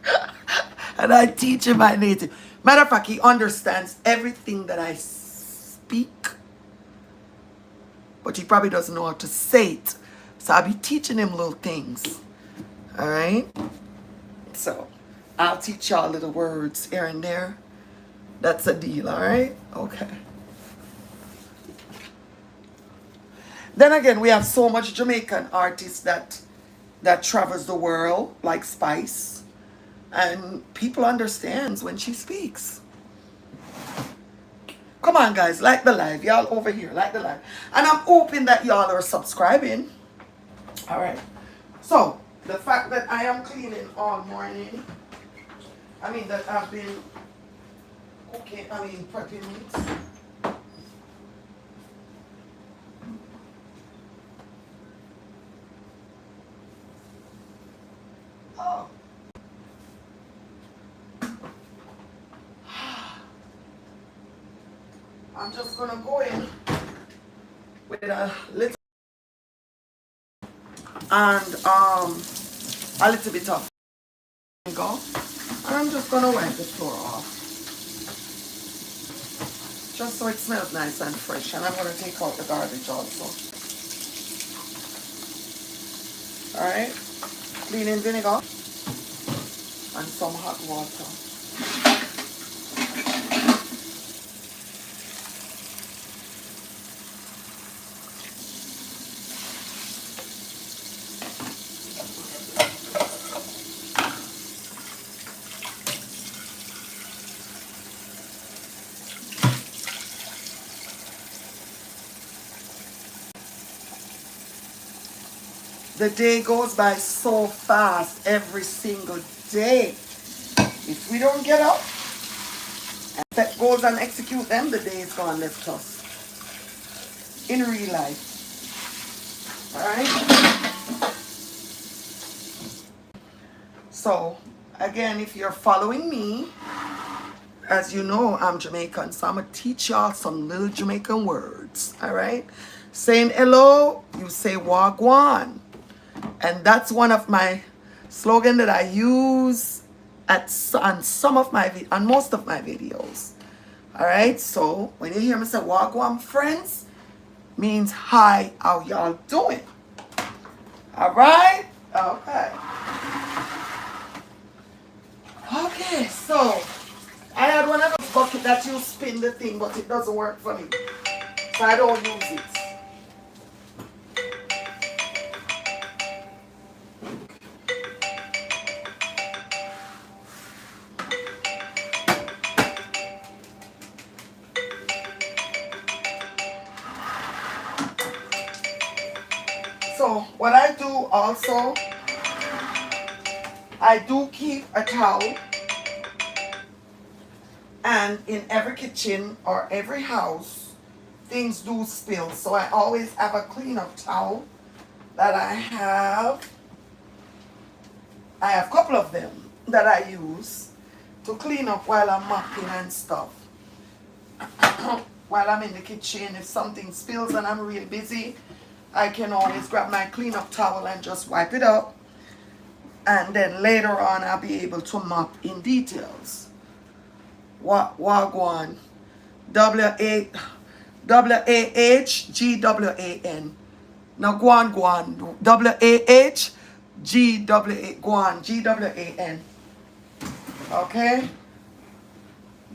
And I teach him my native. Matter of fact, he understands everything that I speak. But he probably doesn't know how to say it. So I'll be teaching him little things. All right? So I'll teach y'all little words here and there. That's a deal, all right? Okay. Then again, we have so much Jamaican artists that travels the world, like Spice. And people understands when she speaks. Come on, guys, like the live. Y'all over here, like the live. And I'm hoping that y'all are subscribing. All right. So, the fact that I am cleaning all morning, that I've been cooking, prepping meats. Oh. I'm just gonna go in with a little and a little bit of go. And I'm just gonna wipe the floor off. Just so it smells nice and fresh. And I'm gonna take out the garbage also. Alright? Cleaning vinegar and some hot water. The day goes by so fast every single day. If we don't get up and set goals and execute them, the day is gone left us. In real life. Alright? So, again, if you're following me, as you know, I'm Jamaican, so I'm going to teach y'all some little Jamaican words. Alright? Saying hello, you say wagwan. And that's one of my slogan that I use on most of my videos. All right, so when you hear me say wagwan friends, means hi, how y'all doing? All right, okay, so I had one of those bucket that you spin the thing, but it doesn't work for me, so I don't use it. So what I do also, I do keep a towel, and in every kitchen or every house, things do spill. So I always have a cleanup towel that I have. I have a couple of them that I use to clean up while I'm mopping and stuff. While I'm in the kitchen, if something spills and I'm real busy, I can always grab my cleanup towel and just wipe it up. And then later on, I'll be able to mop in details. Wagwan. W-A-H-G-W-A-N. Now, Guan. W-A-H-G-W-A. Guan. G-W-A-N. Okay?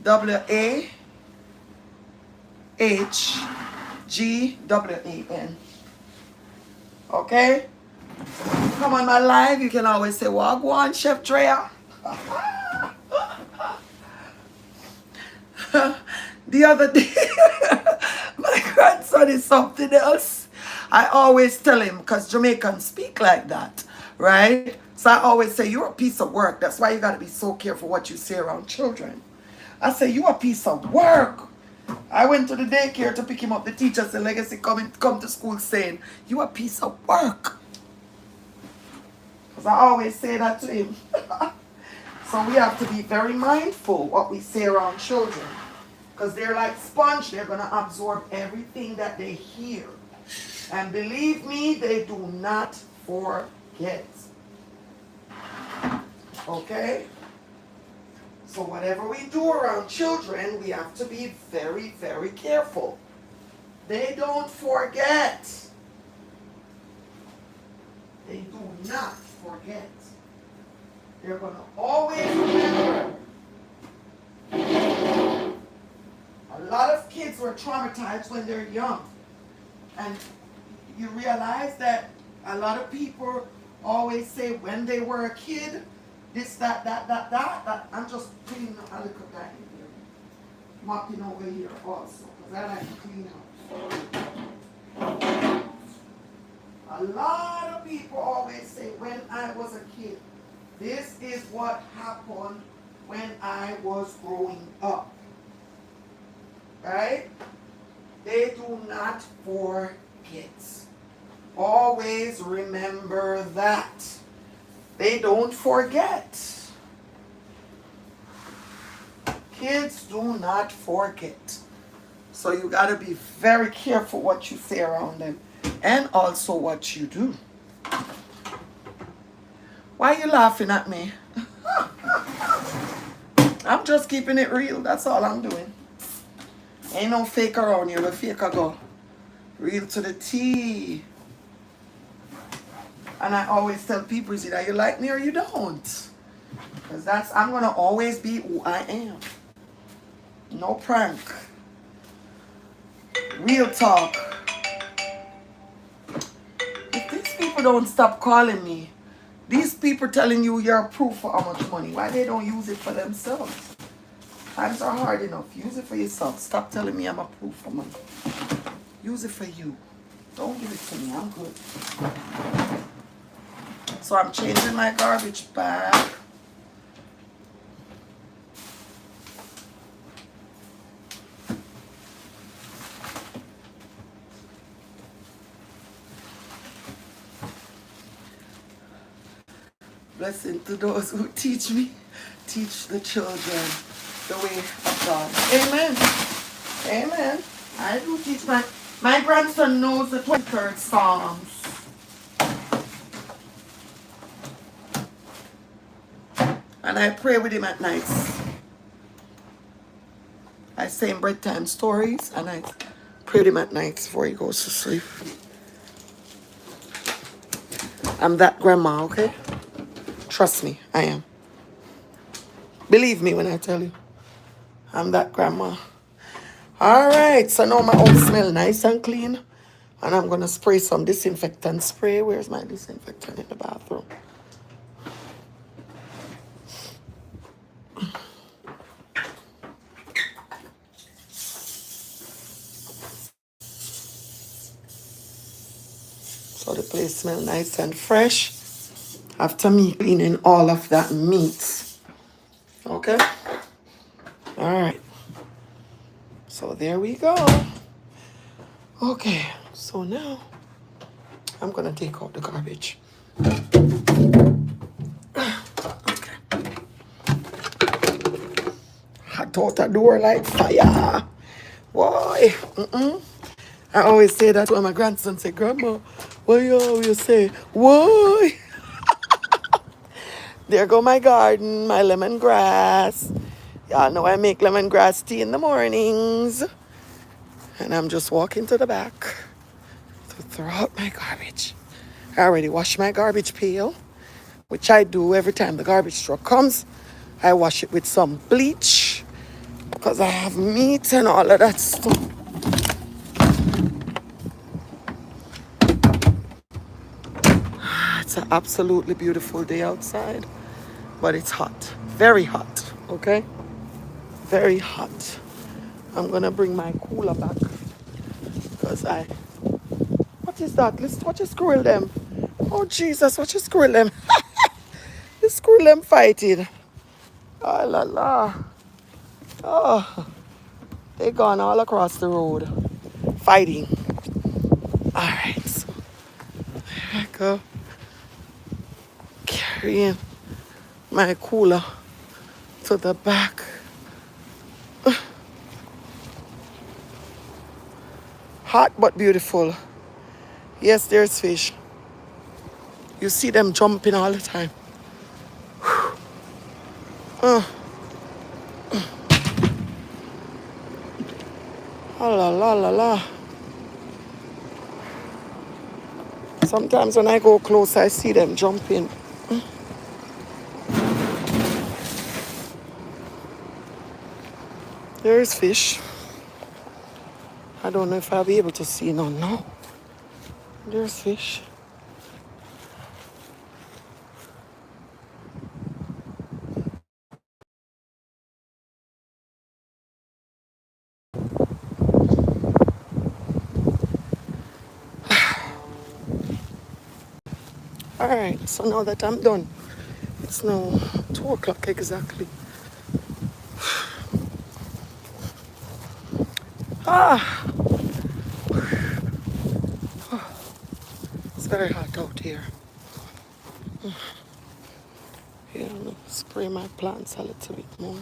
W-A-H-G-W-A-N. Okay? Come on my live, you can always say, Wagwan, Chef Drea. The other day, my grandson is something else. I always tell him, because Jamaicans speak like that, right? So I always say, you're a piece of work. That's why you got to be so careful what you say around children. I say, you a piece of work. I went to the daycare to pick him up. The teacher said, Legacy, come to school saying, you a piece of work. Because I always say that to him. So we have to be very mindful what we say around children. Because they're like sponge. They're going to absorb everything that they hear. And believe me, they do not forget. Okay? So whatever we do around children, we have to be very, very careful. They don't forget. They do not forget. They're going to always remember. A lot of kids were traumatized when they're young. And you realize that a lot of people always say when they were a kid, this, that. I'm just cleaning a little guy in here. Mopping over here also, because I like to clean up. A lot of people always say when I was a kid, this is what happened when I was growing up. Right? They do not forget. Always remember that. They don't forget. Kids do not forget. So you got to be very careful what you say around them and also what you do. Why are you laughing at me? I'm just keeping it real. That's all I'm doing. Ain't no fake around here. The fake I go. Real to the T. And I always tell people, is either you like me or you don't. Because I'm going to always be who I am. No prank. Real talk. If these people don't stop calling me, these people telling you you're proof for how much money, why they don't use it for themselves? Times are hard enough. Use it for yourself. Stop telling me I'm a proof for money. Use it for you. Don't give it to me. I'm good. So I'm changing my garbage bag. Blessing to those who teach me, teach the children the way of God. Amen. Amen. I do teach my grandson knows the 23rd Psalms. And I pray with him at nights. I say him bedtime stories and I pray with him at nights before he goes to sleep. I'm that grandma, okay? Trust me, I am. Believe me when I tell you. I'm that grandma. Alright, so now my house smell nice and clean. And I'm going to spray some disinfectant spray. Where's my disinfectant in the bathroom? So the place smells nice and fresh after me cleaning all of that meat. Okay? Alright. So there we go. Okay, so now I'm going to take out the garbage. Okay. Hot out the door like fire. Why? I always say that when my grandson say, Grandma, what you always say? Why? There go my garden, my lemongrass. Y'all know I make lemongrass tea in the mornings. And I'm just walking to the back to throw out my garbage. I already washed my garbage pail, which I do every time the garbage truck comes. I wash it with some bleach because I have meat and all of that stuff. It's an absolutely beautiful day outside, but it's hot, very hot, okay? Very hot. I'm gonna bring my cooler back because what is that? Let's watch a squirrel them. Oh Jesus, watch a squirrel them. The squirrel them fighting. Oh la la. Oh, they gone all across the road fighting. All right, so there I go. Carrying my cooler to the back. Hot but beautiful. Yes, there's fish. You see them jumping all the time. Oh la la la la. Sometimes when I go close, I see them jumping. There's fish. I don't know if I'll be able to see none now. There's fish. Alright, so now that I'm done, it's now 2 o'clock exactly. Ah! It's very hot out here. Here, I'm gonna spray my plants a little bit more.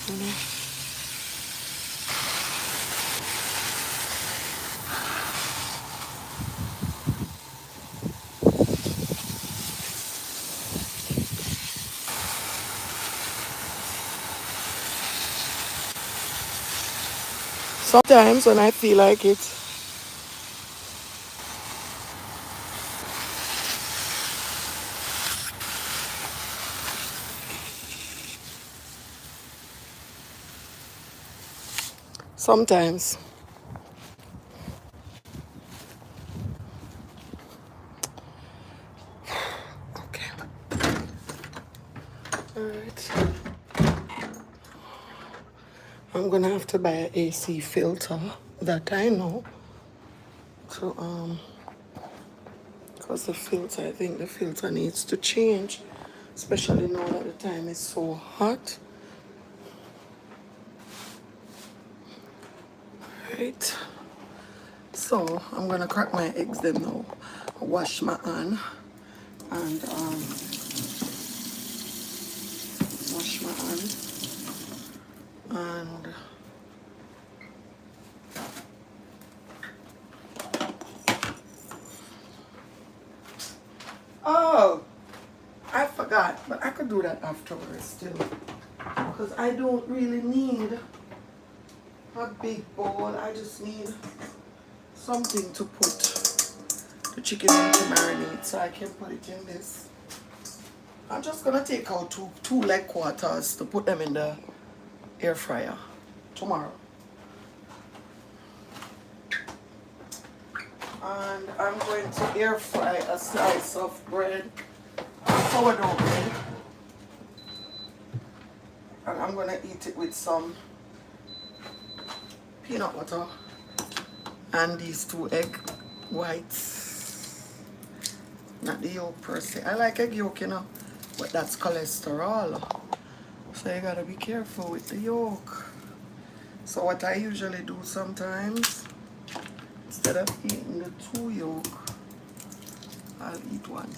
You know. Sometimes when I feel like it, sometimes. Okay. All right. I'm gonna have to buy an AC filter that I know to because the filter, I think the filter needs to change, especially now that the time is so hot. Right. So I'm gonna crack my eggs then now. Wash my hand and wash my hand and oh, I forgot, but I could do that afterwards still because I don't really need a big bowl. I just need something to put the chicken in to marinate, so I can put it in this. I'm just gonna take out two leg quarters to put them in the air fryer tomorrow. And I'm going to air fry a slice of bread, sourdough bread, and I'm gonna eat it with some peanut butter and these 2 egg whites. Not the yolk per se. I like egg yolk, you know, but that's cholesterol. So you gotta be careful with the yolk. So what I usually do sometimes, instead of eating the 2 yolk, I'll eat 1.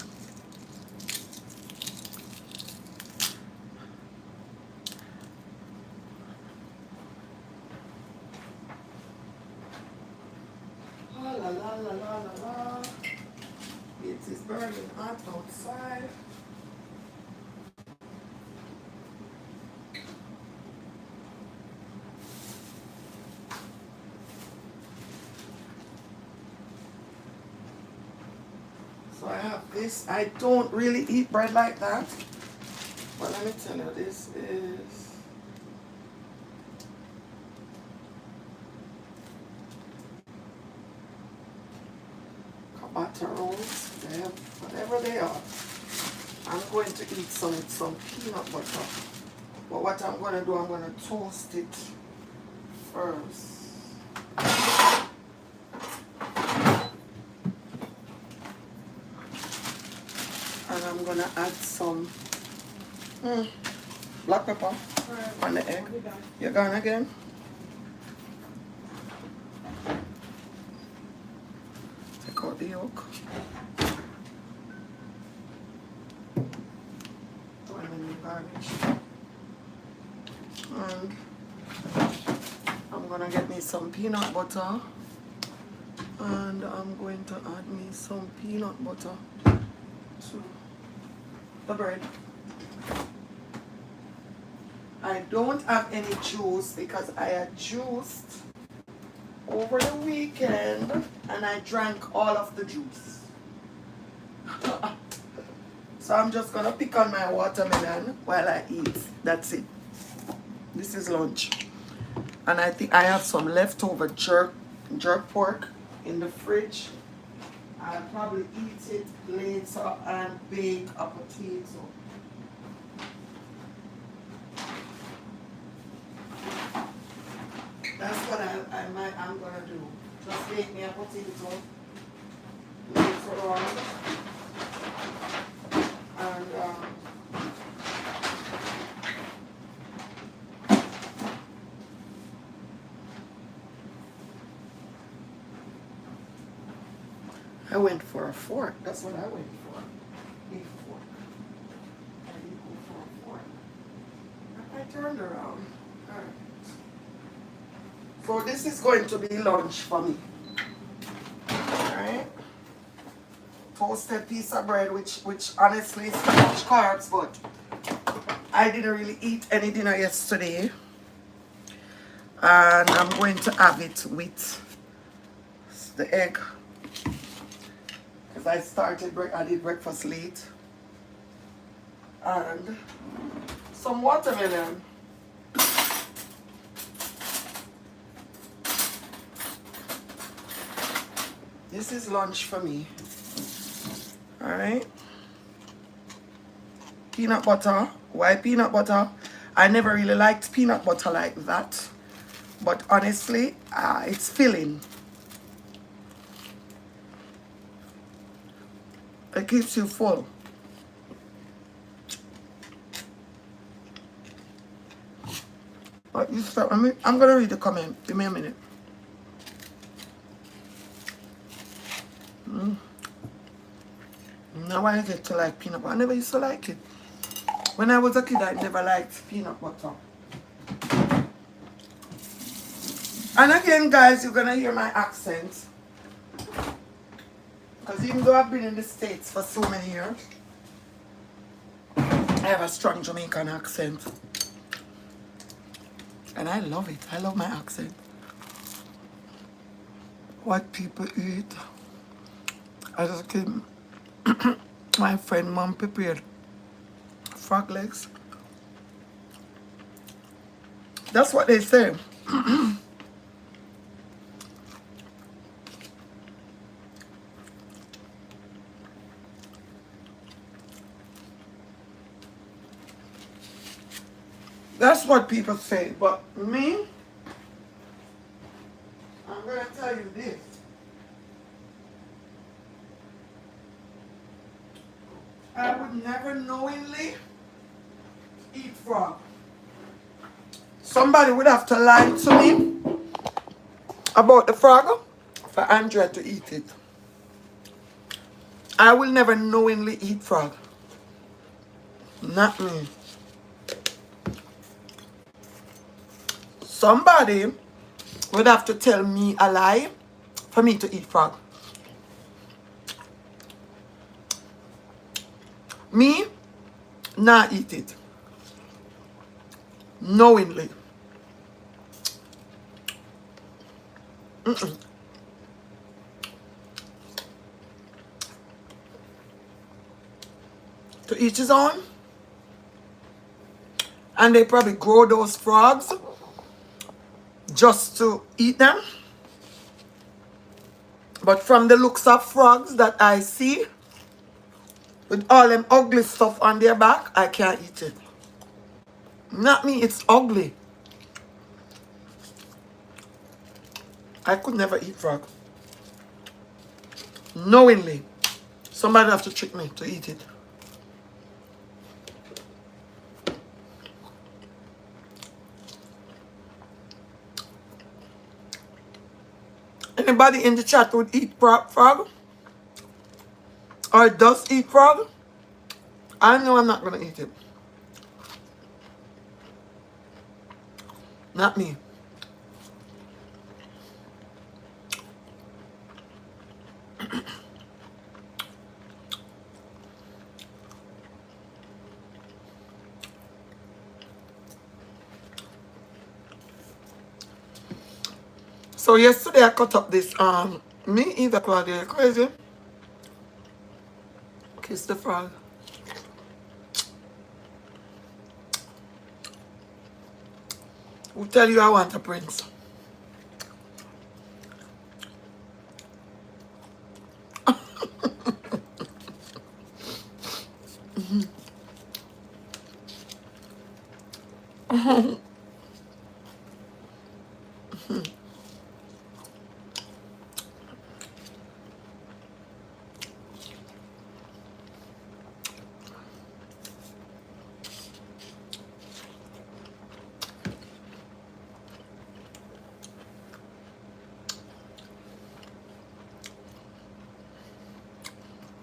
La la la la la la la. It is burning hot outside. So I have this. I don't really eat bread like that. But let me tell you, this is ciabatta rolls. They have whatever they are. I'm going to eat some with some peanut butter. But what I'm going to do, I'm going to toast it first. And I'm going to add some black pepper on the egg. You're gone again? Take out the yolk. And then you garnish. And I'm gonna get me some peanut butter. And I'm going to add me some peanut butter to the bread. I don't have any juice because I had juiced over the weekend and I drank all of the juice. So I'm just gonna pick on my watermelon while I eat. That's it. This is lunch. And I think I have some leftover jerk pork in the fridge. I'll probably eat it later and bake a potato. That's what I'm gonna do. Just make me a potato later on. And I went for a fork. That's what I went for. A fork. I turned around. Alright. So this is going to be lunch for me. Alright. Toasted piece of bread, which honestly is too much carbs, but I didn't really eat any dinner yesterday. And I'm going to have it with the egg. Because I did breakfast late. And some watermelon. This is lunch for me. Alright. Peanut butter. Why peanut butter? I never really liked peanut butter like that. But honestly, it's filling. It keeps you full. But you start, I'm going to read the comment. Give me a minute. Now I get to like peanut butter. I never used to like it. When I was a kid, I never liked peanut butter. And again, guys, you're going to hear my accent. Because even though I've been in the States for so many years, I have a strong Jamaican accent. And I love it. I love my accent. What people eat. As a kid, my friend mom prepared frog legs. That's what they say. That's what people say, but me, I'm going to tell you this. I would never knowingly eat frog. Somebody would have to lie to me about the frog for Andrea to eat it. I will never knowingly eat frog. Not me. Somebody would have to tell me a lie for me to eat frog. Me, not eat it. Knowingly. To each his own. And they probably grow those frogs just to eat them. But from the looks of frogs that I see, with all them ugly stuff on their back, I can't eat it. Not me, it's ugly. I could never eat frog. Knowingly. Somebody have to trick me to eat it. Anybody in the chat would eat frog? Or does eat frog? I know I'm not going to eat it. Not me. So yesterday I cut up this me either Claudia, crazy. Kiss the frog. Who tell you I want a prince?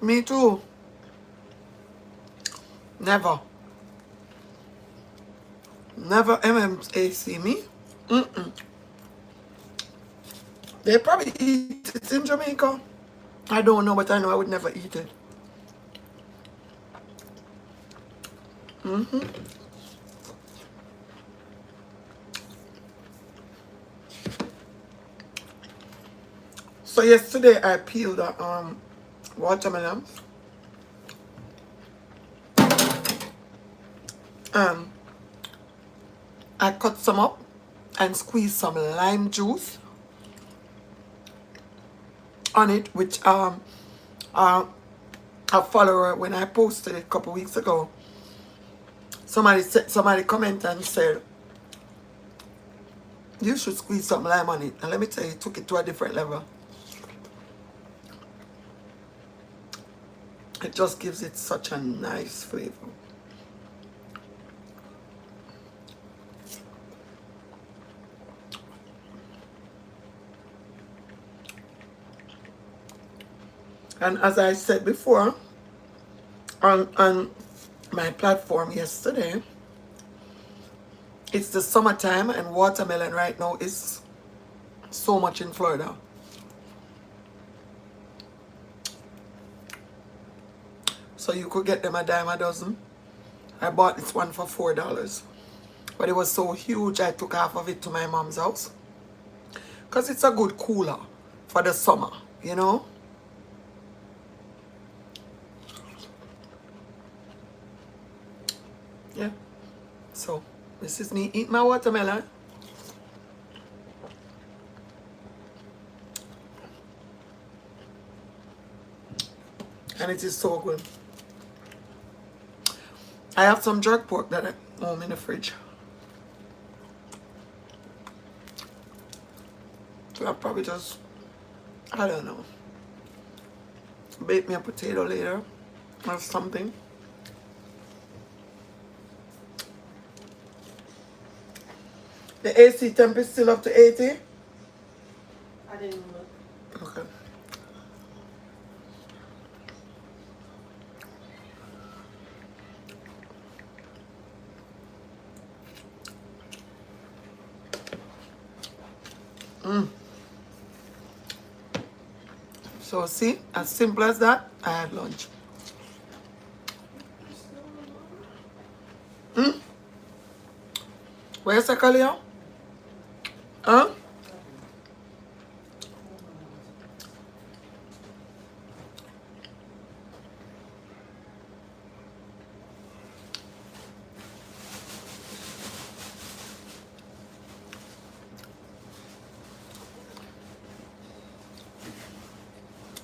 Me too. Never. Never MMAC me. Mm-mm. They probably eat it in Jamaica. I don't know, but I know I would never eat it. So yesterday I peeled a watermelon. I cut some up and squeezed some lime juice on it, which a follower, when I posted it a couple weeks ago, somebody commented and said you should squeeze some lime on it, and let me tell you, it took it to a different level. It just gives it such a nice flavor. And as I said before on my platform yesterday, it's the summertime and watermelon right now is so much in Florida. So you could get them a dime a dozen. I bought this one for $4. But it was so huge, I took half of it to my mom's house. Because it's a good cooler for the summer, you know? Yeah. So, this is me eating my watermelon. And it is so good. I have some jerk pork that I home in the fridge. So I'll probably just, I don't know, bake me a potato later or something. The AC temp is still up to 80? I didn't look. Okay. So see, as simple as that, I had lunch. Where's the Kalia? Huh?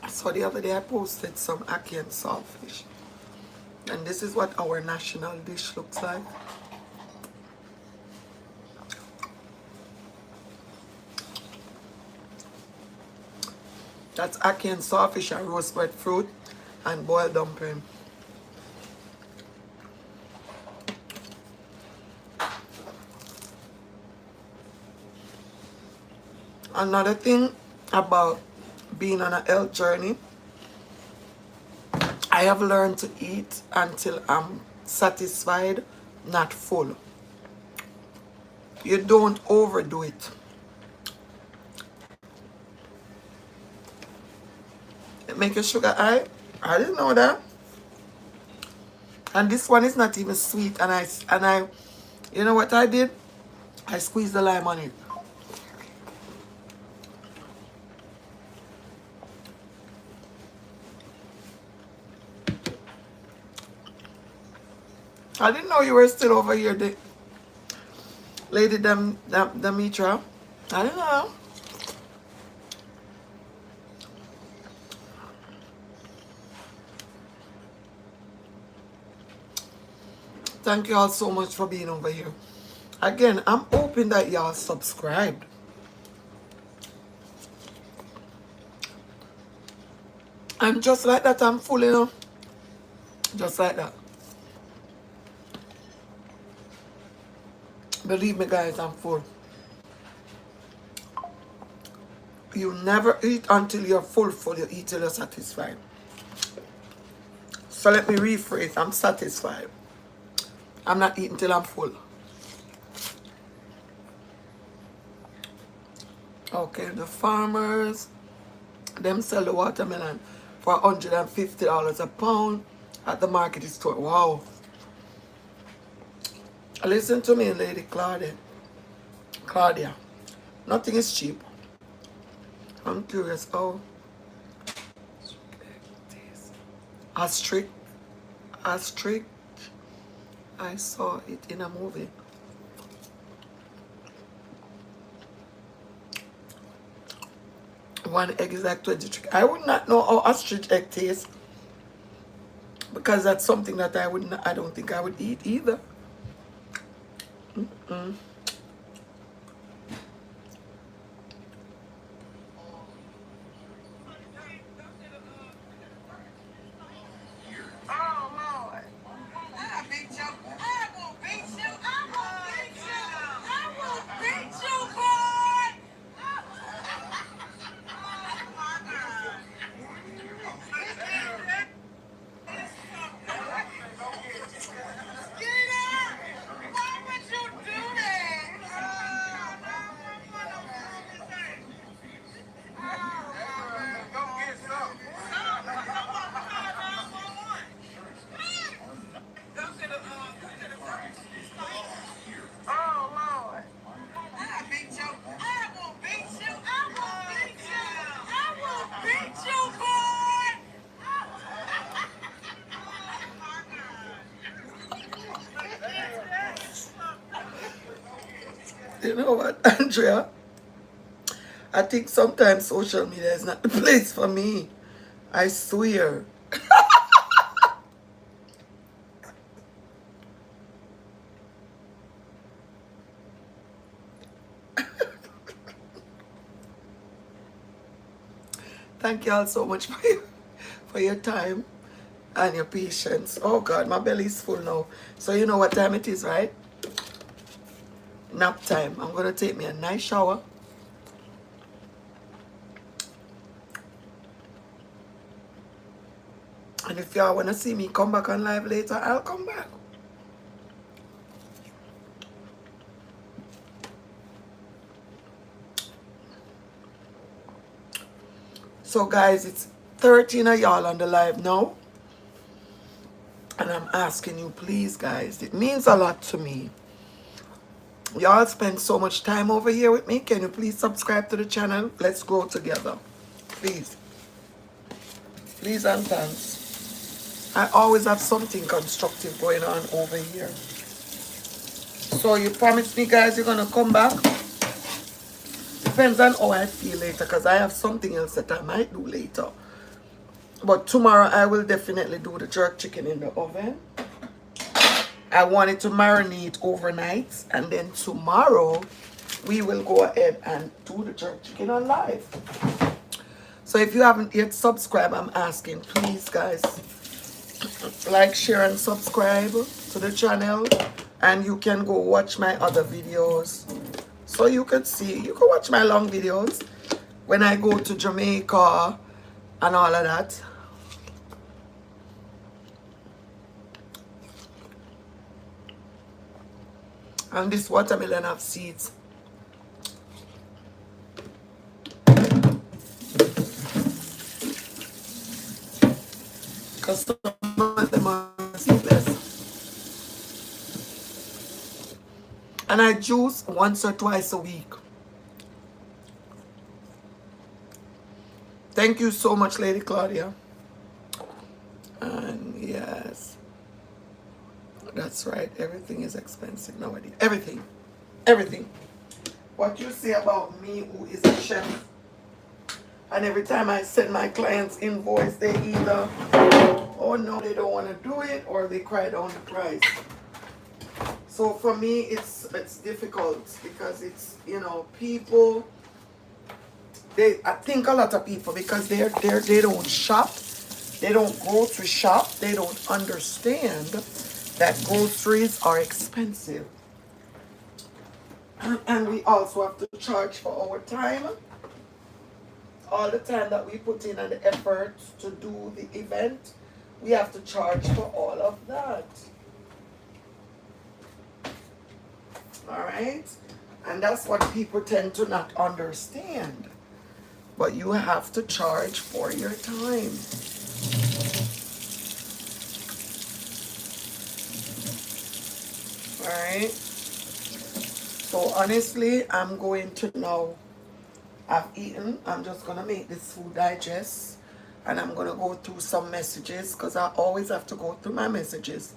So the other day I posted some ackee and saltfish. And this is what our national dish looks like. That's ackee and saltfish and roast breadfruit and boiled dumpling. Another thing about being on a health journey, I have learned to eat until I'm satisfied, not full. You don't overdo it. It makes your sugar high. I didn't know that. And this one is not even sweet. And I, you know what I did? I squeezed the lime on it. I didn't know you were still over here, Lady Demetra. I didn't know. Thank you all so much for being over here. Again, I'm hoping that y'all subscribed. And just like that, I'm full, you know. Just like that. Believe me, guys, I'm full. You never eat until you're full. You eat till you're satisfied. So let me rephrase. I'm satisfied. I'm not eating till I'm full. Okay, the farmers, them sell the watermelon for $150 a pound at the market store. Wow. Listen to me, Lady Claudia. Claudia, nothing is cheap. I'm curious. Oh, ostrich, ostrich. I saw it in a movie. One egg is like 23. I would not know how ostrich egg tastes because that's something that I would not, I don't think I would eat either. Oh, Lord. I beat you. I will beat you. I will beat you. I will beat you, boy. Oh, my God. Skeeter, why would you do that? Go get some. Oh, Lord. I beat you. I will beat you. I will beat you. I will beat you, boy. You know what, Andrea? I think sometimes social media is not the place for me. I swear. Thank you all so much for your time and your patience. Oh God, my belly is full now. So you know what time it is, right? Nap time. I'm gonna take me a nice shower. And if y'all wanna see me come back on live later, I'll come back. So guys, it's 13 of y'all on the live now. And I'm asking you, please guys, it means a lot to me. Y'all spend so much time over here with me. Can you please subscribe to the channel? Let's grow together. Please. Please and thanks. I always have something constructive going on over here. So you promised me, guys, you're going to come back. Depends on how I feel later, because I have something else that I might do later. But tomorrow I will definitely do the jerk chicken in the oven. I want it to marinate overnight, and then tomorrow we will go ahead and do the jerk chicken on live. So if you haven't yet subscribed, I'm asking, please guys, like, share, and subscribe to the channel. And you can go watch my other videos. So you can see, you can watch my long videos when I go to Jamaica and all of that. And this watermelon have seeds. Because some of them are seedless. And I juice once or twice a week. Thank you so much, Lady Claudia. And yes, that's right. Everything is expensive nowadays. Everything. Everything. What you say about me, who is a chef, and every time I send my clients invoice, they either, oh no, they don't want to do it, or they cry down the price. So for me, it's difficult because it's, you know, people, I think a lot of people, because they don't shop, they don't grocery shop, they don't understand that groceries are expensive. And we also have to charge for our time. All the time that we put in and the effort to do the event, we have to charge for all of that. All right? And that's what people tend to not understand. But you have to charge for your time. Alright? So honestly, I'm going to now, I've eaten. I'm just going to make this food digest. And I'm going to go through some messages because I always have to go through my messages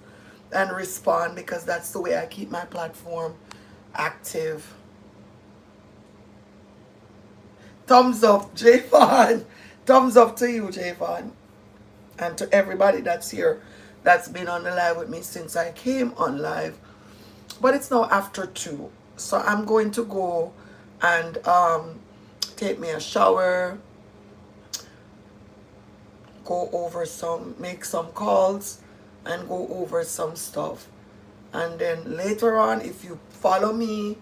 and respond because that's the way I keep my platform active. Thumbs up, Javon. Thumbs up to you, Javon. And to everybody that's here, that's been on the live with me since I came on live. But it's now after 2. So I'm going to go and take me a shower, go over make some calls, and go over some stuff. And then later on, if you follow me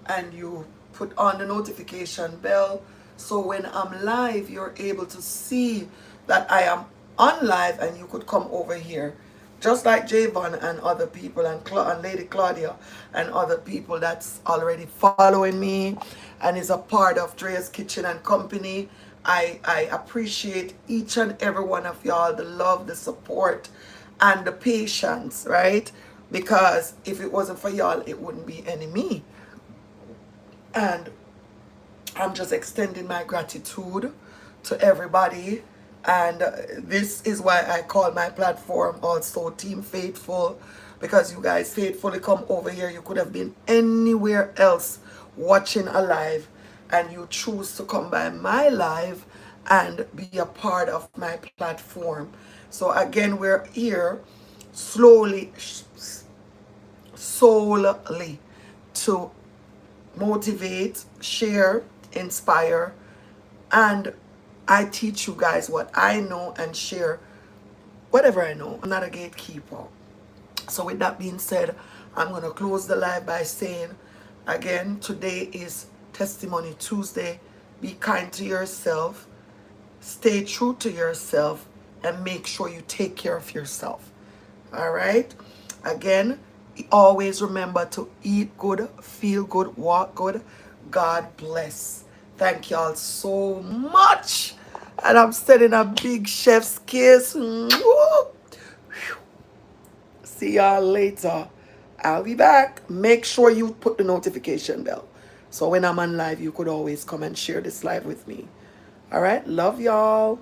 and you put on the notification bell, so when I'm live, you're able to see that I am on live and you could come over here. Just like Javon and other people and Lady Claudia and other people that's already following me and is a part of Drea's Kitchen and Company. I appreciate each and every one of y'all, the love, the support, and the patience, right? Because if it wasn't for y'all, it wouldn't be any me. And I'm just extending my gratitude to everybody. And this is why I call my platform also Team Faithful, because you guys faithfully come over here. You could have been anywhere else watching a live, and you choose to come by my live and be a part of my platform. So again, we're here solely to motivate, share, inspire, and I teach you guys what I know and share whatever I know. I'm not a gatekeeper. So with that being said, I'm going to close the live by saying, again, today is Testimony Tuesday. Be kind to yourself, stay true to yourself, and make sure you take care of yourself. All right? Again, always remember to eat good, feel good, walk good. God bless. Thank y'all so much. And I'm sending a big chef's kiss. See y'all later. I'll be back. Make sure you put the notification bell. So when I'm on live, you could always come and share this live with me. All right? Love y'all.